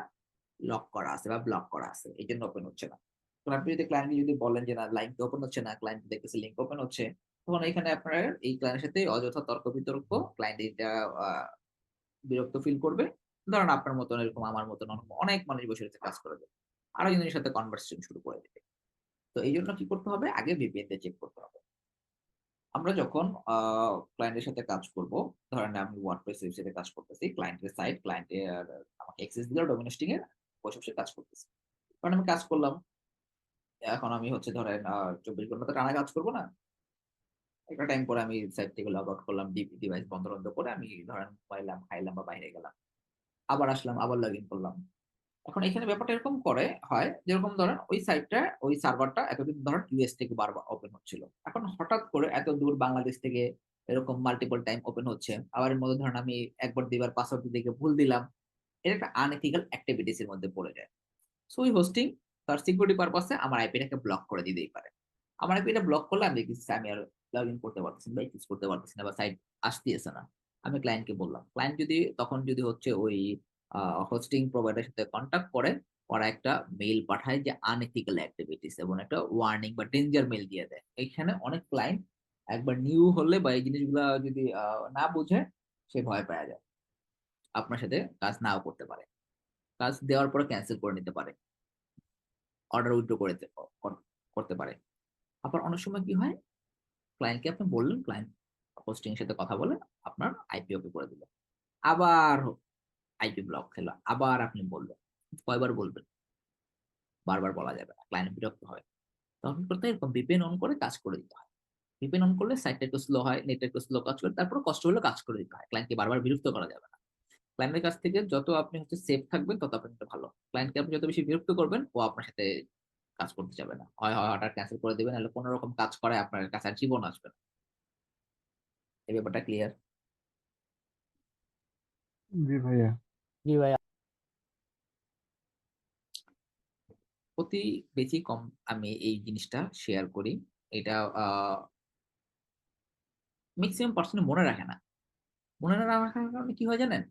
লক করা আছে বা ব্লক করা আছে, এই জন্য ওপেন হচ্ছে না। তখন আপনি যদি ক্লায়েন্টকে যদি বলেন যে না লাইন ওপেন হচ্ছে না, ক্লায়েন্ট দেখতেছে লিংক ওপেন হচ্ছে, তখন এখানে আপনার এই ক্লায়েন্টের সাথে অযথা তর্ক বিতর্ক, ক্লায়েন্ট এটা বিরক্ত ফিল করবে। ধরেন আপনার মতন এরকম আমার মতন অনেক মানুষ বসে রয়েছে কাজ করে দেবে, আরো জনের সাথে কনভারসেশন শুরু করে দেবে। তো এই জন্য কি করতে হবে, আগে ভিপিএন তে চেক করতে হবে। আমরা যখন ক্লায়েন্টের সাথে কাজ করব, ধরেন আমি ওয়ার্ডপ্রেস ওয়েবসাইটে কাজ করতেছি, ক্লায়েন্টের সাইট, ক্লায়েন্টের আমাকে অ্যাক্সেস দিল ডোমেইন হোস্টিং এর, বসে কাজ করতেছি। কারণ আমি কাজ করলাম, এখন আমি হচ্ছে ধরেন 24 ঘন্টা তো টানা কাজ করবো না, একটা টাইম পরে আমি সাইট থেকে লগ আউট করলাম, ডিভাইস বন্ধ বন্ধ করে আমি ধরেন পাইলাম, খাইলাম বা বাইরে গেলাম, আবার আসলাম, আবার লগ ইন করলাম। এখন এখানে ব্যাপারটা এরকম করে হয়, যেরকম ধরেন ওই সাইটটা, ওই সার্ভারটা এতদিন ধরেন ইউএস থেকে বারবার ওপেন হচ্ছিল, এখন হঠাৎ করে এত দূর বাংলাদেশ থেকে এরকম মাল্টিপল টাইম ওপেন হচ্ছে। আবার এর মধ্যে ধরেন আমি একবার দুইবার পাসওয়ার্ড দিতে ভুল দিলাম, এটা একটা আনএথিক্যাল অ্যাক্টিভিটিস এর মধ্যে পড়ে যায়। সো ওই হোস্টিং তার সিকিউরিটি পারপাসে আমার আইপিটাকে ব্লক করে দিতেই পারে। আমার আইপিটা ব্লক করলে আমি দেখছি আমি আর লগ ইন করতে পারতেছেন বা ইউজ করতে পারতেছেন না বা সাইট আসতেছে না, আমি ক্লায়েন্টকে বললাম, ক্লায়েন্ট যদি তখন যদি হচ্ছে ওই হোস্টিং প্রোভাইডারের সাথে কন্ট্যাক্ট করে, ওরা একটা মেইল পাঠায় যে আনএথিক্যাল অ্যাক্টিভিটিস এবং একটা ওয়ার্নিং বা ডেঞ্জার মেইল দিয়ে দেয়। এখানে অনেক ক্লায়েন্ট একবার নিউ হলে বা এই জিনিসগুলো যদি না বুঝে, সে ভয় পাওয়া যায়, আপনার সাথে কাজ নাও করতে পারে, কাজ দেওয়ার পরে ক্যান্সেল করে নিতে পারে, অর্ডার উইথড্র করতে পারে। আবার অনেক সময় কি হয়, ক্লায়েন্টকে আপনি বললেন, ক্লায়েন্ট হোস্টিং এর সাথে কথা বলে আপনার আইপি ওকে করে দিল, আবার আইপি ব্লক খেলো, আবার আপনি বললেন, কয়বার বলবেন, বারবার বলা যাবে না, ক্লায়েন্ট বিরক্ত হয়। তখন করতে এরকম ভিপিএন অন করে কাজ করে দিতে হয়। ভিপিএন অন করলে সাইটটা একটু স্লো হয়, নেটটা একটু স্লো কাজ করে, তারপর কষ্ট হলে কাজ করে দিতে হয়, ক্লায়েন্টকে বারবার বিরক্ত করা যাবে না। ক্লায়েন্টের কাছ থেকে যত আপনি হচ্ছে সেফ থাকবেন তত আপনার জন্য ভালো। ক্লায়েন্টকে আপনি যত বেশি বিরক্ত করবেন, ও আপনার সাথে কাজ করতে যাবে না, হয় হয় অর্ডার ক্যান্সেল করে দেবেন, নাহলে কোনো রকম কাজ করে আপনার কাছে আর জীবন আসবে না। এই ব্যাপারটা ক্লিয়ার? জি ভাইয়া। অতি বেশি কম আমি এই জিনিসটা শেয়ার করি, এটা ম্যাক্সিমাম পার্সন মনে রাখে না। মনে না রাখার কারণে কি হয় জানেন,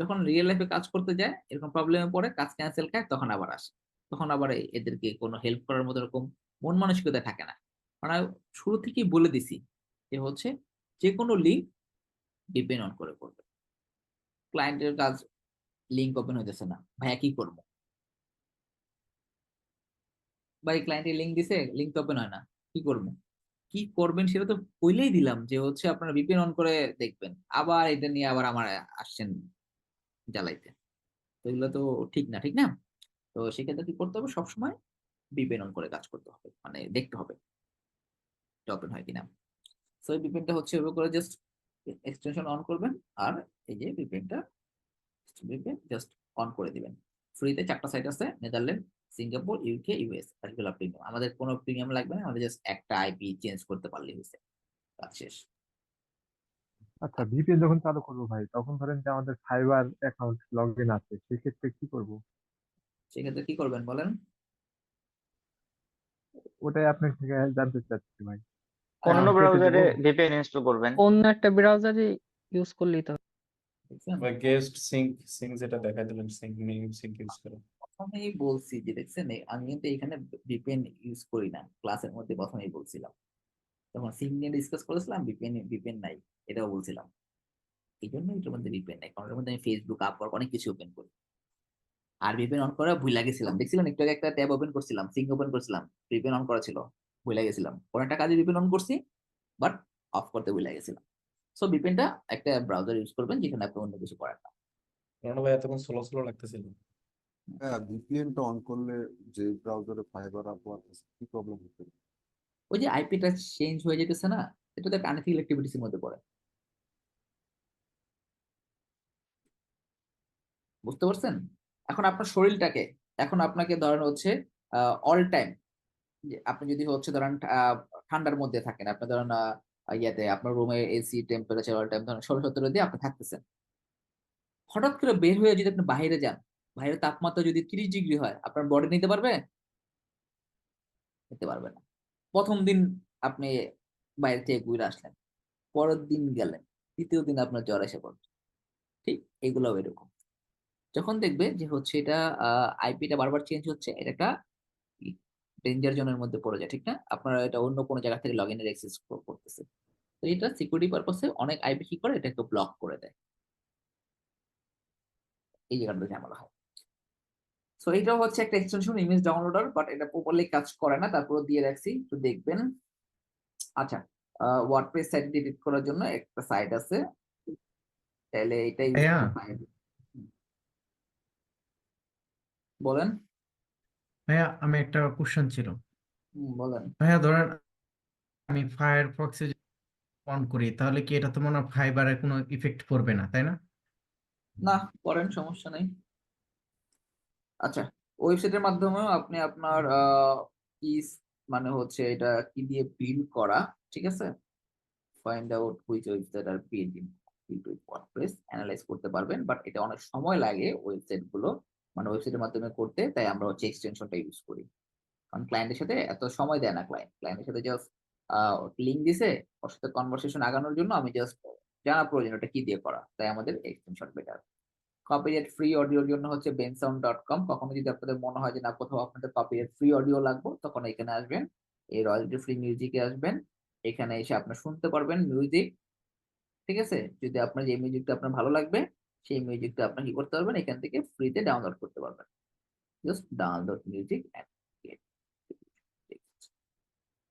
যখন রিয়েল লাইফে কাজ করতে যায় এরকম প্রবলেমে পড়ে, কাজ ক্যান্সেল খায়, তখন আবার আসে, তখন আবার এদেরকে কোনো হেল্প করার মতো এরকম মন মানসিকতা থাকে না। মানে শুরু থেকেই বলে দিছি যে হচ্ছে যে কোনো লিঙ্ক ডিপেন্ড অন করে করবে। ক্লায়েন্টের কাজ লিঙ্ক ওপেন হইতেছে না, ভাইয়া কি করবো, ভাই ক্লায়েন্টের লিঙ্ক দিছে, লিঙ্ক ওপেন হয় না, কি করবো? কি করবেন সেটা তো বলেই দিলাম যে হচ্ছে আপনারা ভিপিএন অন করে দেখবেন, আবার এটা নিয়ে আবার আমার আসছেন জ্বালাইতে, তো এগুলো তো ঠিক না, ঠিক না? তো সেক্ষেত্রে কি করতে হবে, সবসময় ভিপিএন অন করে কাজ করতে হবে, মানে দেখতে হবে ওপেন হয় কিনা। সো এই ভিপিএনটা হচ্ছে এভাবে করে জাস্ট এক্সটেনশন অন করবেন, আর এই যে ভিপিএনটা জাস্ট অন করে দিবেন। ফ্রিতে 4টা সাইট আছে, নেদারল্যান্ড, সিঙ্গাপুর, ইউকে, ইউএস, এগুলো প্রিমিয়াম। আমাদের কোনো প্রিমিয়াম লাগবে না, আমাদের জাস্ট একটা আইপি চেঞ্জ করতে পারলেই হয়েছে, কাজ শেষ। আচ্ছা, ভিপিএন যখন চালু করবো ভাই, তখন ধরেন যে আমাদের ফাইবার অ্যাকাউন্ট লগ ইন আছে, সেক্ষেত্রে কি করব? সেক্ষেত্রে কি করবেন বলেন? ওটাই আপনার থেকে জানতে চাচ্ছি ভাই। অন্য অ্যাকাউন্ট কেটে দিব? ব্রাউজারে ভিপিএন ইনস্টল করবেন। অন্য একটা ব্রাউজারে ইউজ করলেই তো হবে। দেখছেন? বা গেস্ট সিঙ্ক যেটা দেখাই দিলেন, সিঙ্ক ইউজ করে। প্রথমেই বলছি যে দেখছেন, আমি কিন্তু এখানে ভিপিএন ইউজ করি না, ক্লাসের মধ্যে প্রথমেই বলছিলাম, তখন সিং নিয়ে ডিসকাস করেছিলাম, ভিপিএন নাই এটাও বলছিলাম। এই জন্য এটার মধ্যে ভিপিএন নাই, কারণ এর মধ্যে আমি ফেসবুক, আপওয়ার্ক অনেক কিছু ওপেন করি। আর ভিপিএন অন করা ভুলে গেছিলাম, দেখছিলেন একটু আগে একটা ট্যাব ওপেন করছিলাম, সিং ওপেন করছিলাম, ভিপিএন অন করা ছিল, ভুলে গেছিলাম, কোন একটা কাজে ভিপিএন অন করছি, বাট অফ করতে ভুলে গেছিলাম। সো ভিপিএনটা একটা ব্রাউজার ইউজ করবেন যেখানে আপনি অন্য কিছু করেন না। কারণ ভাই এতক্ষণ স্লো স্লো লাগতেছিল। হ্যাঁ, ভিপিএনটা অন করলে যে ব্রাউজারে ফাইবার আপওয়ার্ক আছে, কি প্রবলেম হচ্ছে? ওই যে আইপিটা চেঞ্জ হয়ে যেতেছে না, এটা তো একটা আনএথিক্যাল অ্যাক্টিভিটিস এর মধ্যে পড়ে, বুঝতে পারছেন? এখন আপনার শরীরটাকে, এখন আপনাকে ধরেন হচ্ছে অল টাইম, আপনি যদি হচ্ছে ধরেন ঠান্ডার মধ্যে থাকেন, আপনি ধরেন ইয়াতে আপনার রুমে এসি টেম্পারেচার অল টাইম ধরেন 16-17 দিয়ে আপনি থাকতেছেন, হঠাৎ করে বের হয়ে যদি আপনি বাইরে যান, বাইরের তাপমাত্রা যদি 30 ডিগ্রি হয়, আপনার বডি নিতে পারবে? নিতে পারবে না। প্রথম দিন আপনি বাইরে থেকে ঘুরে আসলেন, পরের দিন গেলেন, তৃতীয় দিন আপনার জ্বর এসে পড়বে, ঠিক এগুলো এরকম। যখন দেখবে যে হচ্ছে এটা আইপিটা বারবার চেঞ্জ হচ্ছে, এটা একটা ডেঞ্জার জোনের মধ্যে পড়ে যায়, ঠিক না? আপনারা এটা অন্য কোনো জায়গা থেকে লগ ইনের অ্যাক্সেস করতেছে, তো এটা সিকিউরিটি পারপাসে অনেক আইপি কি করে, এটাকে ব্লক করে দেয়, এই জায়গাটা ঝামেলা হয়। সো এটাও হচ্ছে একটা এক্সটেনশন, ইমেজ ডাউনলোডার, বাট এটা প্রপারলি কাজ করে না, তারপরে দিয়ে রাখছি, তো দেখবেন। আচ্ছা, ওয়ার্ডপ্রেস সাইট ডিলিট করার জন্য একটা সাইট আছে, তাহলে এটা ইউজ ভাইয়া করতে পারেন। বলেন। ভাইয়া আমি একটা কোশ্চেন ছিল। বলেন। ভাইয়া ধরেন আমি ফায়ারফক্সে অন করি, তাহলে কি এটা তো মনে হয় ফাইবারে কোনো ইফেক্ট পড়বে না, তাই না? না, করেন, সমস্যা নেই। আচ্ছা, ওয়েবসাইটের মাধ্যমেও আপনি আপনার কিস, মানে হচ্ছে এটা কি দিয়ে বিল্ড করা, ঠিক আছে, find out which website are build with WordPress analyse করতে পারবেন, বাট এটা অনেক সময় লাগে ওয়েবসাইট গুলো, মানে ওয়েবসাইটের মাধ্যমে করতে, তাই আমরা হচ্ছে এক্সটেনশনটা ইউজ করি, কারণ ক্লায়েন্টের সাথে এত সময় দেয় না, ক্লায়েন্টের সাথে জাস্ট লিঙ্ক দিছে, ওর সাথে কনভারসেশন আগানোর জন্য আমি জাস্ট জানা প্রয়োজন ওটা কি দিয়ে করা, তাই আমাদের এক্সটেনশন বেটার। কপিরাইট ফ্রি অডিওর জন্য হচ্ছে bensound.com। কখনো যদি আপনাদের মনে হয় যে না কোথাও আপনাদের কপিরাইট ফ্রি অডিও লাগবে, তখন এখানে আসবেন, এই রয়্যালটি ফ্রি মিউজিকে আসবেন, এখানে এসে আপনি শুনতে পারবেন মিউজিক। ঠিক আছে, যদি আপনার যে মিউজিকটা আপনার ভালো লাগবে সেই মিউজিকটা আপনি কি করতে পারবেন, এখান থেকে ফ্রিতে ডাউনলোড করতে পারবেন। জাস্ট ডাউনলোড মিউজিক,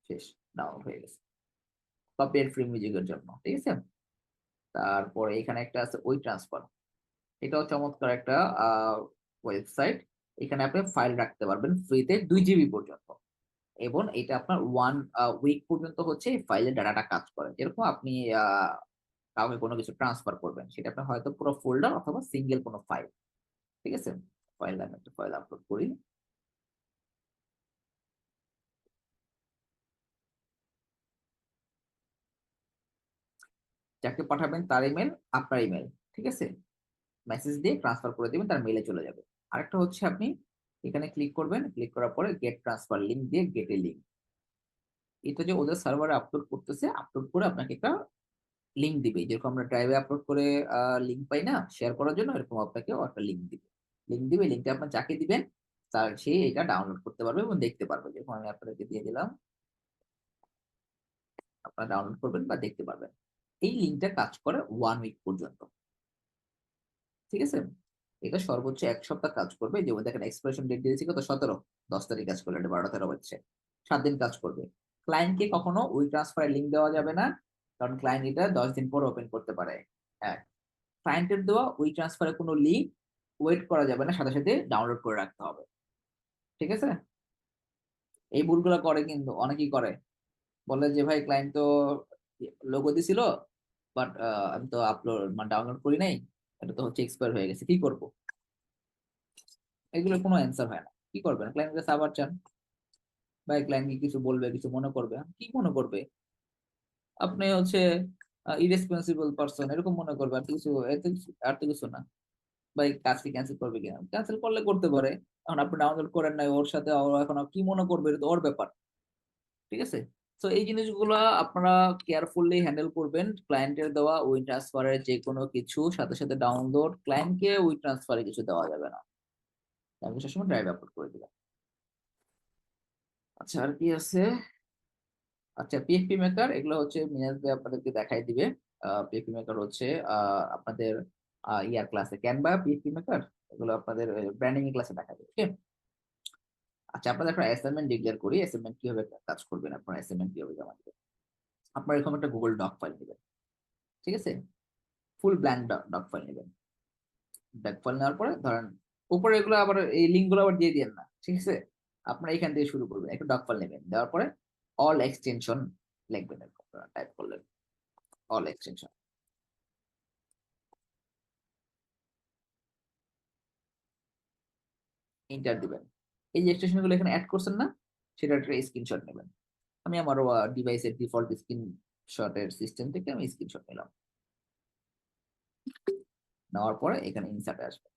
শেষ, ডাউনলোড হয়ে গেছে কপিরাইট ফ্রি মিউজিকের জন্য। ঠিক আছে, তারপরে এখানে একটা আছে ওই ট্রান্সফার, এটাও চমৎকার একটা ওয়েবসাইট। এখানে আপনি ফাইল রাখতে পারবেন ফ্রিতে 2 GB পর্যন্ত, এবং এটা আপনার 1 উইক পর্যন্ত হচ্ছে এই ফাইলের ডাটাটা কাজ করে। যেরকম আপনি কাউকে কোনো কিছু ট্রান্সফার করবেন, সেটা আপনার হয়তো পুরো ফোল্ডার অথবা সিঙ্গেল কোনো ফাইল। ঠিক আছে, ফাইল, আমি একটা ফাইল আপলোড করি। যাকে পাঠাবেন তার ইমেল, আপনার ইমেল, ঠিক আছে, মেসেজ দিয়ে ট্রান্সফার করে দিবেন, তার মেলে চলে যাবে। আরেকটা হচ্ছে আপনি এখানে ক্লিক করবেন, ক্লিক করার পরে গেট ট্রান্সফার লিঙ্ক দিয়ে গেটে লিঙ্ক, এটা যে ওদের সার্ভারে আপলোড করতেছে, আপলোড করে আপনাকে একটা লিঙ্ক দিবে, যেরকম আমরা ড্রাইভে আপলোড করে লিঙ্ক পাই না শেয়ার করার জন্য, এরকম আপনাকে একটা লিঙ্ক দিবে। লিঙ্কটা আপনার যাকে দিবেন তার সে এটা ডাউনলোড করতে পারবে এবং দেখতে পারবে। যেরকম আমি আপনাদেরকে দিয়ে দিলাম, আপনারা ডাউনলোড করবেন বা দেখতে পারবেন। এই লিঙ্কটা কাজ করে 1 উইক পর্যন্ত। ঠিক আছে, এটা সর্বোচ্চ 1 সপ্তাহ কাজ করবে। যেমন দেখেন এক্সপায়ারেশন ডেট দিয়েছি কত, 17, 10 তারিখ কাজ করলে এটা 12, 13 হচ্ছে, 7 দিন কাজ করবে। ক্লায়েন্টকে কখনো ওই ট্রান্সফারের লিঙ্ক দেওয়া যাবে না, কারণ ক্লায়েন্ট এটা 10 দিন পর ওপেন করতে পারে। হ্যাঁ, ক্লায়েন্টের দেওয়া ওই ট্রান্সফারে কোনো লিঙ্ক ওয়েট করা যাবে না, সাথে সাথে ডাউনলোড করে রাখতে হবে। ঠিক আছে, এই ভুলগুলো করে কিন্তু অনেকেই করে, বলে যে ভাই ক্লায়েন্ট তো লোগো দিছিল, বাট আমি তো আপলোড মানে ডাউনলোড করি নাই, এটা তো হচ্ছে এক্সপায়ার হয়ে গেছে, কি করব? এগুলো কোনো অ্যান্সার হয় না। কি করবেন, ক্লায়েন্টের কাছে আবার চান, ভাই ক্লায়েন্ট কি কিছু বলবে, কিছু মনে করবে, কি মনে করবে, আপনি হচ্ছে ইরেসপন্সিবল পারসন এরকম মনে করবে, আর কিছু আর তো কিছু না। ভাই কাজকে ক্যান্সেল করবে কিনা, ক্যান্সেল করলে করতে পারে, এখন আপনি ডাউনলোড করেন নাই, ওর সাথে ও এখন কি মনে করবে এটা তো ওর ব্যাপার। ঠিক আছে, তো এই জিনিসগুলো আপনারা কেয়ারফুলি হ্যান্ডেল করবেন। ক্লায়েন্টের দেওয়া উইন ট্রান্সফারের যে কোনো কিছু সাথে সাথে ডাউনলোড, ক্লায়েন্টকে উইন ট্রান্সফারে কিছু দেওয়া যাবে না, আমি সবসময় ড্রাইভ আপলোড করে দিলাম। আচ্ছা, আর কি আছে? আচ্ছা, পিএফপি মেকার, এগুলো হচ্ছে মিনাজ ভাই আপনাদেরকে দেখাই দিবে। পিএফপি মেকার হচ্ছে আপনাদের ইয়ার ক্লাসে ক্যানভা, পিএফপি মেকার এগুলো আপনাদের ব্র্যান্ডিং এর ক্লাসে দেখা যাবে। ওকে, আচ্ছা, আপনাদের একটা অ্যাসাইনমেন্ট ডিক্লেয়ার করি। অ্যাসাইনমেন্ট কিভাবে কাজ করবেন, আপনার অ্যাসাইনমেন্ট কিভাবে জমা দিবেন। আপনার এরকম একটা গুগল ডক ফাইল নেবেন, ঠিক আছে, ফুল ব্ল্যাঙ্ক ডক ফাইল নেবেন। ডক ফাইল নেওয়ার পরে ধরেন উপরে এগুলো আবার এই লিঙ্ক গুলো আবার দিয়ে দিয়েন না, ঠিক আছে, আপনারা এখান থেকে শুরু করবেন। একটা ডক ফাইল নেবেন, দেওয়ার পরে অল এক্সটেনশন লিখবেন, এরকম টাইপ করলেন অল এক্সটেনশন, এন্টার দিবেন। এই যে এক্সটেনশন গুলো এখানে অ্যাড করছেন না, সেটা একটা স্ক্রিনশট নেবেন। আমি আমার ডিভাইসের ডিফল্ট স্ক্রিনশটের সিস্টেম থেকে আমি স্ক্রিনশট নিলাম, নেওয়ার পরে এখানে ইনসার্টে আসবে।